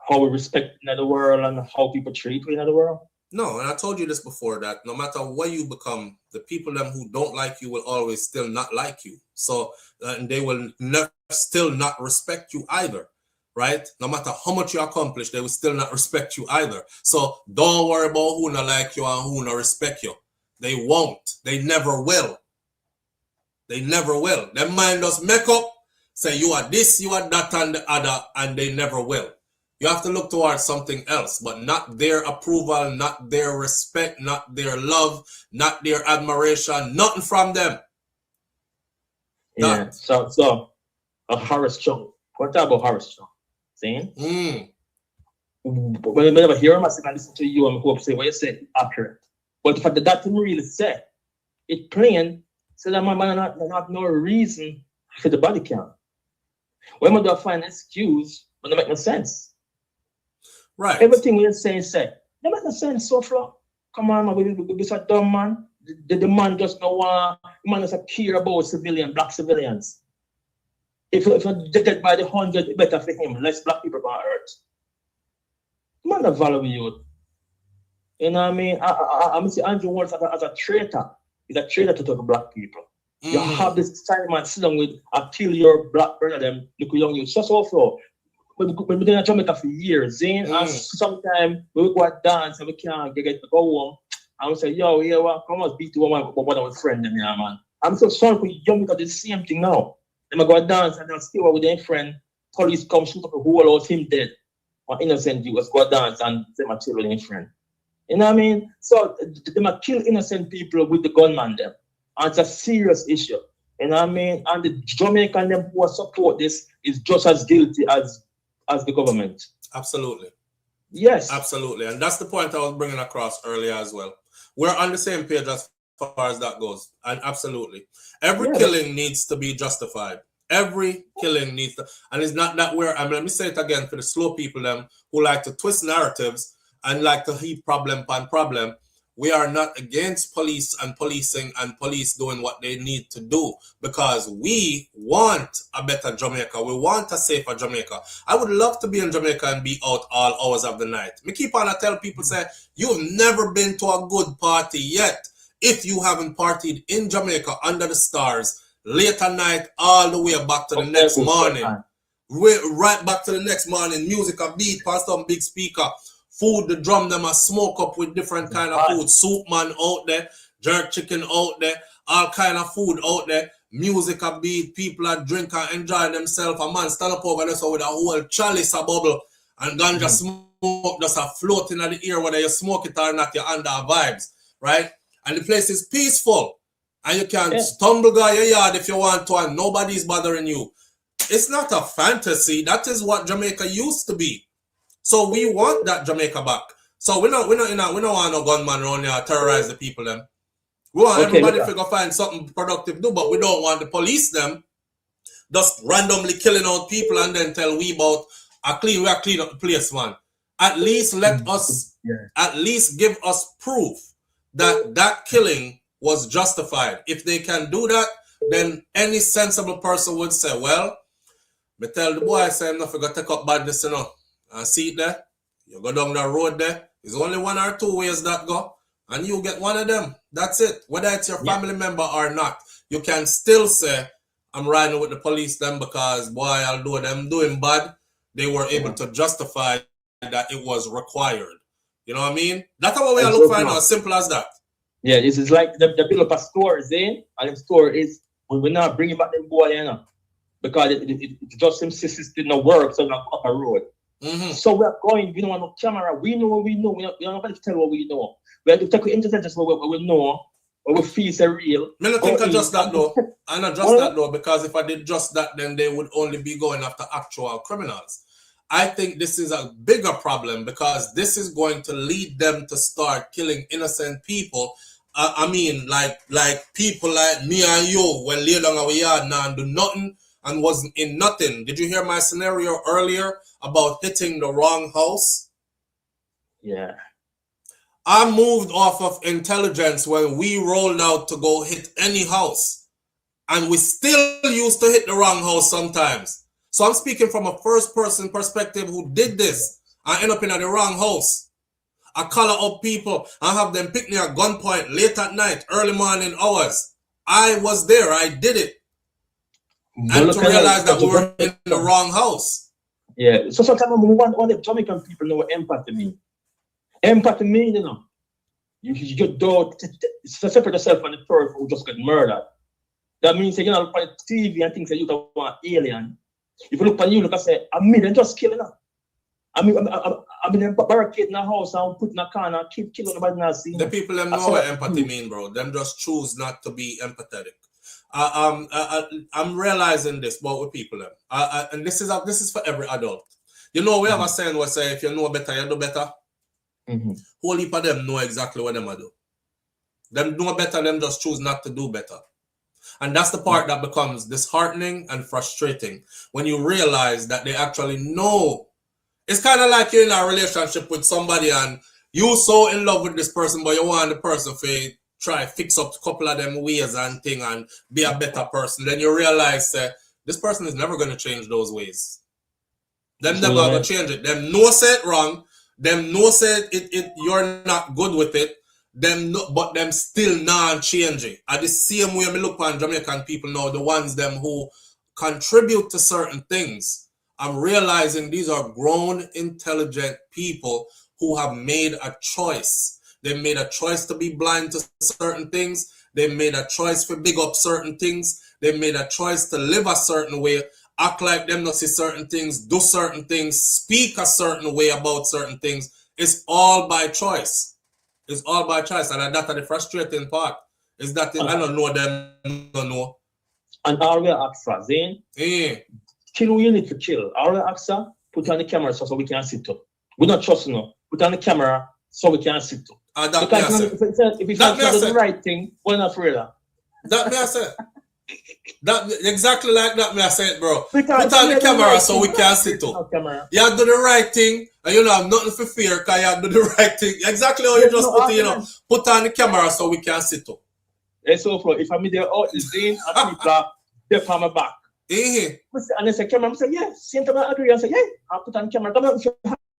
Speaker 5: how we respect in the world and how people treat you in the world?
Speaker 1: No, and I told you this before, that no matter what you become, the people them who don't like you will always still not like you. So and they will still not respect you either, right? No matter how much you accomplish, they will still not respect you either. So don't worry about who not like you and who not respect you. They won't. They never will. They never will. Their mind does make up, say you are this, you are that, and the other, and they never will. You have to look towards something else, but not their approval, not their respect, not their love, not their admiration, nothing from them.
Speaker 5: Yeah.
Speaker 1: That.
Speaker 5: So Horace Chang. What about Horace Chang? See? Whenever I hear him, I listen to you, and hope say what you said accurate. But the fact that that didn't really say it plain, so that my man not no reason for the body count. When do I find an excuse when it make no sense?
Speaker 1: Right.
Speaker 5: Everything we say, it make no sense. So far, come on, man, we be so dumb, man. The man just no want, the man doesn't care about black civilians. If I get by the 100, it's better for him. Less black people on earth. The man don't value you. You know what I mean? I see Andrew Walsh as a traitor. He's a traitor to the black people. You have this time man sit down with kill your black brother them, look young you. So. We've been in Jamaica for years, and sometimes we go out dance and we can't get to go home. And we say, yo, yeah, well, come on, beat one of our friends, yeah, man. I'm so sorry for young because the same thing now. They go out dance and they'll stay with their friend. Police come shoot up the whole house, him dead. Or innocent viewers go out dance and they might kill their friend. You know what I mean? So they might kill innocent people with the gunman them. And it's a serious issue. You know what I mean? And the Jamaican them who support this is just as guilty as the government.
Speaker 1: Absolutely.
Speaker 5: Yes.
Speaker 1: Absolutely. And that's the point I was bringing across earlier as well. We're on the same page as far as that goes. And absolutely. Every killing needs to be justified. Every killing needs to, and it's not that we're, I mean, let me say it again for the slow people them who like to twist narratives and like to heap problem upon problem. We are not against police and policing and police doing what they need to do because we want a better Jamaica. We want a safer Jamaica. I would love to be in Jamaica and be out all hours of the night. Me keep on, I tell people, say, you've never been to a good party yet. If you haven't partied in Jamaica under the stars, late at night, all the way back to the next morning. Right back to the next morning, music, a beat, past some big speaker. Food, the drum them a smoke up with different kind of food. Soup man out there, jerk chicken out there, all kind of food out there. Music a beat, people are drink and enjoy themselves. A man stand up over there so with a whole chalice a bubble and ganja smoke just a floating in the air whether you smoke it or not, you're under vibes, right? And the place is peaceful. And you can stumble go your yard if you want to and nobody's bothering you. It's not a fantasy. That is what Jamaica used to be. So we want that Jamaica back. So we don't want no gunman around here terrorize the people them. We want everybody to find something productive to do, but we don't want the police them just randomly killing out people and then tell we about we are clean up the place, man. At least let us at least give us proof that that killing was justified. If they can do that, then any sensible person would say, well, me tell the boy I say I'm not going to take up badness, you know. And see it there, you go down the road there, there's only one or two ways that go, and you get one of them. That's it. Whether it's your family member or not, you can still say, I'm riding with the police then because, boy, although them doing bad, they were able to justify that it was required. You know what I mean? That's how we are looking for now, as simple as that. Yeah,
Speaker 5: this is like the build up a store, and the store is, we're not bringing back them boy, you know, because it just seems system not work, so not up a road. So we are going, we don't want no camera, we know what we know, we don't nobody to tell what we know. We have to take the internet just what we know, what we feel is real. I don't think I just that though. I not just that though, because if I did just that, then they would only be going after actual criminals. I think this is a bigger problem because this is going to lead them to start killing innocent people. I mean, like people like me and you, when lay down our yard now and do nothing and wasn't in nothing. Did you hear my scenario earlier about hitting the wrong house? Yeah.
Speaker 1: I moved off of intelligence when we rolled out to go hit any house. And we still used to hit the wrong house sometimes. So I'm speaking from a first person perspective who did this and end up in the wrong house. I call up people and have them pick me at gunpoint late at night, early morning hours. I was there. I did it. And to realize that we were in the wrong house.
Speaker 5: Yeah. So sometimes we want the Jamaican people know what empathy means. Empathy means, you know, you don't separate yourself from the person who just got murdered. That means, you know, look on the TV and things that you don't want alien. If you look on you, look and say, I'm me, then just killing her. I'm in a barricade in a house and put in a corner and keep killing nobody not seeing.
Speaker 1: The people them know what empathy mean, bro. Them just choose not to be empathetic. I'm realizing this about with people them. And this is for every adult. You know, we have a saying where say if you know better, you do better. Whole heap of them know exactly what them do. Them know better, them just choose not to do better. And that's the part that becomes disheartening and frustrating when you realize that they actually know. It's kind of like you're in a relationship with somebody and you're so in love with this person, but you want the person to try fix up a couple of them ways and thing and be a better person. Then you realize this person is never going to change those ways. Them never going to change it. Them know say it wrong. Them know say it you're not good with it. but them still non-changing. At the same way me look on Jamaican people now, the ones them who contribute to certain things. I'm realizing these are grown, intelligent people who have made a choice. They made a choice to be blind to certain things. They made a choice to big up certain things. They made a choice to live a certain way, act like them not see certain things, do certain things, speak a certain way about certain things. It's all by choice. It's all by choice. And that's the frustrating part. Is that I don't know them, don't know.
Speaker 5: And all we ask for, Zane, chill we need to chill. All we ask for, put on the camera so we can sit up. We not trust no. Put on the camera so we can sit up. Because if we do the right thing, we're not afraid of.
Speaker 1: That me I said. That exactly like that me I said, bro. Put on the camera so we can sit up. You have to do the right thing, and you know have nothing for fear because you have to do the right thing. Exactly how you just put it, you know. Put on the camera so we can sit up.
Speaker 5: And so if I'm there out the Zane and people are there on my back. And they say camera, I say, yeah, same time I agree. I say, yeah, I'll put on the camera. Come on,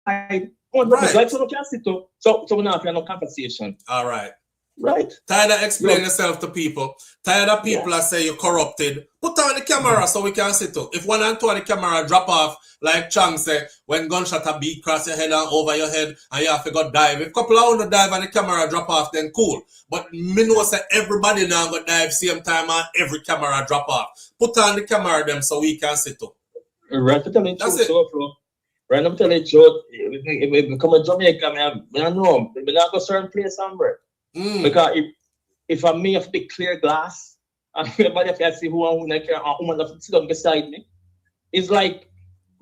Speaker 5: hide. Right. So we can sit up. So we're not having no conversation.
Speaker 1: All right.
Speaker 5: Right.
Speaker 1: Tired of explaining yourself to people. Tired of people that say you're corrupted. Put on the camera so we can sit up. If one and two on the camera drop off, like Chang said, when gunshot a beat cross your head and over your head and you have to go dive. If a couple of want dive and the camera drop off, then cool. But me know say everybody now go dive same time and every camera drop off. Put on the camera them so we can sit up.
Speaker 5: Right, to tell you truth, so right, I'm telling you truth. If we come to Jamaica, I know, we not go certain place somewhere. Because if I may have the clear glass and everybody can see who I'm going to care, a woman that sit down beside me, it's like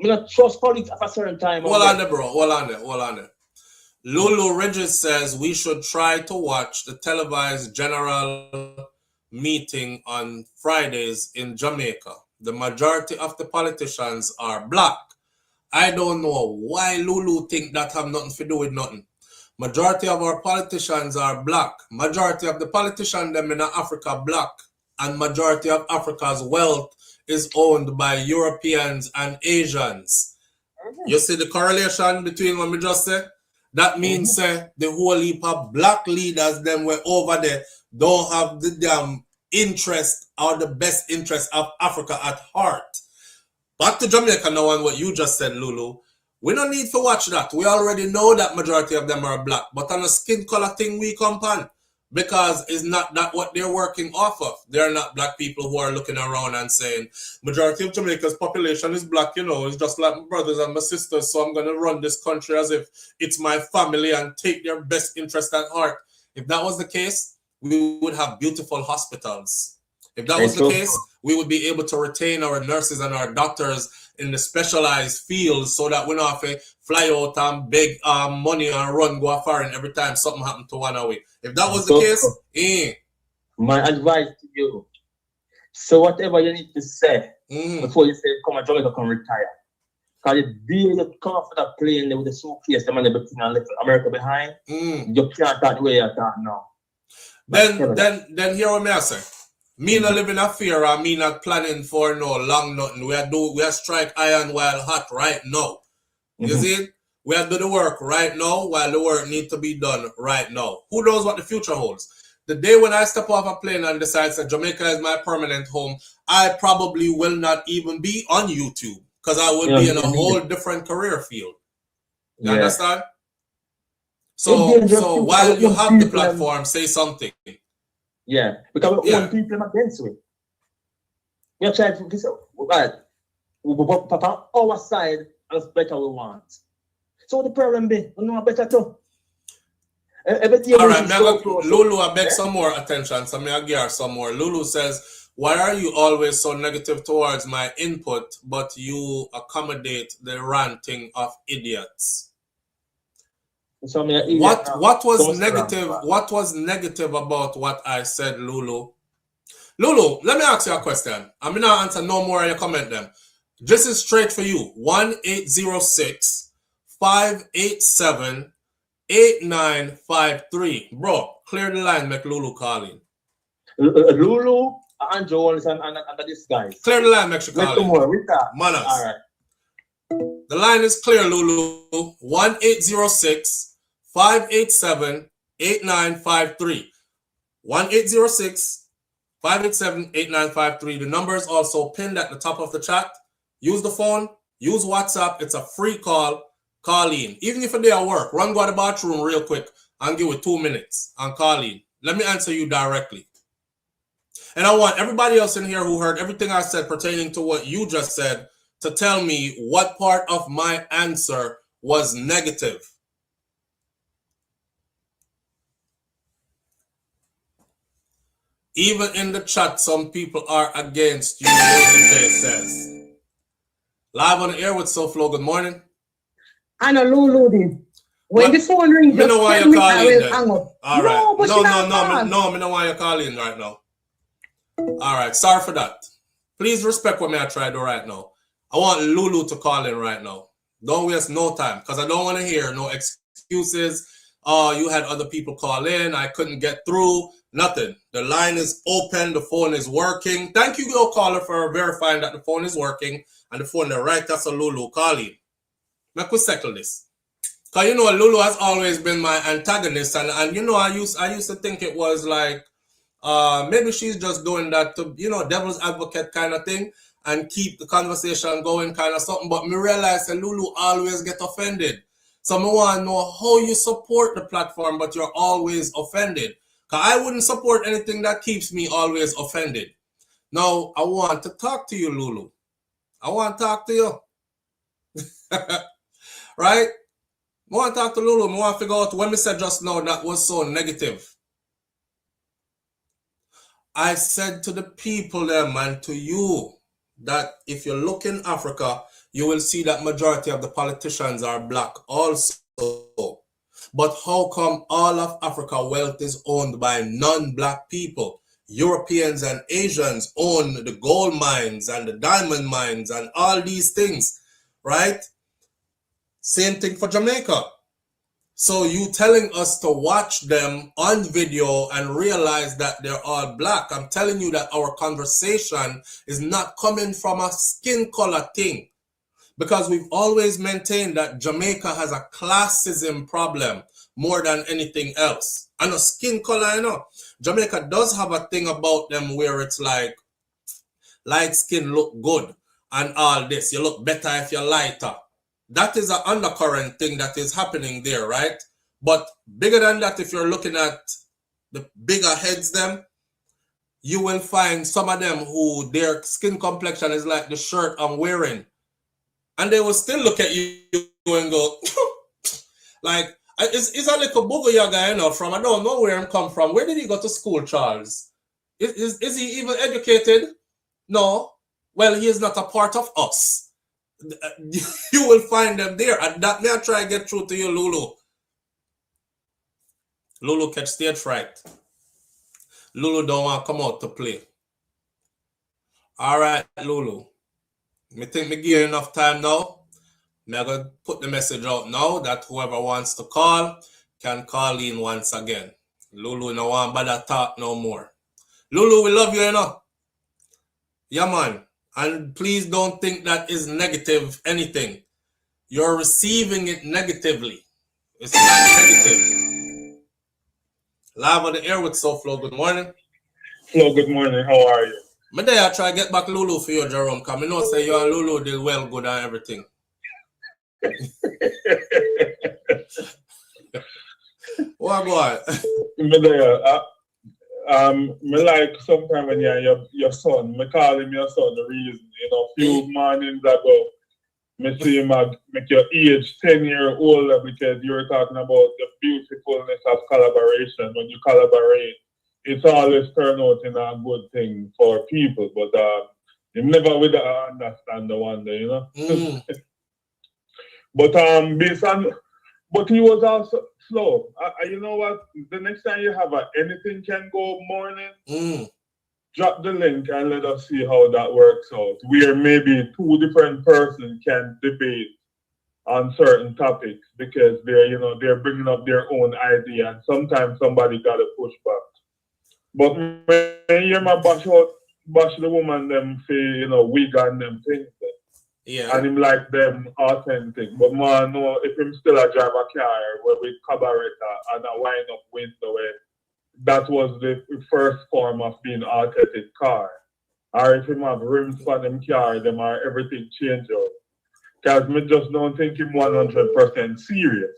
Speaker 5: I don't trust politics at a certain time.
Speaker 1: Hold on there, bro. Hold on there. Lulu Regis says we should try to watch the televised general meeting on Fridays in Jamaica. The majority of the politicians are black. I don't know why Lulu think that have nothing to do with nothing. Majority of our politicians are black. Majority of the politicians them in Africa black. And majority of Africa's wealth is owned by Europeans and Asians. You see the correlation between what we just said? That means the whole heap of black leaders them were over there don't have the damn interest or the best interest of Africa at heart. Back to Jamaica now and what you just said, Lulu. We don't need to watch that. We already know that majority of them are black. But on a skin color thing, we come on. Because it's not that what they're working off of. They're not black people who are looking around and saying, majority of Jamaica's population is black, you know. It's just like my brothers and my sisters. So I'm going to run this country as if it's my family and take their best interest at heart. If that was the case, we would have beautiful hospitals. If that was the case, we would be able to retain our nurses and our doctors in the specialized fields so that we don't have to fly out and beg money and run go foreign every time something happened to one away. If that was the case,
Speaker 5: my advice to you, so whatever you need to say before you say come and Jamaica, come retire. Because the day you come off of that plane with the suitcase, the man everything and left America behind, you can't talk the way you talk now.
Speaker 1: Then hear what me I say. Me not living a fear and me not planning for no long nothing. We are strike iron while hot right now. You see? We are do the work right now while the work need to be done right now. Who knows what the future holds? The day when I step off a plane and decide that Jamaica is my permanent home, I probably will not even be on YouTube because I will be in a whole different career field. You understand? So while you have the platform, say something.
Speaker 5: Yeah, because we want people against it. We are trying to this right. We put on our side and it's better we want. So the problem be, we know better too.
Speaker 1: All right, Lulu, I beg some more attention. So I give her some more. Lulu says, why are you always so negative towards my input, but you accommodate the ranting of idiots?
Speaker 5: So
Speaker 1: what was negative? What was negative about what I said, Lulu? Lulu, let me ask you a question. I'm gonna answer no more of your comment them. This is straight for you. 1-806-587-8953. Bro, clear the line, make Lulu call in.
Speaker 5: Lulu and Jones and this guy.
Speaker 1: Clear the line, make she call in. Manners. All right. The line is clear, Lulu. 1-806-587-8953. 8953. 1-806-587-8953. The number is also pinned at the top of the chat. Use the phone, use WhatsApp. It's a free call. Call in. Even if you're at work, run go to the bathroom real quick and give it 2 minutes and call in. Let me answer you directly. And I want everybody else in here who heard everything I said pertaining to what you just said to tell me what part of my answer was negative. Even in the chat, some people are against you, Jay says. Live on the air with SouFLo, good morning.
Speaker 2: And a Lulu did. When the phone rings,
Speaker 1: just tell me I will hang up. All right.
Speaker 2: No, but
Speaker 1: no, I don't want you calling right now. All right, sorry for that. Please respect what I try to do right now. I want Lulu to call in right now. Don't waste no time, because I don't want to hear no excuses. Oh, you had other people call in. I couldn't get through. Nothing. The line is open. The phone is working. Thank you, your caller, for verifying that the phone is working and the phone is right. That's a Lulu calling. Now, we settle this. Because, you know, Lulu has always been my antagonist. And you know, I used to think it was like, maybe she's just doing that to, you know, devil's advocate kind of thing and keep the conversation going kind of something. But me realize that Lulu always get offended. So I want to know how you support the platform, but you're always offended. Because I wouldn't support anything that keeps me always offended. Now, I want to talk to you, Lulu. I want to talk to you. Right? I want to talk to Lulu. I want to figure out when we said just now that was so negative. I said to the people there, man, to you, that if you look in Africa, you will see that majority of the politicians are black also. But how come all of Africa wealth is owned by non-black people? Europeans and Asians own the gold mines and the diamond mines and all these things, right? Same thing for Jamaica. So you telling us to watch them on video and realize that they're all black. I'm telling you that our conversation is not coming from a skin color thing. Because we've always maintained that Jamaica has a classism problem more than anything else. And a skin color, you know. Jamaica does have a thing about them where it's like, light skin look good and all this. You look better if you're lighter. That is an undercurrent thing that is happening there, right? But bigger than that, if you're looking at the bigger heads them, you will find some of them who their skin complexion is like the shirt I'm wearing. And they will still look at you and go, like, it's a little booger guy, you know, from, I don't know where he come from. Where did he go to school, Charles? Is he even educated? No. Well, he is not a part of us. You will find them there. And that may I try to get through to you, Lulu. Lulu catch stage fright. Lulu don't want to come out to play. All right, Lulu. I think me give you enough time now. I'm going to put the message out now that whoever wants to call can call in once again. Lulu no want bother talk no more. Lulu, we love you, you know. Yeah, man. And please don't think that is negative anything. You're receiving it negatively. It's not negative. Live on the air with SouFLo. Good morning.
Speaker 6: Flo, good morning. How are you?
Speaker 1: Me there, I try to get back Lulu for you, Jerome. Because I know say you and Lulu did well good and everything. What go on?
Speaker 6: Me there. Me like sometime when you're your son, me call him your son, the reason, you know, few mornings ago, me see him make your age 10 years older because you were talking about the beautifulness of collaboration. When you collaborate, it's always turn out in a good thing for people, but you never will understand the wonder, you know. But based on, but he was also slow. You know what? The next time you have anything can go morning, drop the link and let us see how that works out. Where maybe two different persons can debate on certain topics because they're bringing up their own idea, and sometimes somebody got to push back. But when you hear my bash the woman them say, wig and them things,
Speaker 1: Yeah.
Speaker 6: And him like them authentic. But man, no, if him still a drive a car with carburetor and a wind up window, that was the first form of being authentic car. Or if him have rims for them car, them are everything change out. Because me just don't think him 100% serious.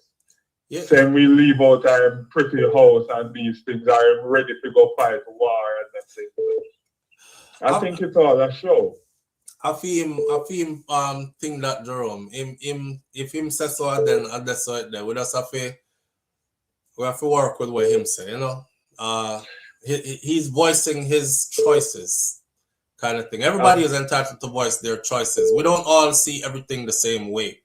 Speaker 1: Yeah.
Speaker 6: Saying we leave out our pretty house and these things, I'm ready to go fight war and them things. I think it's all a show.
Speaker 1: I feel him think that Jerome. If him says so then I that's so there. We just have to work with what him say, you know. He's voicing his choices, kind of thing. Everybody is entitled to voice their choices. We don't all see everything the same way.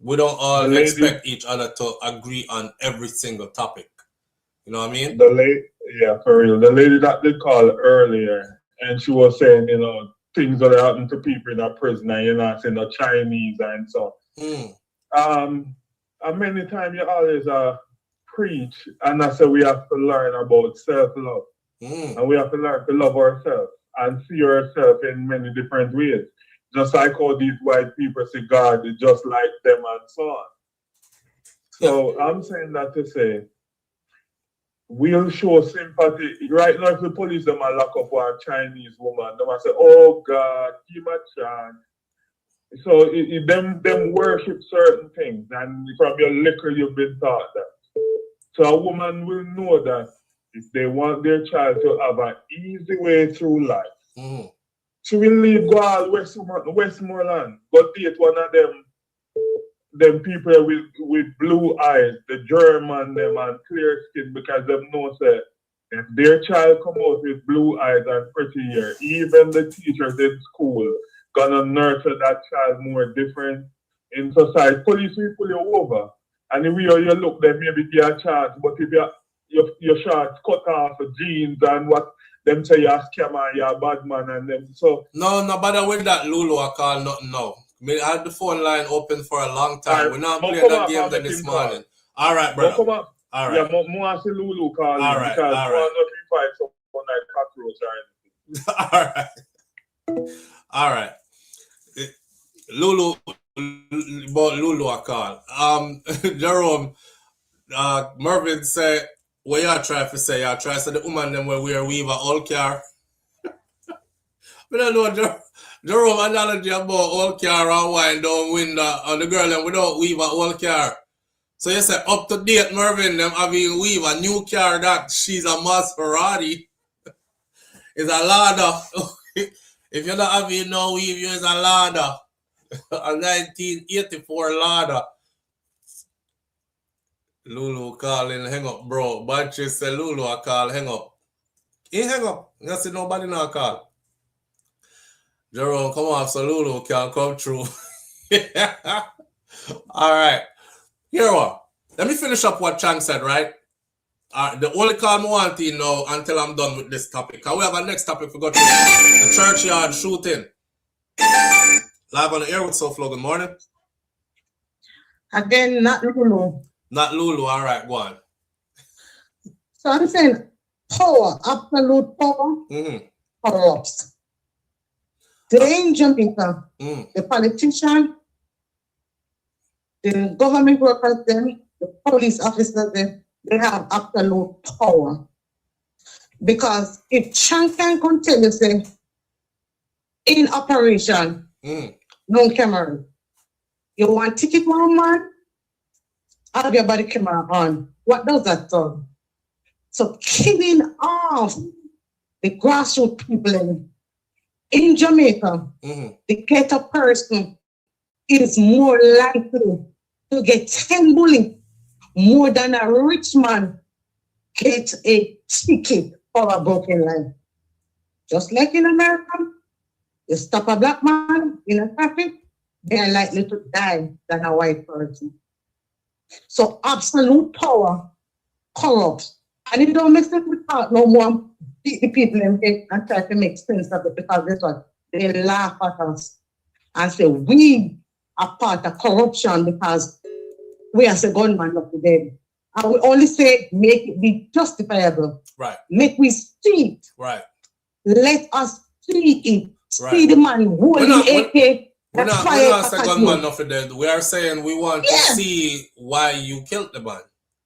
Speaker 1: We don't all expect each other to agree on every single topic. You know what I mean?
Speaker 6: Yeah, for real. The lady that they called earlier, and she was saying, you know, things that happen to people in a prison, and you're not saying the Chinese and so. And many times you always preach, and I say we have to learn about self-love. And we have to learn to love ourselves and see ourselves in many different ways. Just like how these white people see God is just like them and so on. So I'm saying that to say, we'll show sympathy. Right now, if the police them are lock up a Chinese woman, they might say, oh God, give him a chance. So them worship certain things, and from your liquor you've been taught that. So a woman will know that if they want their child to have an easy way through life, she will leave go all Westmoreland, go date one of them people with blue eyes, the German them and clear skin, because they know that if their child come out with blue eyes and pretty hair, even the teachers in school gonna nurture that child more different in society. Police will pull you over, and the way you look, they maybe give a chance, but if your shorts cut off, jeans and what them say you're a scammer, you're a bad man, and them so.
Speaker 1: No, bother with that Lulu. I call nothing now. I had the phone line open for a long time. We're not playing that game then this morning. All right, brother. All right.
Speaker 6: Yeah, more see Lulu calling because one not fight someone like cockroach or anything.
Speaker 1: All right. Lulu, but Lulu I call. Jerome, Mervin said, what y'all try to say? Y'all try to say the woman them where we are weave a old car. But I know Jerome analogy about old car and wind down window and the girl them without weave a old car. So you say up to date Mervin them having weave a new car that she's a Maserati. Is a Lada. If you're not having no weave, you is a Lada. A 1984 Lada. Lulu calling, hang up, bro. Bunches say Lulu, I call, hang up. He hang up. You see nobody now call. Jerome, come on, so Lulu can come through. All right. Here what? Let me finish up what Chang said, right? The only call I want to know until I'm done with this topic. Because we have a next topic we got to the churchyard shooting. Live on the air with SouFLo. Good morning.
Speaker 7: Again, not Lulu.
Speaker 1: Not Lulu. All right, go on.
Speaker 7: So I'm saying power, absolute power, corrupts. Today in Jamaica, the politician, the government workers, them, the police officers, they have absolute power. Because if Chang can continue, say, in operation, no camera, you want ticket one man, have your body camera on. What does that do? So killing off the grassroots people in Jamaica, the ghetto person is more likely to get 10 bullets more than a rich man get a ticket for a broken line. Just like in America, you stop a black man in a traffic, they are likely to die than a white person. So absolute power corrupts. And it don't make sense without no more the people and try to make sense of it, because that's what they laugh at us and say we are part of corruption because we are the gunman of the day. And we only say make it be justifiable.
Speaker 1: Right.
Speaker 7: Make we see it.
Speaker 1: Right.
Speaker 7: Let us see it.
Speaker 1: Right.
Speaker 7: See the man holding AK
Speaker 1: We're
Speaker 7: That's
Speaker 1: not
Speaker 7: why
Speaker 1: saying gunman nothing dead. We are saying we want to see why you killed the man.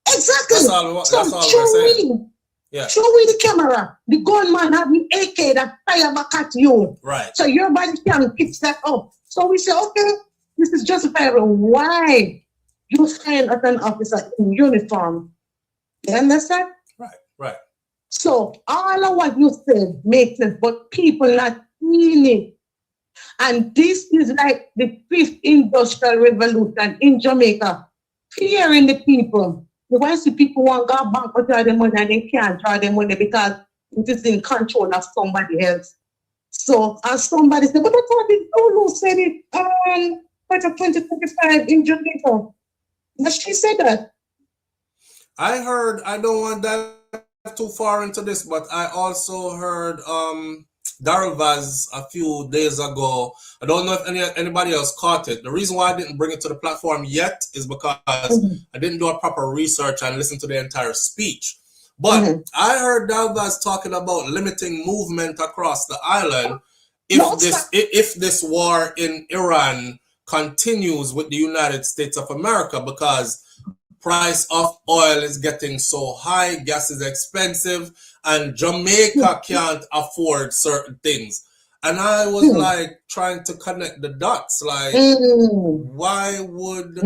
Speaker 7: Exactly.
Speaker 1: That's all we're
Speaker 7: show
Speaker 1: saying.
Speaker 7: Yeah. Show me the camera. The gunman have the AK that fire back at you.
Speaker 1: Right.
Speaker 7: So your body can pick that up. So we say, okay, this is justifiable. Why you find as an officer in uniform? You understand?
Speaker 1: Right.
Speaker 7: So all of what you said makes sense, but people not seeing it. And this is like the 5th industrial revolution in Jamaica, fearing the people. You want to see people want to go bank or draw their money and they can't draw their money because it is in control of somebody else. So as somebody said, but I thought it Lulu said it for 2025 in Jamaica. But she said that.
Speaker 1: I heard, I don't want that too far into this, but I also heard Daryl Vaz a few days ago. I don't know if anybody else caught it. The reason why I didn't bring it to the platform yet is because I didn't do a proper research and listen to the entire speech. But I heard Daryl Vaz talking about limiting movement across the island if this war in Iran continues with the United States of America, because price of oil is getting so high, gas is expensive, and Jamaica can't afford certain things. And I was like trying to connect the dots, like why would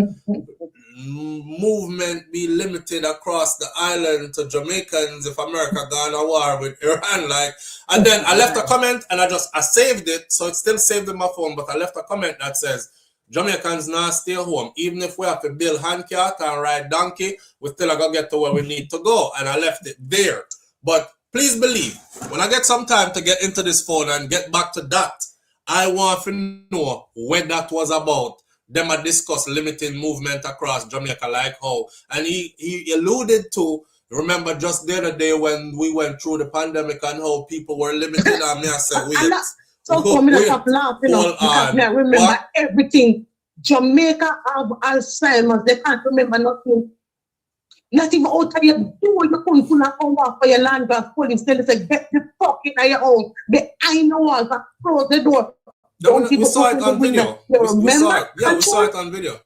Speaker 1: movement be limited across the island to Jamaicans if America gone a war with Iran? Like, and then I left a comment and I saved it, so it's still saved in my phone, but I left a comment that says, Jamaicans now stay home. Even if we have to build handcart and ride donkey, we still are going to get to where we need to go. And I left it there. But please believe, when I get some time to get into this phone and get back to that, I want to know what that was about. Them I discuss limiting movement across Jamaica, like how. And he alluded to, remember just the other day when we went through the pandemic and how people were limited. And me I said, wait.
Speaker 7: So coming up laughing because I remember everything. Jamaica have Alzheimer's. They can't remember nothing. Not even out of your door. You couldn't pull up and walk for your land back. Police tell you, get the fuck in your own. I know walls, close the door.
Speaker 1: We saw it on video. We saw it on video.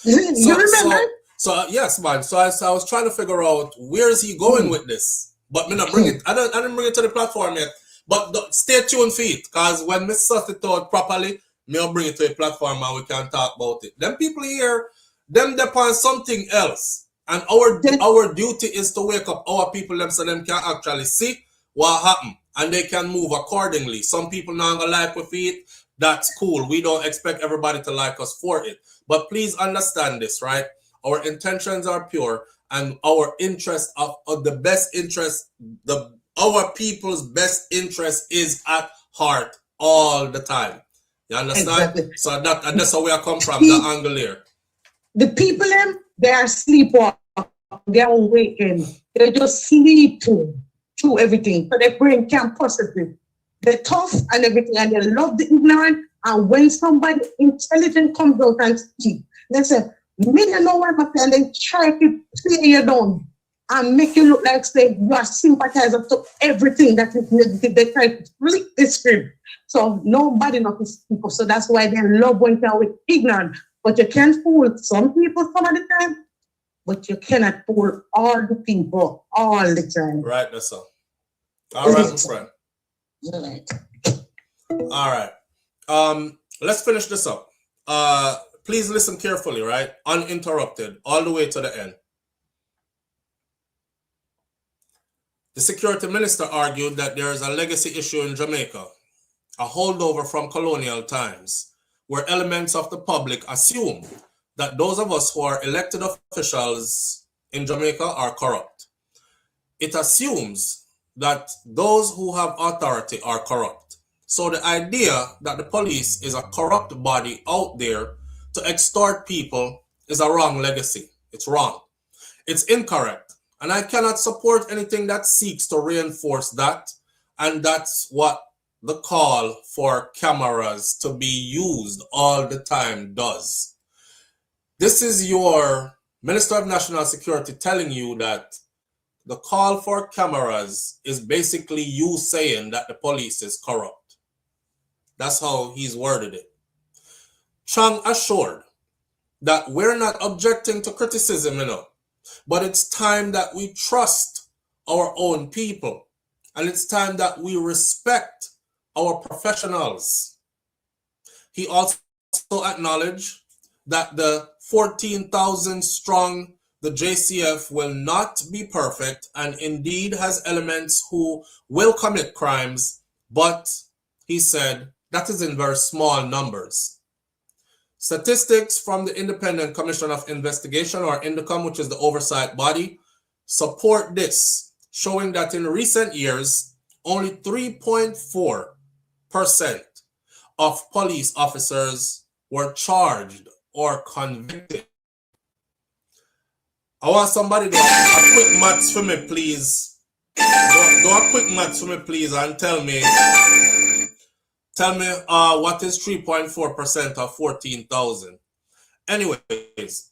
Speaker 7: You remember?
Speaker 1: So yes, man. So I was trying to figure out where is he going with this. But me not bring it. I didn't bring it to the platform yet. But stay tuned for it, because when we suss it out properly, I'll bring it to a platform and we can talk about it. Them people here, them depend something else. And our duty is to wake up our people them so them can actually see what happened and they can move accordingly. Some people not gonna like with it. That's cool. We don't expect everybody to like us for it. But please understand this, right? Our intentions are pure and our interest of the best interest, our people's best interest is at heart all the time. You understand? Exactly. So that's how we are come from, the angle here.
Speaker 7: The people, they are sleepwalking. They are awakened. They just sleep through everything. So their brain can't process it. They're tough and everything, and they love the ignorant. And when somebody intelligent comes out and speaks, they say, me don't know what I'm saying, and they try to tear you down and make you look like, say, you are sympathizer to everything that is negative. They try to flip the script. So nobody knows people. So that's why they love when they're with ignorant. But you can fool some people some of the time, but you cannot fool all the people all the time.
Speaker 1: Right, that's all. All right, my friend. All right. Let's finish this up. Please listen carefully, right? Uninterrupted, all the way to the end. The security minister argued that there is a legacy issue in Jamaica, a holdover from colonial times, where elements of the public assume that those of us who are elected officials in Jamaica are corrupt. It assumes that those who have authority are corrupt. So the idea that the police is a corrupt body out there to extort people is a wrong legacy. It's wrong. It's incorrect. And I cannot support anything that seeks to reinforce that. And that's what the call for cameras to be used all the time does. This is your Minister of National Security telling you that the call for cameras is basically you saying that the police is corrupt. That's how he's worded it. Chang assured that we're not objecting to criticism, but it's time that we trust our own people, and it's time that we respect our professionals. He also acknowledged that the 14,000 strong, the JCF will not be perfect and indeed has elements who will commit crimes, but he said that is in very small numbers. Statistics from the Independent Commission of Investigation, or INDOCOM, which is the oversight body, support this, showing that in recent years, only 3.4% of police officers were charged or convicted. I want somebody to do a quick maths for me, please. Do a quick maths for me, please, and tell me what is 3.4% of 14,000. Anyways,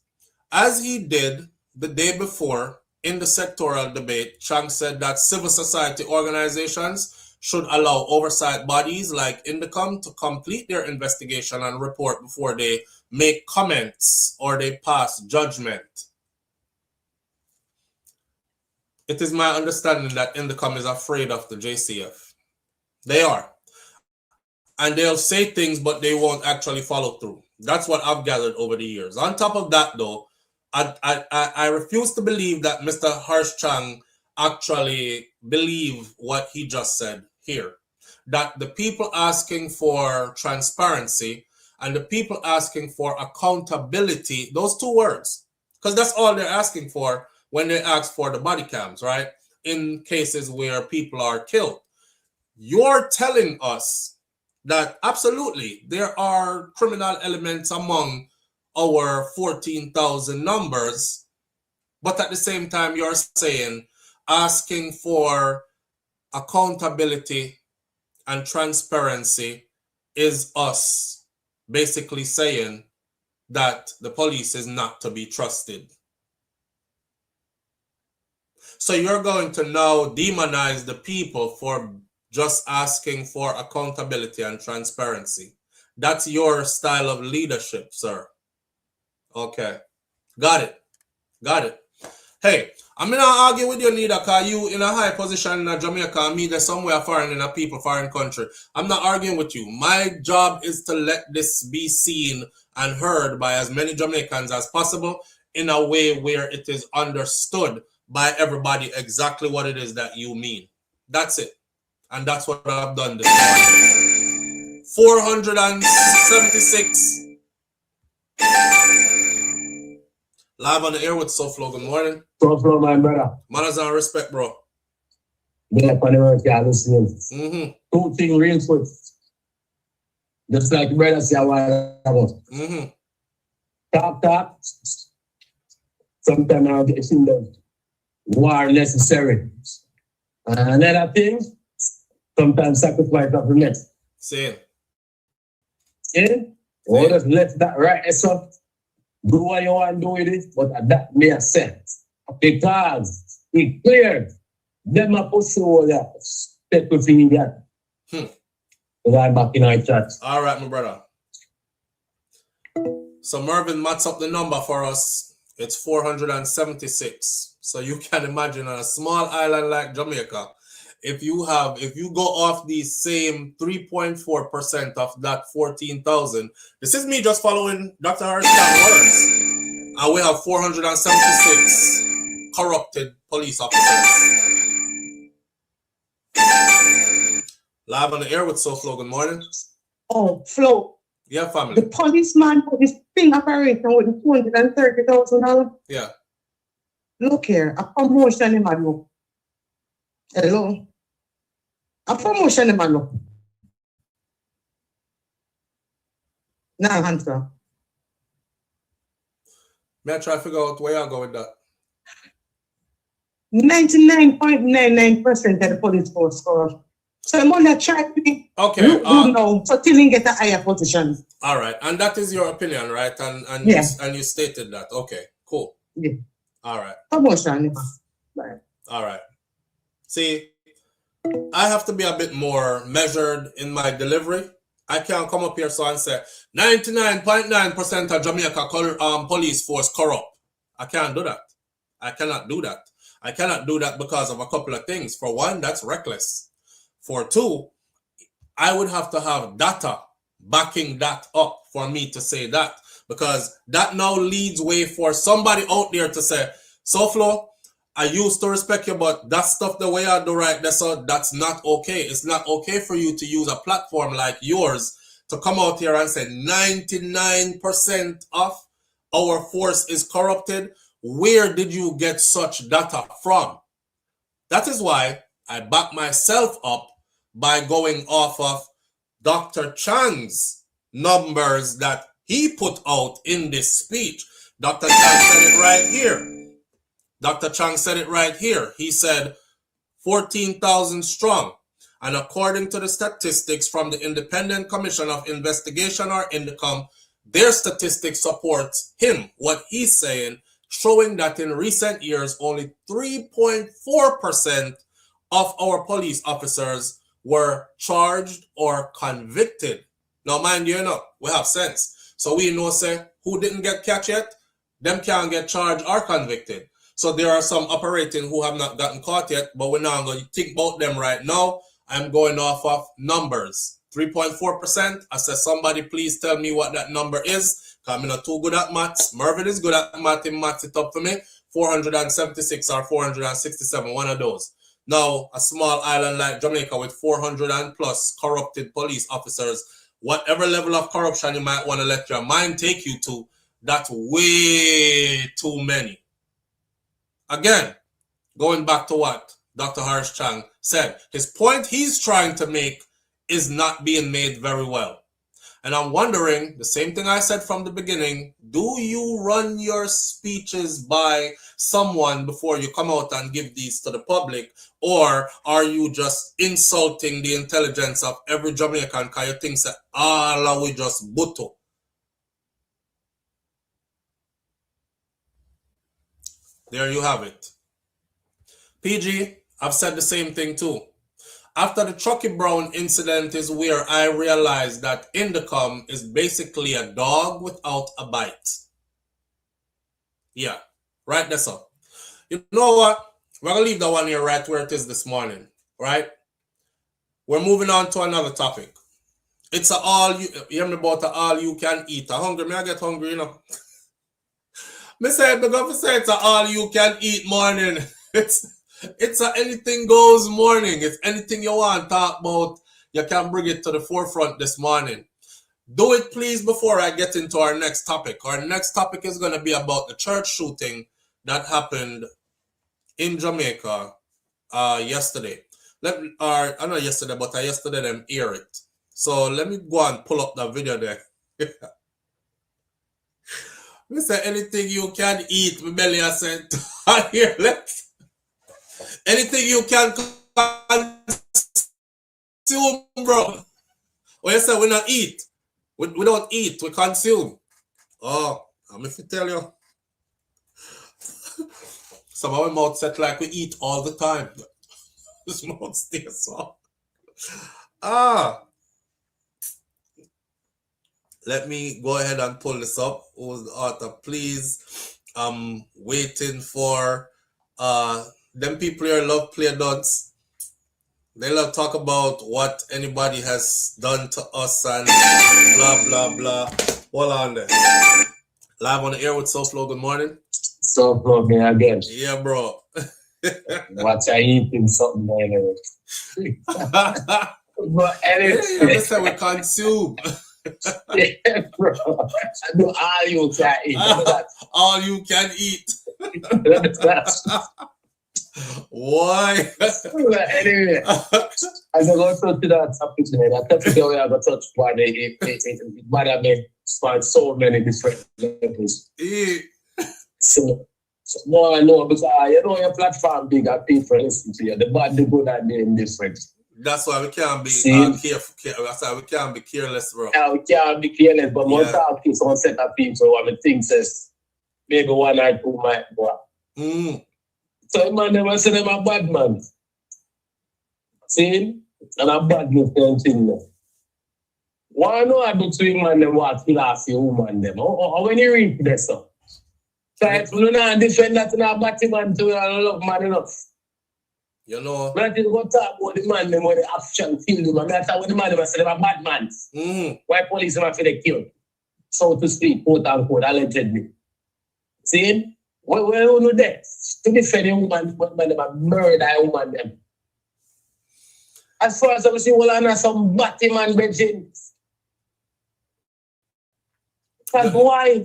Speaker 1: as he did the day before in the sectoral debate, Chang said that civil society organizations should allow oversight bodies like INDOCOM to complete their investigation and report before they make comments or they pass judgment. It is my understanding that INDOCOM is afraid of the JCF. They are. And they'll say things, but they won't actually follow through. That's what I've gathered over the years. On top of that, though, I refuse to believe that Mr. Horace Chang actually believe what he just said here. That the people asking for transparency and the people asking for accountability, those two words, because that's all they're asking for when they ask for the body cams, right? In cases where people are killed. You're telling us that absolutely there are criminal elements among our 14,000 numbers, but at the same time you're saying asking for accountability and transparency is us basically saying that the police is not to be trusted. So you're going to now demonize the people for just asking for accountability and transparency. That's your style of leadership, sir. Okay. Got it. Got it. Hey, I'm not argue with you neither, because you in a high position in Jamaica and me there somewhere foreign in a people, foreign country. I'm not arguing with you. My job is to let this be seen and heard by as many Jamaicans as possible in a way where it is understood by everybody exactly what it is that you mean. That's it. And that's what I've done this morning. 476. Live on the air with SouFLo. Good morning.
Speaker 8: SouFLo, my brother.
Speaker 1: Manners and respect, bro.
Speaker 8: Two things real quick. Just like the brother said a while ago. Talk. Sometimes I'll get in the war necessary. And another thing, sometimes sacrifice of the next.
Speaker 1: Same.
Speaker 8: Yeah? Or just let that right up. Do what you want to do with it, but that makes sense. Because it cleared. Them a pursue that step within that. I'm back in our chat.
Speaker 1: All right, my brother. So Mervin mats up the number for us. It's 476. So you can imagine on a small island like Jamaica, if you go off the same 3.4% of that 14,000, this is me just following Dr. Horace Chang words, and we have 476 corrupted police officers. Live on the air with SouFLo. Good morning.
Speaker 7: Oh, Flo.
Speaker 1: Yeah, family.
Speaker 7: The policeman put his thing operating with $230,000.
Speaker 1: Yeah.
Speaker 7: Look here, a promotion in my look. Hello. A promotion in my look. Now answer.
Speaker 1: May I try to figure out where y'all go with that?
Speaker 7: 99.99% of the police force score. So I'm only trying to be
Speaker 1: okay.
Speaker 7: So till you get a higher position.
Speaker 1: All right, and that is your opinion, right? And
Speaker 7: yeah.
Speaker 1: you stated that. Okay, cool.
Speaker 7: Yeah.
Speaker 1: All right.
Speaker 7: Promotion. Right.
Speaker 1: All right. See, I have to be a bit more measured in my delivery I can't come up here so and say 99.9% of Jamaica police force corrupt. I can't do that. I cannot do that. I cannot do that because of a couple of things. For one, that's reckless. For two, I would have to have data backing that up for me to say that, because that now leads way for somebody out there to say, SouFLo, I used to respect you, but that stuff the way I do right, that's not okay. It's not okay for you to use a platform like yours to come out here and say 99% of our force is corrupted. Where did you get such data from? That is why I back myself up by going off of Dr. Chang's numbers that he put out in this speech. Dr. Chang said it right here. Dr. Chang said it right here. He said 14,000 strong. And according to the statistics from the Independent Commission of Investigation, or INDECOM, their statistics supports him, what he's saying, showing that in recent years, only 3.4% of our police officers were charged or convicted. Now, mind you, we have sense. So we know, say, who didn't get catch yet, them can't get charged or convicted. So there are some operating who have not gotten caught yet, but we're not going to think about them right now. I'm going off of numbers. 3.4%. I said, somebody please tell me what that number is. Because I'm not too good at maths. Mervyn is good at math. He maths it up for me. 476 or 467, one of those. Now, a small island like Jamaica with 400 and plus corrupted police officers, whatever level of corruption you might want to let your mind take you to, that's way too many. Again, going back to what Dr. Horace Chang said, his point he's trying to make is not being made very well. And I'm wondering, the same thing I said from the beginning, do you run your speeches by someone before you come out and give these to the public? Or are you just insulting the intelligence of every Jamaican because you think that all we just buto? There you have it. PG, I've said the same thing too. After the Chucky Brown incident is where I realized that Indocom is basically a dog without a bite. Yeah, right there, so. You know what? We're going to leave that one here right where it is this morning, right? We're moving on to another topic. It's a all you hear me about a all you can eat. I'm hungry, I get hungry, you know. Me say, the government say it's a all you can eat morning. It's a anything goes morning. It's anything you want to talk about, you can bring it to the forefront this morning. Do it, please, before I get into our next topic. Our next topic is going to be about the church shooting that happened in Jamaica yesterday. I know yesterday, but yesterday them air it. So let me go and pull up the video there. Me say anything you can eat, my belly I said, here, let's. Anything you can consume, bro. Or you say we not eat. We don't eat, we consume. Oh, I'm if you tell you. Some of our mouth set like we eat all the time. This mouth stays so. Let me go ahead and pull this up. Who's the author? Please. I'm waiting for them people here love play dunce. They love talk about what anybody has done to us and blah blah blah. Hold on there. Live on the air with SouFLo. Good morning.
Speaker 8: SouFLo me again.
Speaker 1: Yeah, bro.
Speaker 8: What I eating something anyway. But anyway.
Speaker 1: That's how we consume.
Speaker 8: Yeah, bro. I do all you can eat.
Speaker 1: All you can eat. Why?
Speaker 8: Anyway, as I go to that topic today, that topic that we have a touch upon, it might have been on so many different levels. So more I know because you know your platform big and people listen to you. The bad, the good, and the indifferent.
Speaker 1: That's why we can't be careful. That's why we can't be careless, bro.
Speaker 8: Yeah, we can't be careless, but more talk to some set of people. I mean, things says maybe one or two might go. So man never say them a bad man. See? And a bad thing. Why no I do to him and them what philosophy woman them? Or when you read this stuff. So if you don't defend that in a body man to love man enough.
Speaker 1: You know.
Speaker 8: But I just go talk about the man them when the action kill them. And that's how the man them say them a bad man. Why police them after they kill? So to speak, quote unquote, allegedly. See? Where you know that? To defend a woman, but man them a murder a woman them. As far as I see, well, I know some batty man bedin. Because why?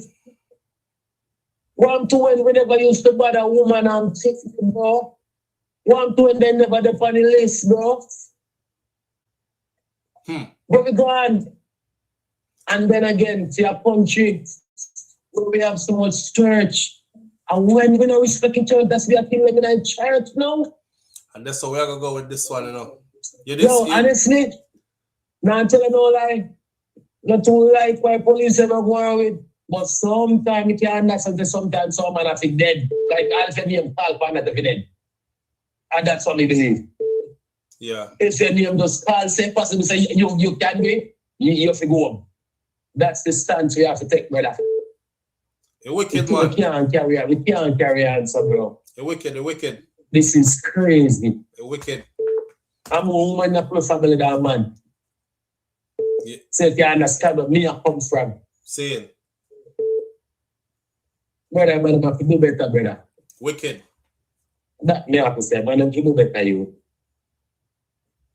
Speaker 8: 1 to when we never used to bother a woman and fix it, bro. 1 to when they never did on the list, bro. But we go on. And then again, to a country where we have so much church. And when we don't respect each other, that's the thing living in church now.
Speaker 1: And that's how we're going to go with this one, you know.
Speaker 8: Honestly, now I'm telling no lie. Not too like why police ever go on with. But sometimes you can understand that sometimes someone has to be dead. Like I'll say name Paul Panat to be dead. And that's what we believe.
Speaker 1: Yeah.
Speaker 8: If your name just call, say possible say you can be, you have to go home. That's the stance we have to take, brother.
Speaker 1: A wicked man.
Speaker 8: We can't carry on, so bro.
Speaker 1: A wicked.
Speaker 8: This is crazy.
Speaker 1: A wicked.
Speaker 8: I'm a woman that pro family than man.
Speaker 1: Yeah.
Speaker 8: So if you understand where me I come from.
Speaker 1: Saying.
Speaker 8: Brother, man, I have to do better, brother.
Speaker 1: Wicked.
Speaker 8: That me have to say, man, I have to do better, you.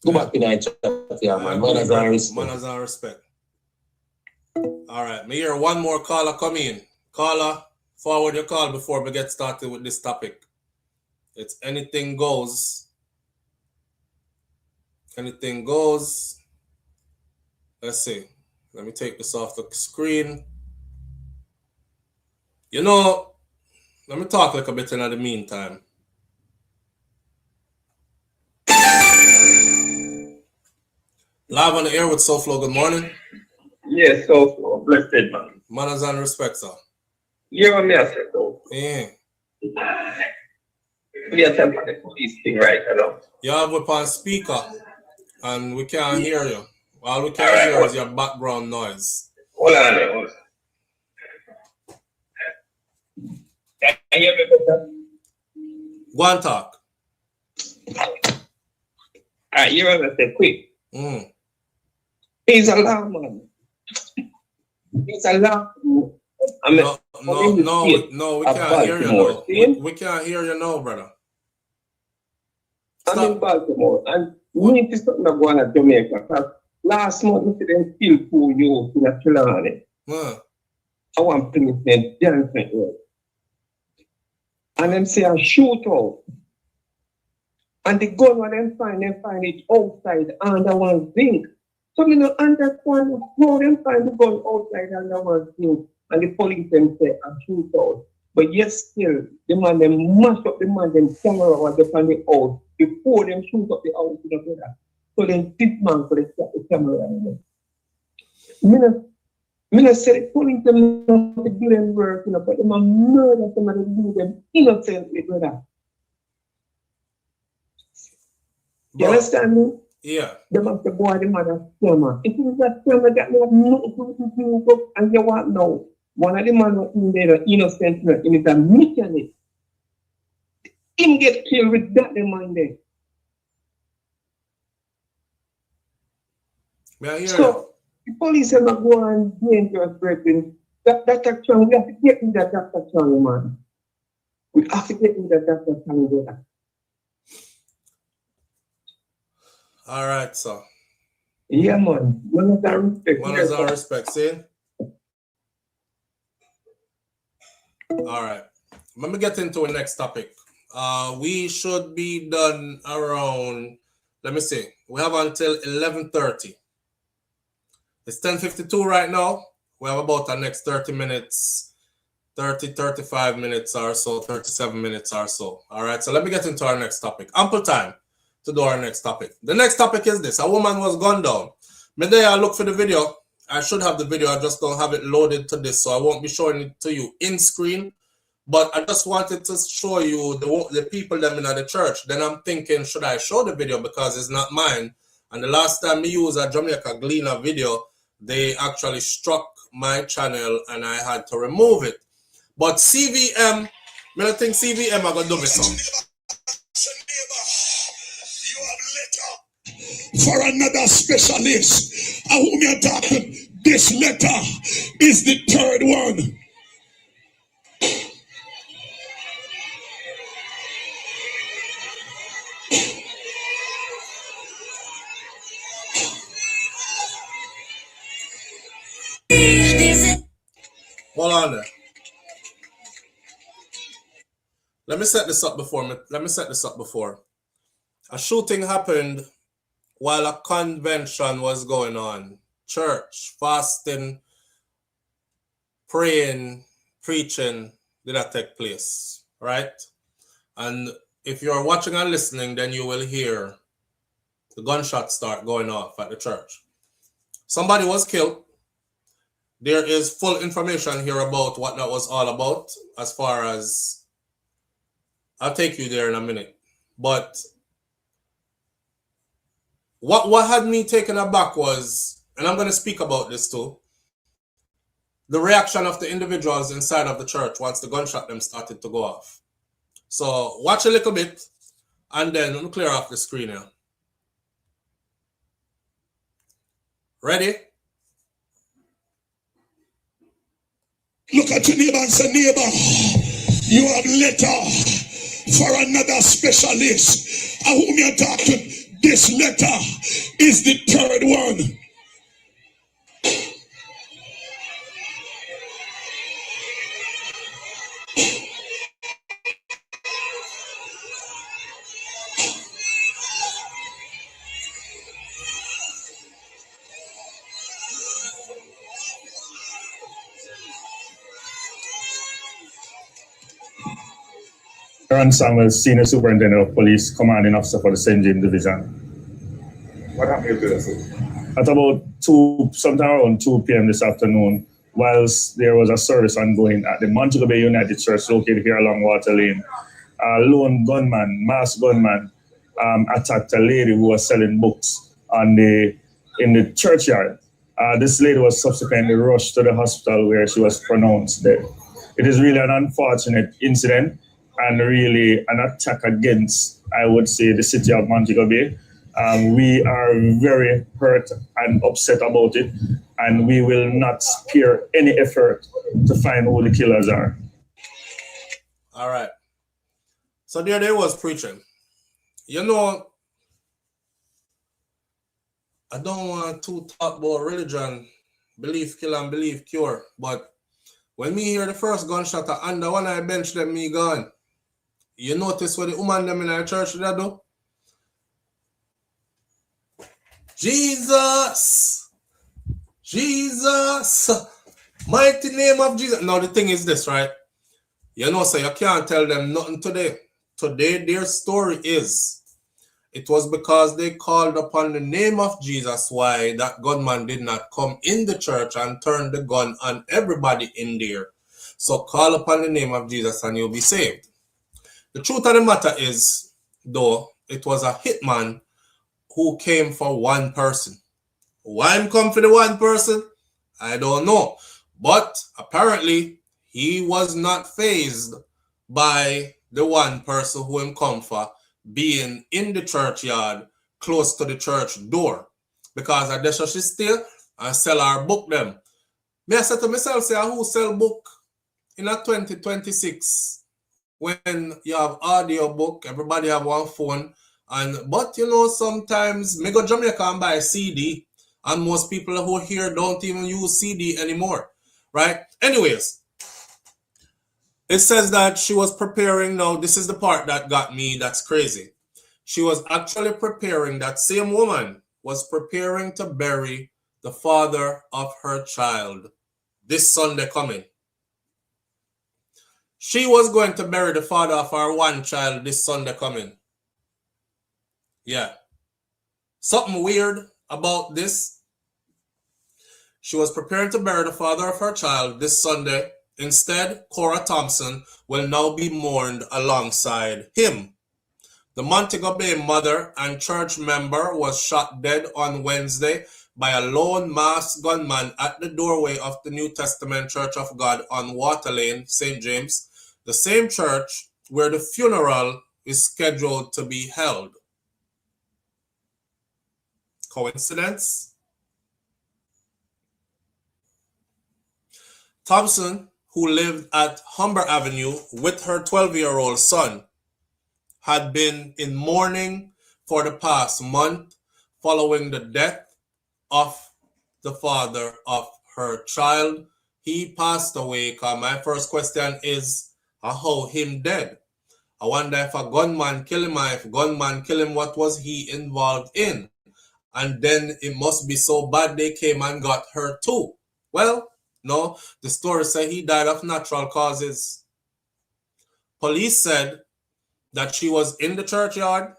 Speaker 8: Go back to the chat here, man. Manners and respect.
Speaker 1: Manners and respect. All right, me hear one more caller come in. Caller, forward your call before we get started with this topic. It's anything goes. Anything goes. Let's see. Let me take this off the screen. You know, let me talk like a bit in the meantime. Live on the air with SouFLo. Good morning.
Speaker 9: Yes, SouFLo. Blessed man.
Speaker 1: Manners and respect, sir.
Speaker 9: You know me, I said, though.
Speaker 1: Yeah.
Speaker 9: We are telling the police thing right now.
Speaker 1: You have it on speaker, and we can't hear you. All we can hear is your background noise.
Speaker 9: Hold on. Can you hear me better?
Speaker 1: Go and talk.
Speaker 9: Alright, you want to say quick. It's a law, man. It's a law.
Speaker 1: No, we can't hear you now. We can't hear you now, brother.
Speaker 9: I'm in Baltimore, and we need to start going to Jamaica. Because last month, we didn't kill 2 youths in a Trelawney. I want to finish them dancing. And them say a shootout. And the gun when they find it outside under one zinc. So we don't understand how they find the gun outside under one zinc. And the police them say a shootout. But yet still, the man them mash up the man them camera was up on the house before them shoot up the house in the brother. So then this man could have the camera. I said the police them not to do them work, but them a murder somebody do them innocently, brother. You understand me?
Speaker 1: Yeah.
Speaker 9: They must have bought the mother scammer. It is a scammer that they have nothing to do with, and you want now. One of the man was in there, innocent, and it's a mechanic. Him get killed with that the man there. So, the police are not going dangerous, brethren. That action, we have to get in that action, man. We have to get in that action, brother.
Speaker 1: All right, sir.
Speaker 9: Yeah, man. Manners and respect.
Speaker 1: Manners and respect, see? All right. Let me get into the next topic. We should be done around, let me see. We have until 11:30. It's 10:52 right now. We have about the next 30 minutes, 35 minutes or so, 37 minutes or so. All right, so let me get into our next topic. Ample time to do our next topic. The next topic is this. A woman was gunned down. Maybe I look for the video. I should have the video. I just don't have it loaded to this, so I won't be showing it to you in screen. But I just wanted to show you the people that in the church. Then I'm thinking, should I show the video because it's not mine? And the last time we used a Jamaica Gleaner video, they actually struck my channel and I had to remove it. But CVM, I don't think CVM are going to do me something.
Speaker 10: For another specialist, and whom you're talking, this letter is the third one.
Speaker 1: Hold on there. Let me set this up before. A shooting happened while a convention was going on. Church, fasting, praying, preaching did that take place, right? And if you're watching and listening, then you will hear the gunshots start going off at the church. Somebody was killed. There is full information here about what that was all about, as far as I'll take you there in a minute. But what had me taken aback was, and I'm going to speak about this too, the reaction of the individuals inside of the church once the gunshot them started to go off. So watch a little bit, and then we'll clear off the screen here. Ready?
Speaker 10: Look at your neighbor and say, neighbor, you have letter for another specialist. And whom you're talking, this letter is the third one.
Speaker 6: Aaron Samuel, Senior Superintendent of Police, Commanding Officer for the St. James Division.
Speaker 11: What happened to this?
Speaker 6: At about sometime around 2 p.m. this afternoon, whilst there was a service ongoing at the Montego Bay United Church located here along Water Lane, a lone gunman, masked gunman, attacked a lady who was selling books in the churchyard. This lady was subsequently rushed to the hospital where she was pronounced dead. It is really an unfortunate incident and really an attack against, I would say, the city of Montego Bay. We are very hurt and upset about it, and we will not spare any effort to find who the killers are.
Speaker 1: All right. So there they was preaching. You know, I don't want to talk about religion, belief kill and belief cure, but when me hear the first gunshot under one I bench them, me gone. You notice what the woman them in our church did do? Jesus, mighty name of Jesus. Now the thing is this, right? You know, so you can't tell them nothing today. Today their story is, it was because they called upon the name of Jesus why that gunman did not come in the church and turn the gun on everybody in there. So call upon the name of Jesus and you'll be saved. The truth of the matter is, though, it was a hitman who came for one person. Why him come for the one person? I don't know. But apparently, he was not fazed by the one person who him come for being in the churchyard close to the church door. Because I guess she still and sell our book them. Me I said to myself, say, who sell book in a 2026? When you have audio book, everybody have one phone, but you know, sometimes me go to Jamaica and buy a CD, and most people who are here don't even use CD anymore, right? Anyways, it says that she was preparing. Now this is the part that got me, that's crazy. She was actually preparing, that same woman was preparing to bury the father of her child this Sunday coming. She was going to bury the father of her one child this Sunday coming. Yeah. Something weird about this. She was preparing to bury the father of her child this Sunday. Instead, Cora Thompson will now be mourned alongside him. The Montego Bay mother and church member was shot dead on Wednesday by a lone masked gunman at the doorway of the New Testament Church of God on Water Lane, St. James, the same church where the funeral is scheduled to be held. Coincidence? Thompson, who lived at Humber Avenue with her 12-year-old son, had been in mourning for the past month following the death of the father of her child. He passed away. My first question is, how him dead? I wonder if a gunman kill him, if gunman kill him, what was he involved in? And then it must be so bad they came and got her too. Well, no, the story said he died of natural causes. Police said that she was in the churchyard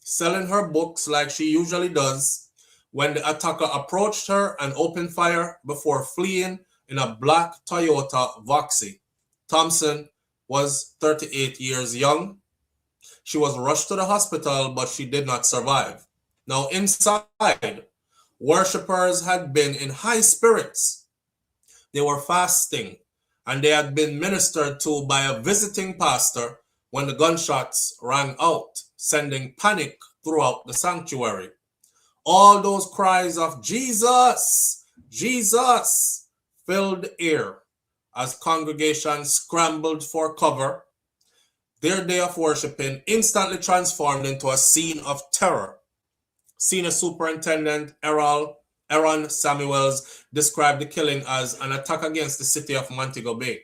Speaker 1: selling her books like she usually does when the attacker approached her and opened fire before fleeing in a black Toyota Voxy. Thompson was 38 years young. She was rushed to the hospital, but she did not survive. Now inside, worshippers had been in high spirits. They were fasting, and they had been ministered to by a visiting pastor when the gunshots rang out, sending panic throughout the sanctuary. All those cries of Jesus, Jesus filled the air as congregations scrambled for cover. Their day of worshiping instantly transformed into a scene of terror. Senior Superintendent Aaron Samuels described the killing as an attack against the city of Montego Bay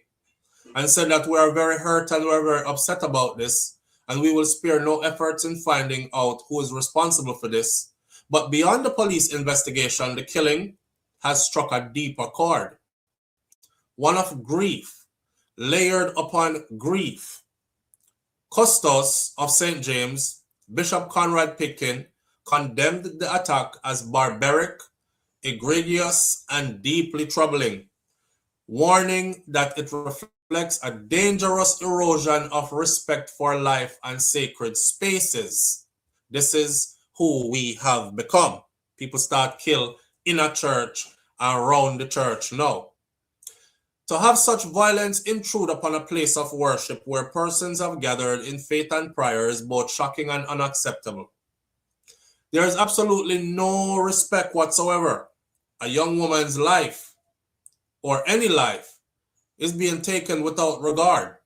Speaker 1: and said that we are very hurt and we're very upset about this, and we will spare no efforts in finding out who is responsible for this. But beyond the police investigation, the killing has struck a deeper chord, one of grief, layered upon grief. Custos of St. James, Bishop Conrad Pitkin, condemned the attack as barbaric, egregious, and deeply troubling, warning that it reflects a dangerous erosion of respect for life and sacred spaces. This is who we have become. People start kill in a church and around the church now. To have such violence intrude upon a place of worship where persons have gathered in faith and prayer is both shocking and unacceptable. There is absolutely no respect whatsoever. A young woman's life, or any life, is being taken without regard.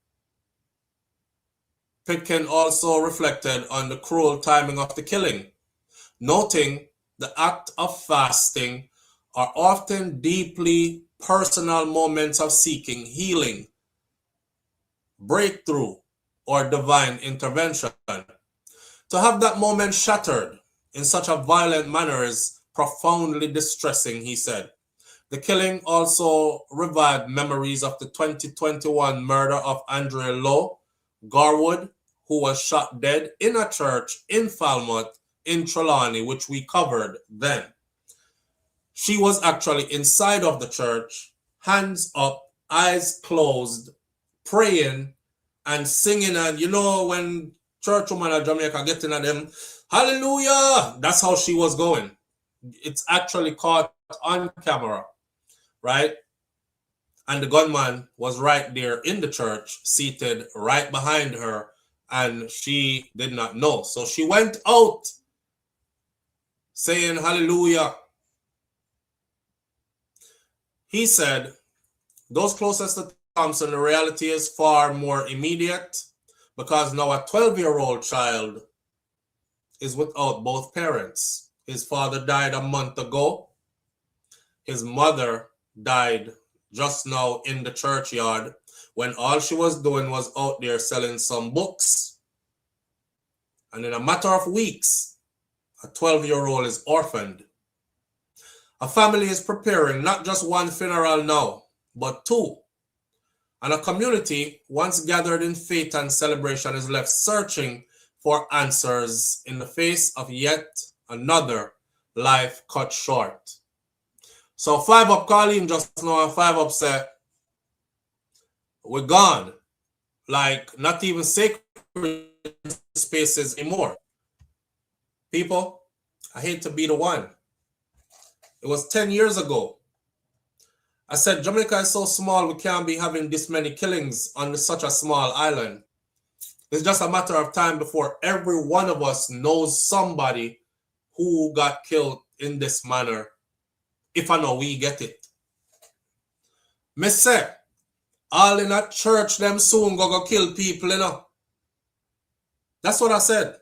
Speaker 1: Pitkin also reflected on the cruel timing of the killing, noting the act of fasting are often deeply personal moments of seeking healing, breakthrough, or divine intervention. To have that moment shattered in such a violent manner is profoundly distressing, he said. The killing also revived memories of the 2021 murder of Andrea Lowe Garwood, who was shot dead in a church in Falmouth in Trelawney, which we covered then. She was actually inside of the church, hands up, eyes closed, praying and singing. And you know, when church women in Jamaica getting at them, hallelujah, that's how she was going. It's actually caught on camera, right? And the gunman was right there in the church, seated right behind her, and she did not know. So she went out saying hallelujah. He said, those closest to Thompson, the reality is far more immediate because now a 12-year-old child is without both parents. His father died a month ago. His mother died just now in the churchyard when all she was doing was out there selling some books. And in a matter of weeks, a 12-year-old is orphaned. A family is preparing not just one funeral now, but two. And a community, once gathered in faith and celebration, is left searching for answers in the face of yet another life cut short. So 5 Up Colleen just now, and 5 Up said, we're gone. Like not even sacred spaces anymore. People, I hate to be the one, It was 10 years ago. I said, Jamaica is so small, we can't be having this many killings on such a small island. It's just a matter of time before every one of us knows somebody who got killed in this manner. If I know we get it. Me say, all in a church, them soon go kill people, you know. That's what I said.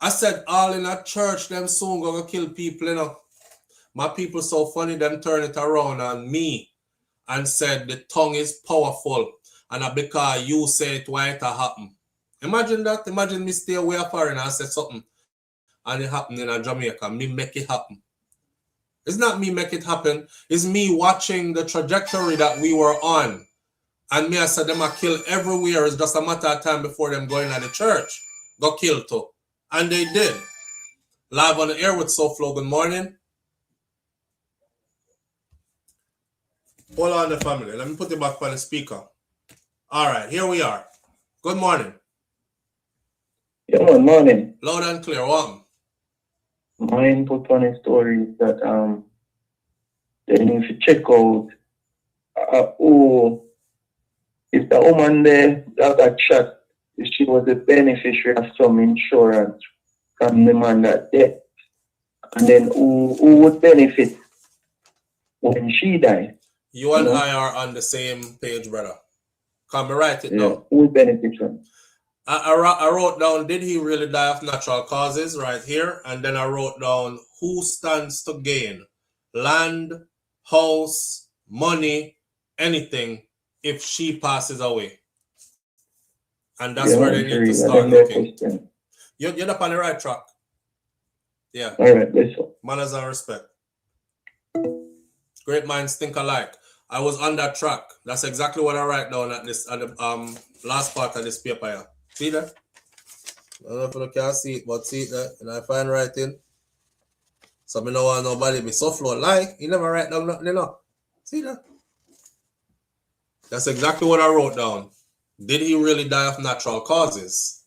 Speaker 1: I said, all in a church, them soon go kill people, you know. My people so funny, them turn it around on me and said the tongue is powerful. And because you say it, why it happen? Imagine that. Imagine me stay away foreign and say something. And it happened in Jamaica. Me make it happen. It's not me make it happen. It's me watching the trajectory that we were on. And me, I said, them are killed everywhere. It's just a matter of time before them going to the church. Got killed too. And they did. Live on the air with SouFLo. Good morning. Hold on the family. Let me put it back on the speaker. All right, here we are. Good morning.
Speaker 12: Yeah, good morning.
Speaker 1: Loud and clear. Welcome.
Speaker 12: My input on the story is that they need to check out who is the woman there that got shot. She was a beneficiary of some insurance from the man that dead. And then who would benefit when she died?
Speaker 1: You and I are on the same page, brother. Can we write it down?
Speaker 12: Who would benefit from?
Speaker 1: I wrote down, did he really die of natural causes right here? And then I wrote down, who stands to gain? Land, house, money, anything if she passes away. And that's where they need to start looking. You're up on the right track. Yeah.
Speaker 12: All right, let's go.
Speaker 1: Manners and respect. Great minds think alike. I was on that track. That's exactly what I write down at the last part of this paper here. See that? I don't know if you can see it, but see it there. And I find writing. So I don't want nobody be SouFLo like. You never write down nothing, you know. See that? That's exactly what I wrote down. Did he really die of natural causes?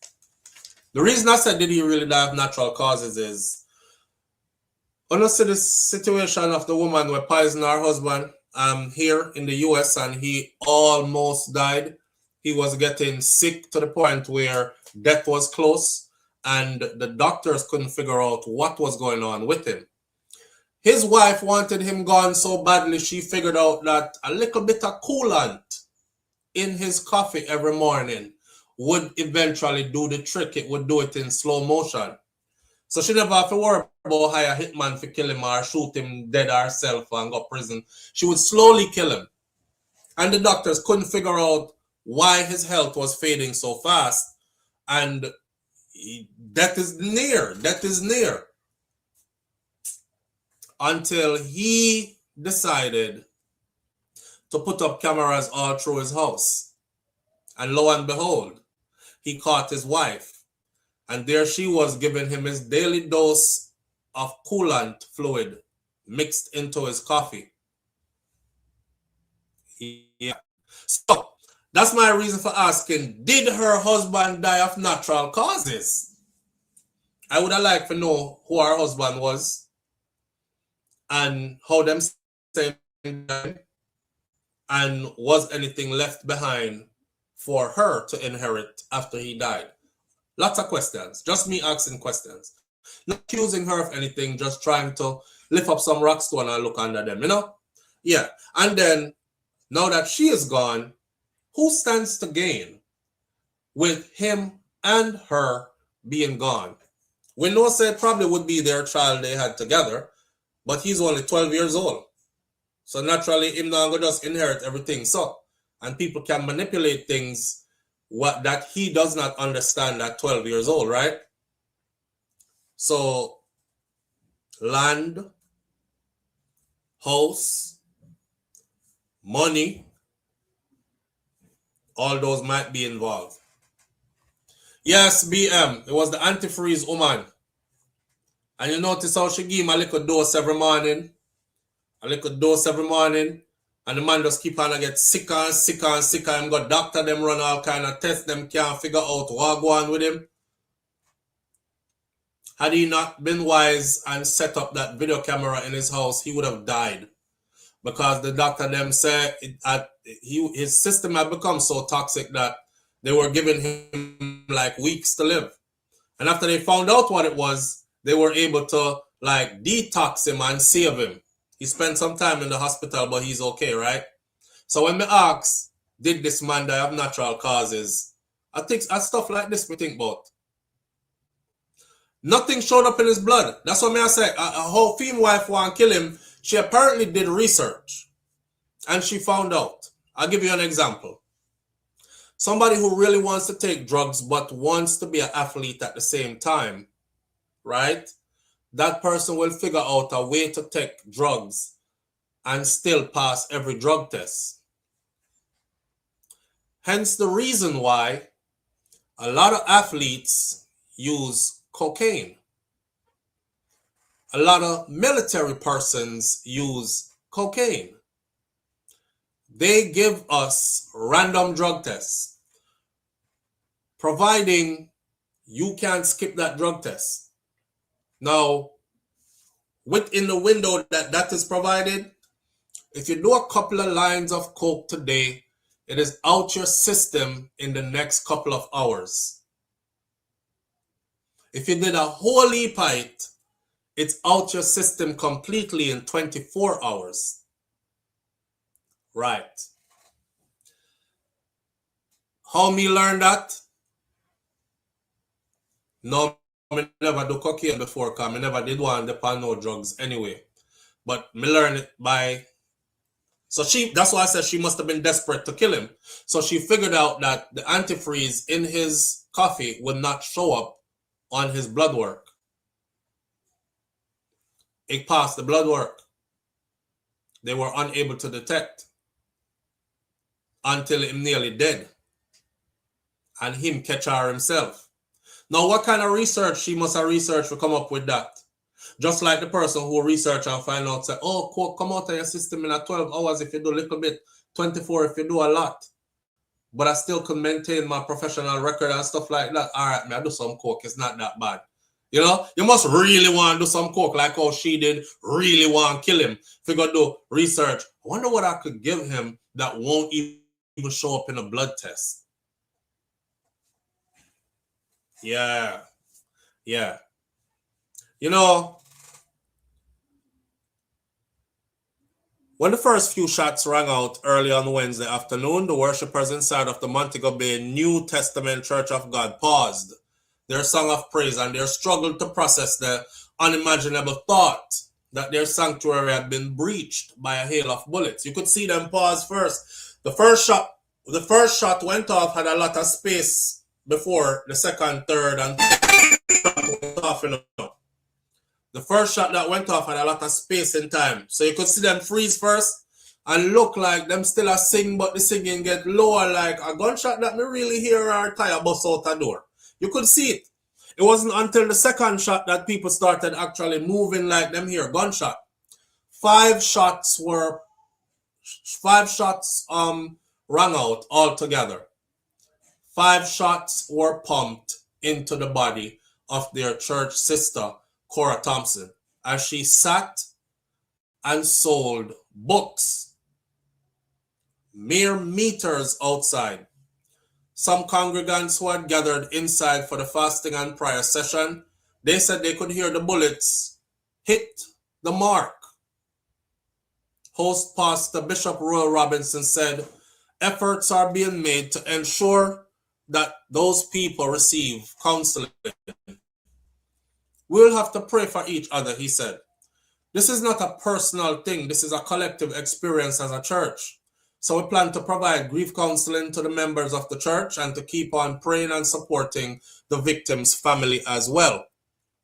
Speaker 1: The reason I said did he really die of natural causes is honestly the situation of the woman who poisoned her husband here in the US and he almost died. He was getting sick to the point where death was close and the doctors couldn't figure out what was going on with him. His wife wanted him gone so badly she figured out that a little bit of coolant in his coffee every morning would eventually do the trick. It would do it in slow motion. So she never have to worry about hire a hitman for kill him or shoot him dead herself and go to prison. She would slowly kill him. And the doctors couldn't figure out why his health was fading so fast. And death is near. Death is near. Until he decided to put up cameras all through his house. And lo and behold, he caught his wife. And there she was giving him his daily dose of coolant fluid mixed into his coffee. Yeah. So that's my reason for asking, did her husband die of natural causes? I would have liked to know who her husband was and how them same died, and was anything left behind for her to inherit after he died. Lots of questions. Just me asking questions. Not accusing her of anything, just trying to lift up some rock stone and look under them, you know? Yeah. And then, now that she is gone, who stands to gain with him and her being gone? We know say probably would be their child they had together, but he's only 12 years old. So naturally, him not going to just inherit everything. So, and people can manipulate things that he does not understand at 12 years old, right? So, land, house, money, all those might be involved. Yes, BM, it was the antifreeze woman. And you notice how she gave him a little dose every morning. A little dose every morning. And the man just keep on to get sicker and sicker and sicker. And got doctor them run all kind of tests. Them can't figure out what go on with him. Had he not been wise and set up that video camera in his house, he would have died. Because the doctor them said his system had become so toxic that they were giving him like weeks to live. And after they found out what it was, they were able to like detox him and save him. He spent some time in the hospital, but he's okay, right? So when me ask, did this man die of natural causes? I think stuff like this we think about. Nothing showed up in his blood. That's what I say. A whole female wife want to kill him. She apparently did research. And she found out. I'll give you an example. Somebody who really wants to take drugs but wants to be an athlete at the same time, right? That person will figure out a way to take drugs and still pass every drug test. Hence the reason why a lot of athletes use cocaine. A lot of military persons use cocaine. They give us random drug tests, providing you can't skip that drug test. Now, within the window that is provided, if you do a couple of lines of coke today, it is out your system in the next couple of hours. If you did a whole heap of it, it's out your system completely in 24 hours. Right. How me learn that? No, I never do cocaine before, because I never did one depend no drugs anyway. But me learn it by... So that's why I said she must have been desperate to kill him. So she figured out that the antifreeze in his coffee would not show up on his blood work. It passed the blood work. They were unable to detect until him nearly dead. And him catch her himself. Now, what kind of research she must have researched to come up with that? Just like the person who research and find out, say, oh, coke come out of your system in a 12 hours if you do a little bit, 24 if you do a lot. But I still can maintain my professional record and stuff like that. All right, man, I do some coke. It's not that bad. You know, you must really want to do some coke like how she did, really want to kill him. If you go do research, I wonder what I could give him that won't even show up in a blood test. Yeah. Yeah. You know, when the first few shots rang out early on Wednesday afternoon, the worshippers inside of the Montego Bay New Testament Church of God paused their song of praise and they struggled to process the unimaginable thought that their sanctuary had been breached by a hail of bullets. You could see them pause first. The first shot went off, had a lot of space before the second, third, and went off. The first shot that went off had a lot of space in time. So you could see them freeze first and look like them still a sing, but the singing get lower like a gunshot that me really hear our tire bust out a door. You could see it. It wasn't until the second shot that people started actually moving like them hear gunshot. 5 shots rang out altogether. 5 shots were pumped into the body of their church sister, Cora Thompson, as she sat and sold books mere meters outside. Some congregants who had gathered inside for the fasting and prayer session, they said they could hear the bullets hit the mark. Host Pastor Bishop Royal Robinson said, efforts are being made to ensure that those people receive counseling. We'll have to pray for each other, he said. This is not a personal thing. This is a collective experience as a church. So we plan to provide grief counseling to the members of the church and to keep on praying and supporting the victim's family as well.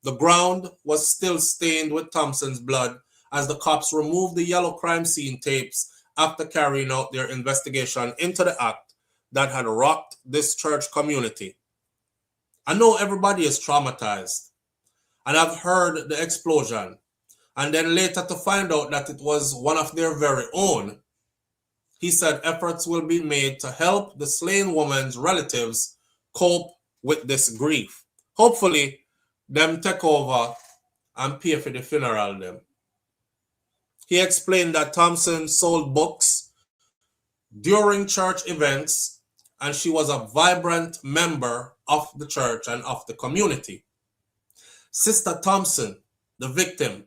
Speaker 1: The ground was still stained with Thompson's blood as the cops removed the yellow crime scene tapes after carrying out their investigation into the act that had rocked this church community. I know everybody is traumatized, and I've heard the explosion, and then later to find out that it was one of their very own. He said efforts will be made to help the slain woman's relatives cope with this grief. Hopefully, them take over and pay for the funeral them. He explained that Thompson sold books during church events, and she was a vibrant member of the church and of the community. Sister Thompson, the victim,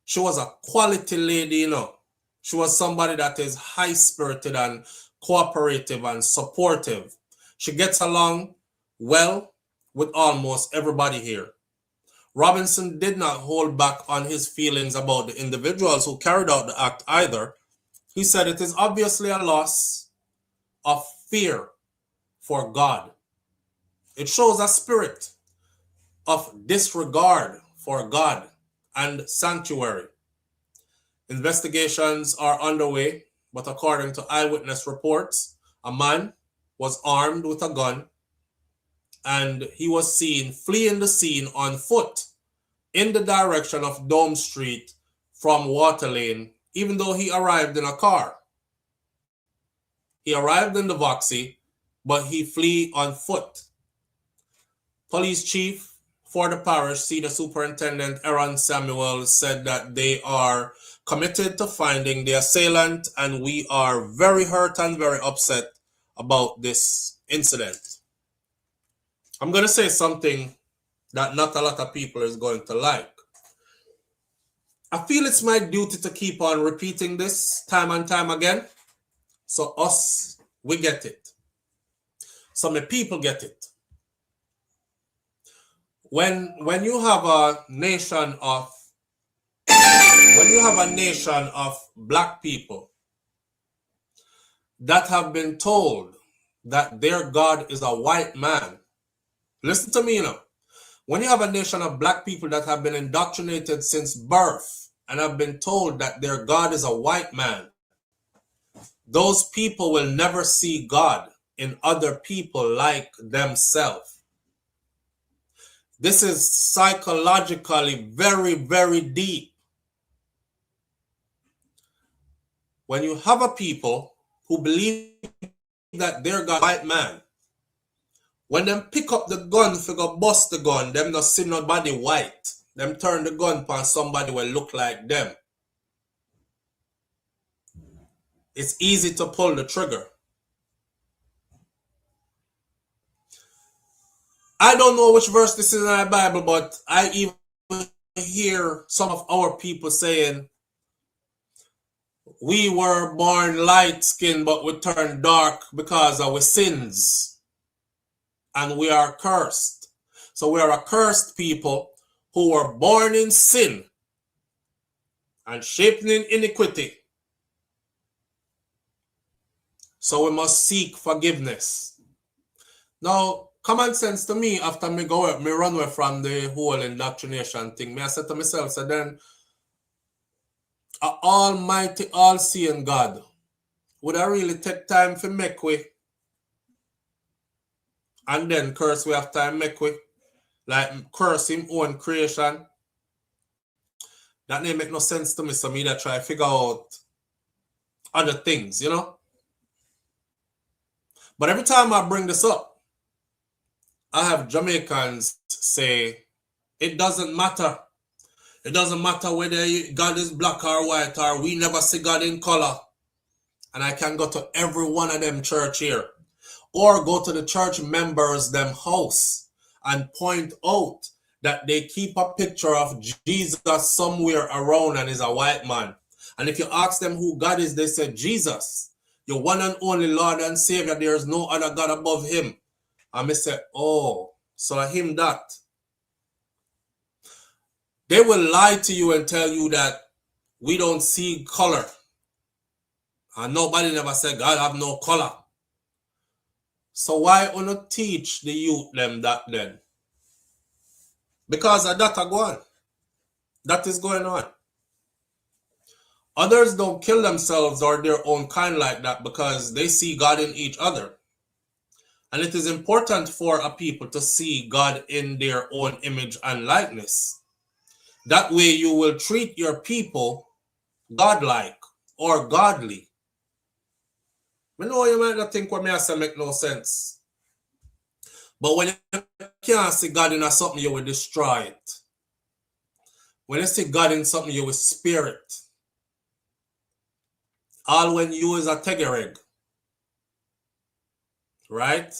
Speaker 1: she was a quality lady, you know. She was somebody that is high-spirited and cooperative and supportive. She gets along well with almost everybody here. Robinson did not hold back on his feelings about the individuals who carried out the act either. He said it is obviously a loss of fear for God. It shows a spirit of disregard for God and sanctuary. Investigations are underway, but according to eyewitness reports, a man was armed with a gun and he was seen fleeing the scene on foot in the direction of Dome Street from Water Lane, even though he arrived in a car. He arrived in the Voxy, but he flee on foot. Police chief for the parish, Senior Superintendent Aaron Samuel, said that they are committed to finding the assailant, and we are very hurt and very upset about this incident. I'm going to say something that not a lot of people is going to like. I feel it's my duty to keep on repeating this time and time again. So us, we get it. So my people get it. When you have a nation of black people that have been told that their God is a white man, listen to me, you know. When you have a nation of black people that have been indoctrinated since birth and have been told that their God is a white man, those people will never see God in other people like themselves. This is psychologically very, very deep. When you have a people who believe that their God is a white man, when them pick up the gun to go bust the gun, them not see nobody white. Them turn the gun upon somebody will look like them. It's easy to pull the trigger. I don't know which verse this is in the Bible, but I even hear some of our people saying, we were born light-skinned, but we turned dark because of our sins. And we are cursed. So we are a cursed people who were born in sin and shaped in iniquity. So we must seek forgiveness. Now, common sense to me, after me run away from the whole indoctrination thing, I said to myself, so then, an almighty, all-seeing God, would I really take time for make we? And then curse we have time make we? Like curse him own creation? That didn't make no sense to me, so me that try to figure out other things, you know? But every time I bring this up, I have Jamaicans say, it doesn't matter. It doesn't matter whether God is black or white, or we never see God in color. And I can go to every one of them church here, or go to the church members them house and point out that they keep a picture of Jesus somewhere around and is a white man. And if you ask them who God is, they say, Jesus, your one and only Lord and Savior, there is no other God above him. And I say, oh, so him that. They will lie to you and tell you that we don't see color. And nobody never said God have no color. So why not teach the youth them that then? Because of that go on. That is going on. Others don't kill themselves or their own kind like that because they see God in each other. And it is important for a people to see God in their own image and likeness. That way you will treat your people godlike or godly. I know you might not think what I say make no sense. But when you can't see God in something, you will destroy it. When you see God in something, you will spirit. All when you is a tegereg. Right?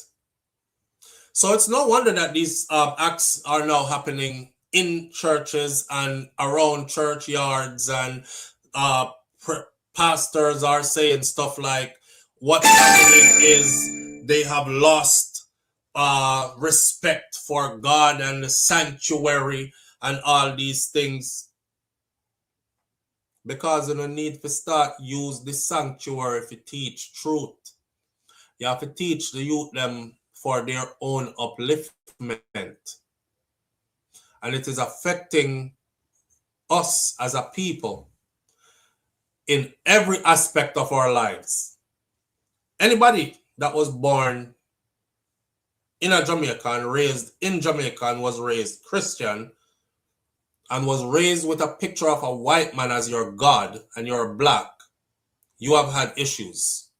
Speaker 1: So it's no wonder that these acts are now happening in churches and around churchyards, and pastors are saying stuff like, what's happening is they have lost respect for God and the sanctuary and all these things, because you don't need to start use the sanctuary to teach truth. You have to teach the youth them for their own upliftment. And it is affecting us as a people in every aspect of our lives. Anybody that was born in a Jamaica and raised in Jamaica and was raised Christian and was raised with a picture of a white man as your God and you're black, you have had issues.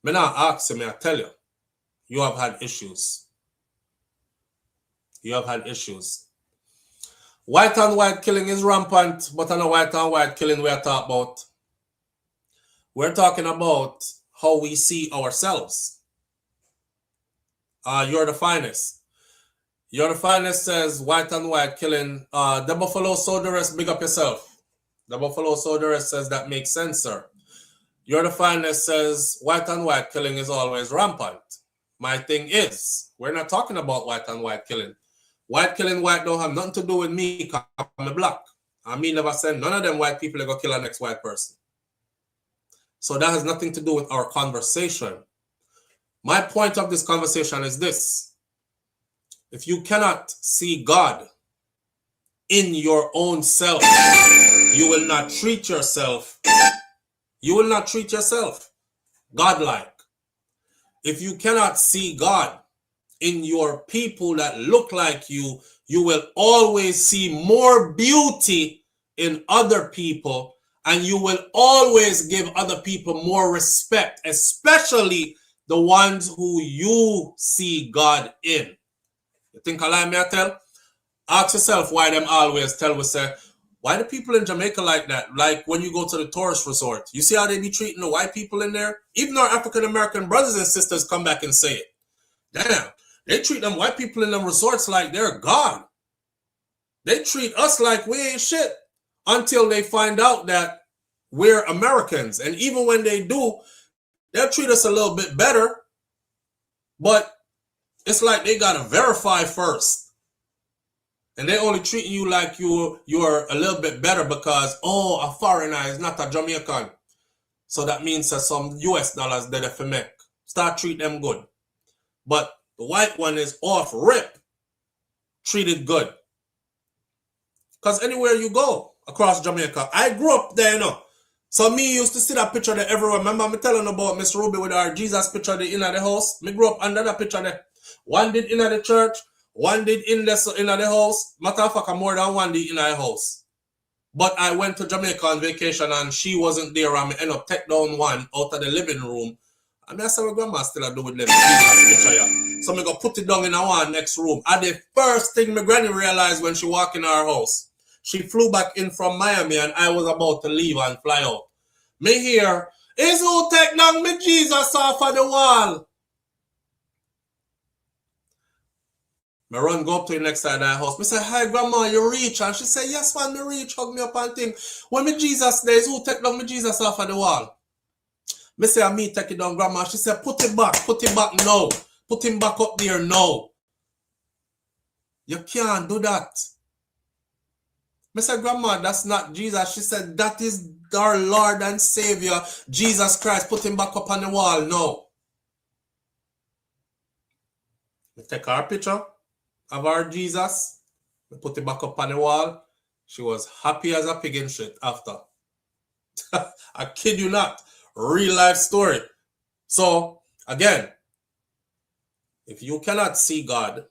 Speaker 1: Me not ask you, I tell you, you have had issues. You have had issues. White on white killing is rampant, but on a white on white killing we are talking about. We're talking about how we see ourselves. You're the finest. You're the finest says white on white killing. The Buffalo Soldieress, big up yourself. The Buffalo Soldieress says that makes sense, sir. You're the finest says white on white killing is always rampant. My thing is, we're not talking about white on white killing. White killing white don't have nothing to do with me because I'm a black. I mean, never said none of them white people are going to kill a next white person. So that has nothing to do with our conversation. My point of this conversation is this. If you cannot see God in your own self, you will not treat yourself. You will not treat yourself godlike. If you cannot see God in your people that look like you, you will always see more beauty in other people, and you will always give other people more respect, especially the ones who you see God in. You think I lie, me I tell? Ask yourself why them always tell we say, why the people in Jamaica like that? Like when you go to the tourist resort, you see how they be treating the white people in there? Even our African-American brothers and sisters come back and say it. Damn, they treat them white people in them resorts like they're God. They treat us like we ain't shit until they find out that we're Americans. And even when they do, they'll treat us a little bit better. But it's like they got to verify first. And they only treating you like you're a little bit better because, oh, a foreigner is not a Jamaican. So that means that some US dollars that they make. Start treat them good. But the white one is off rip. Treated good. Because anywhere you go across Jamaica, I grew up there, you know. So me used to see that picture there everywhere. Remember me telling about Miss Ruby with our Jesus picture there in the house? Me grew up under that picture there. One did in the church, one did in the house. Matter of fact, more than one did in the house. But I went to Jamaica on vacation and she wasn't there, and I ended up take down one out of the living room. And I said, my grandma still do with them Jesus picture here. So I go put it down in our next room. And the first thing my granny realized when she walked in our house, she flew back in from Miami and I was about to leave and fly out. Me hear, is who take down me Jesus off of the wall? Me run go up to the next side of the house. Me say, hi grandma, you reach? And she say, yes man, me reach, hug me up and thing. When me Jesus there, is who take down me Jesus off of the wall? Me say, me take it down grandma. She said, put it back now. Put him back up there now. You can't do that. Me say, grandma, that's not Jesus. She said, that is our Lord and Savior, Jesus Christ. Put him back up on the wall now. We take our picture of our Jesus. We put it back up on the wall. She was happy as a pig in shit after. I kid you not. Real life story. So, again, if you cannot see God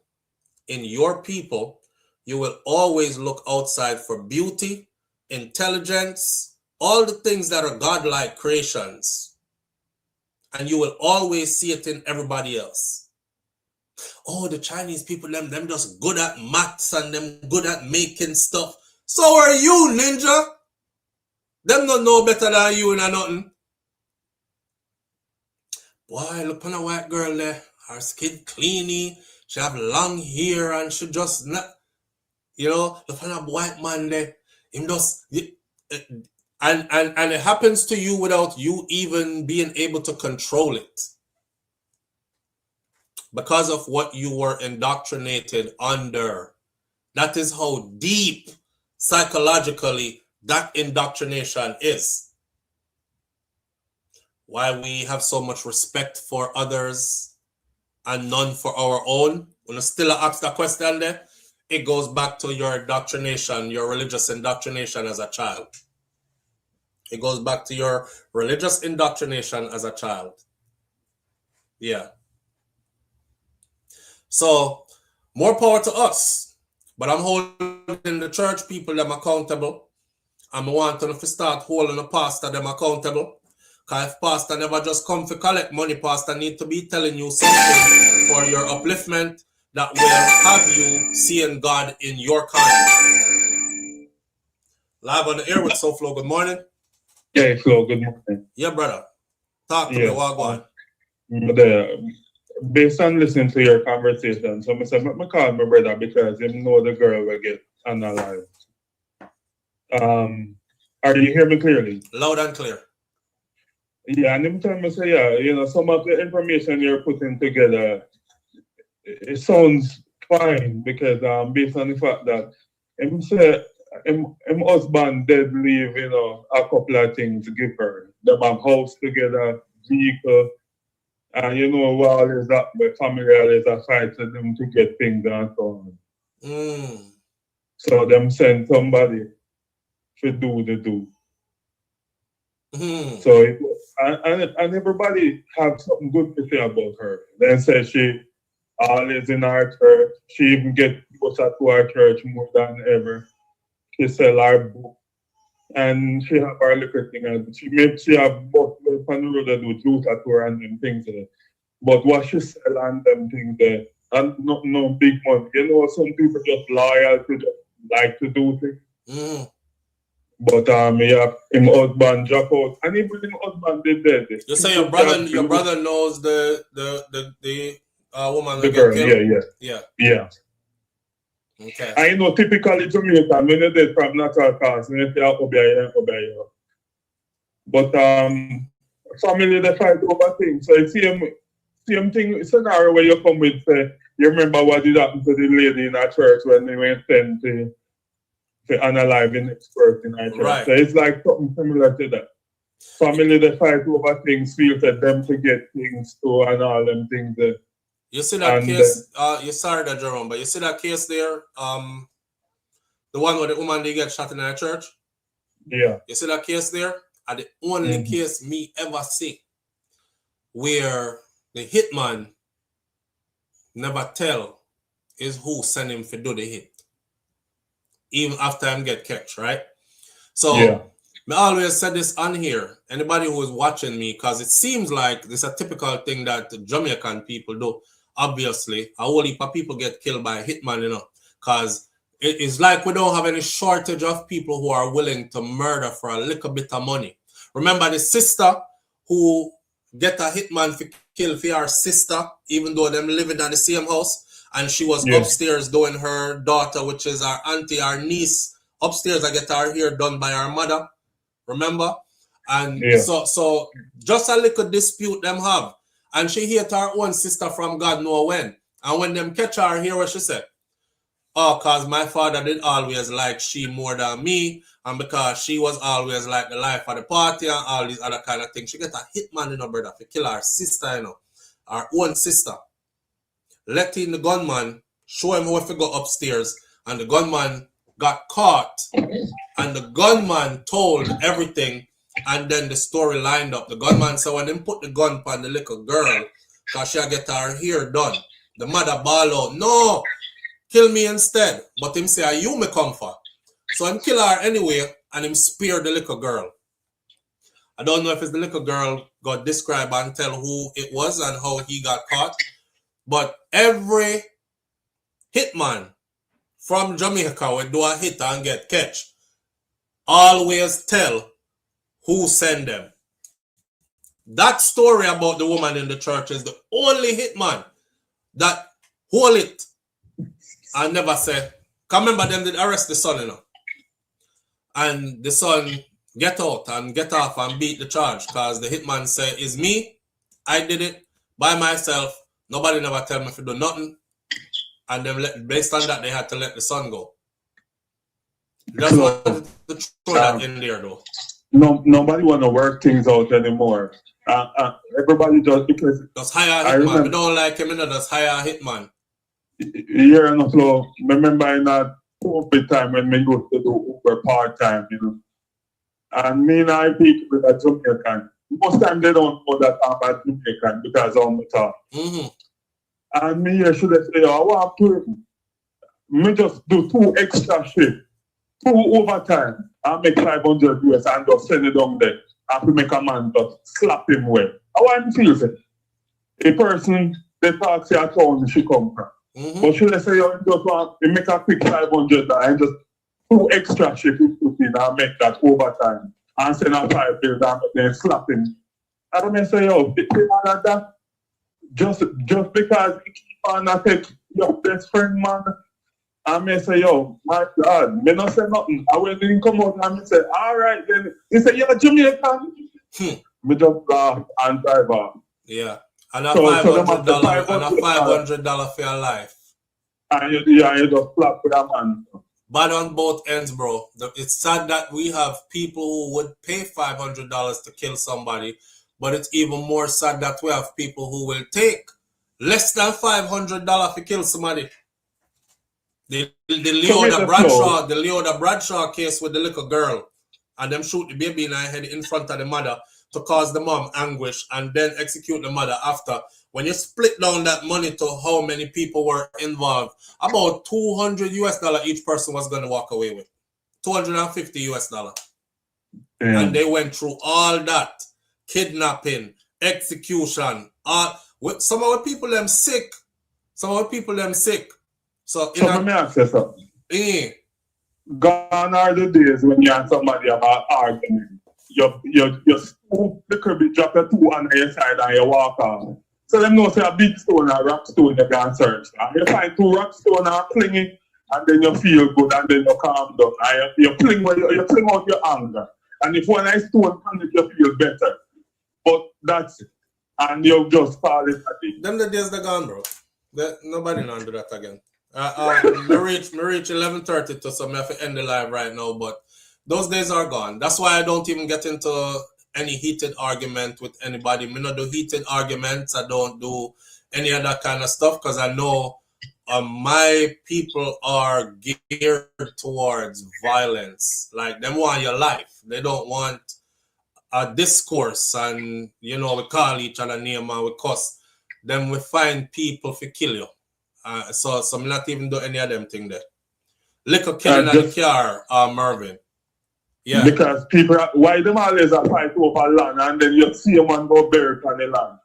Speaker 1: in your people, you will always look outside for beauty, intelligence, all the things that are godlike creations. And you will always see it in everybody else. Oh, the Chinese people, them just good at maths and them good at making stuff. So are you, ninja. Them don't know better than you and nothing. Boy, look on a white girl there. Her skin cleany. She have long hair and she just not, look on a white man there. Him just, and it happens to you without you even being able to control it. Because of what you were indoctrinated under. That is how deep psychologically that indoctrination is. Why we have so much respect for others and none for our own. When I still ask that question there, it goes back to your indoctrination, your religious indoctrination as a child. It goes back to your religious indoctrination as a child. Yeah. So, more power to us. But I'm holding the church people them accountable. And I want them to start holding the pastor them accountable. Because if pastor never just come to collect money, pastor need to be telling you something for your upliftment that will have you seeing God in your conduct. Live on the air with SouFLo. Good morning.
Speaker 6: Yeah, Flo, good morning.
Speaker 1: Yeah, brother. Talk to me. What
Speaker 6: on? Based on listening to your conversation, so I said, I call my brother because he know the girl will get analyzed. Are you hear me clearly?
Speaker 1: Loud and clear.
Speaker 6: Yeah, and him tell me say, yeah, some of the information you're putting together, it sounds fine because based on the fact that him say him husband did leave, a couple of things to give her. Them have house together, vehicle. And while is that, but family is a fight to them to get things and so on. So them send somebody to do the do. So and everybody have something good to say about her. They say she always in our church. She even get closer to our church more than ever. She sell our book. And she have her little thing, and she have both on the road that do juice at her and them things there. But what she sell and them things there, and no big money. Some people just loyal to just like to do things. But yeah, him husband drop out, and even him husband did that.
Speaker 1: You say your brother knows the woman.
Speaker 6: The girl, yeah.
Speaker 1: Okay.
Speaker 6: I know typically Jamaica, when you did from natural cause, when you obey. But family they fight over things. So it's same thing scenario where you come with say, you remember what did happen to the lady in our church when they went sent to analyze the next person in our church.
Speaker 1: Right.
Speaker 6: So it's like something similar to that. Family they fight over things, feel that them to get things to and all them things there.
Speaker 1: You see that case, you sorry that Jerome, but you see that case there, the one where the woman they get shot in a church?
Speaker 6: Yeah.
Speaker 1: You see that case there? And the only case me ever see where the hitman never tell is who sent him to do the hit. Even after him get catch, right? So I always said this on here. Anybody who is watching me, because it seems like this is a typical thing that Jamaican people do. Obviously, a whole heap of people get killed by a hitman, because it is like we don't have any shortage of people who are willing to murder for a little bit of money. Remember the sister who get a hitman to kill for her sister, even though them living in the same house, and she was upstairs doing her daughter, which is our auntie, our niece, upstairs. I get her hair done by her mother. Remember? And so just a little dispute them have. And she hate her own sister from God know when. And when them catch her, hear what she said. Oh, because my father did always like she more than me. And because she was always like the life of the party and all these other kind of things. She get a hitman, brother, to kill her sister, her own sister. Let in the gunman, show him how to go upstairs. And the gunman got caught. And the gunman told everything. And then the story lined up. The gunman said when him put the gun on the little girl, because she'll get her hair done, the mother ball out, no, kill me instead. But him say, are you me comfort? So him kill her anyway, and him spear the little girl. I don't know if it's the little girl got described and tell who it was and how he got caught. But every hitman from Jamaica will do a hit and get catch. Always tell who sent them. That story about the woman in the church is the only hitman that hold it and never say, come remember them did arrest the son, you know. And the son get out and get off and beat the charge because the hitman say, it's me, I did it by myself, nobody never tell me to do nothing. And then based on that, they had to let the son go. That's what the throw that in there though.
Speaker 6: Nobody want to work things out anymore. Everybody just
Speaker 1: hire a hitman. We don't like him, you know, just hire a hitman.
Speaker 6: Yeah, no, so remember in that COVID time when we used to do Uber part-time, you know. And me and I people with a Jamaican. Most time they don't know that I'm a Jamaican because I'm a talk. And me here should I say, I want to me just do 2 extra shifts, 2 overtime, and make 500 US and just send it down there. And to make a man just slap him well. I want to feel say, a person they talk to a town she come from. But should I say you just want to make a quick 500 and just 2 extra shifts put in and make that overtime and send a 5 bills and then slap him. I don't say, yo, like that. Just because you keep on and take your best friend, man, I may say, yo, my God, me not say nothing. I will then come out and me say, all right, then. He say, you're Jamaican. Me just laugh and drive off.
Speaker 1: Yeah. And a $500 for your life.
Speaker 6: And you just flap with a man.
Speaker 1: Bad on both ends, bro. It's sad that we have people who would pay $500 to kill somebody, but it's even more sad that we have people who will take less than $500 to kill somebody. The Leoda Bradshaw case with the little girl, and them shoot the baby in her head in front of the mother to cause the mom anguish and then execute the mother after. When you split down that money to how many people were involved, about $200 each person was going to walk away with. $250 And they went through all that. Kidnapping, execution. Some of the people them sick. So
Speaker 6: let me ask you something. Gone are the days when you and somebody have an argument. You scoop the curb, drop your 2 on your side and you walk off. So them know say a big stone or rock stone you can search. And you find 2 rock stone and fling it, and then you feel good and then you calm down. And you fling out your anger. And if one nice stone can make you feel better. But that's it. And you just fall it at it.
Speaker 1: Them the days they're gone, bro. Nobody not do that again. Me reach 11:30 so I have to end the live right now, but those days are gone. That's why I don't even get into any heated argument with anybody. Me not do heated arguments. I don't do any of that kind of stuff because I know my people are geared towards violence. Like, them want your life. They don't want a discourse and, you know, we call each other name and we cuss. Then we find people to kill you. So I'm not even do any of them thing there. Liquor killing at the car, Mervyn. Yeah.
Speaker 6: Because people, why them always a fight over land and then you see a man go buried on the land?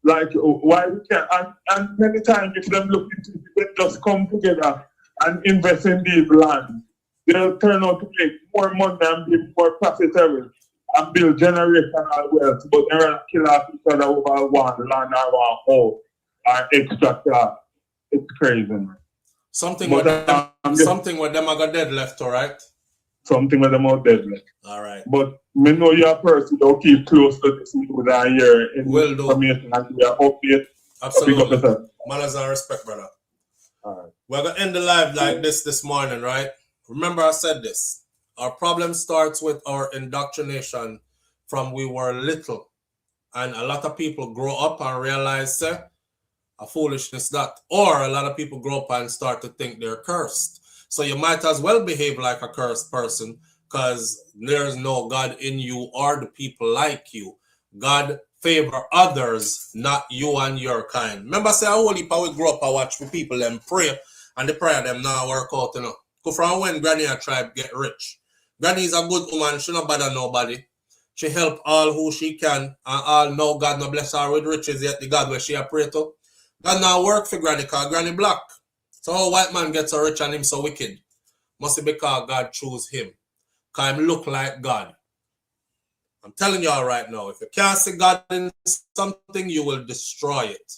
Speaker 6: Like, why we can't, and many times if them look into it, they just come together and invest in these lands. They'll turn out to make more money and be more profitable and build generational wealth, but they're going to kill off each other over one land or one hole or extra car. It's crazy, man.
Speaker 1: Something with them are got dead left, all right?
Speaker 6: Something with them are dead left.
Speaker 1: All right.
Speaker 6: But me know you're a person who keep close to this news and hear information and your update.
Speaker 1: Absolutely. Manners and respect, brother.
Speaker 6: All right.
Speaker 1: We're going to end the live like this morning, right? Remember I said this. Our problem starts with our indoctrination from we were little. And a lot of people grow up and realize a foolishness that. Or a lot of people grow up and start to think they're cursed. So you might as well behave like a cursed person because there's no God in you or the people like you. God favor others, not you and your kind. Remember, say, a whole heap we grow up and watch people them pray and the prayer them now work out, you know. Go from when Granny a tribe get rich. Granny is a good woman. She not bother nobody. She help all who she can. And all know God no bless her with riches yet the God where she a pray to. That now work for Granny, because Granny black. So how white man gets so rich and him so wicked? Must be because God chose him. Because him look like God. I'm telling y'all right now, if you can't see God in something, you will destroy it.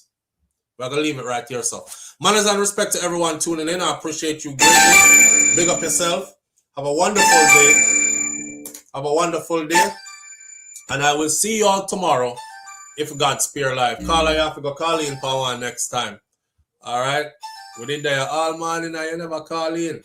Speaker 1: We're going to leave it right here. So, manners and respect to everyone tuning in. I appreciate you greatly. Big up yourself. Have a wonderful day. Have a wonderful day. And I will see you all tomorrow if God spare life. Call you have to go call in for one next time. All right? We did there all morning and you never call in.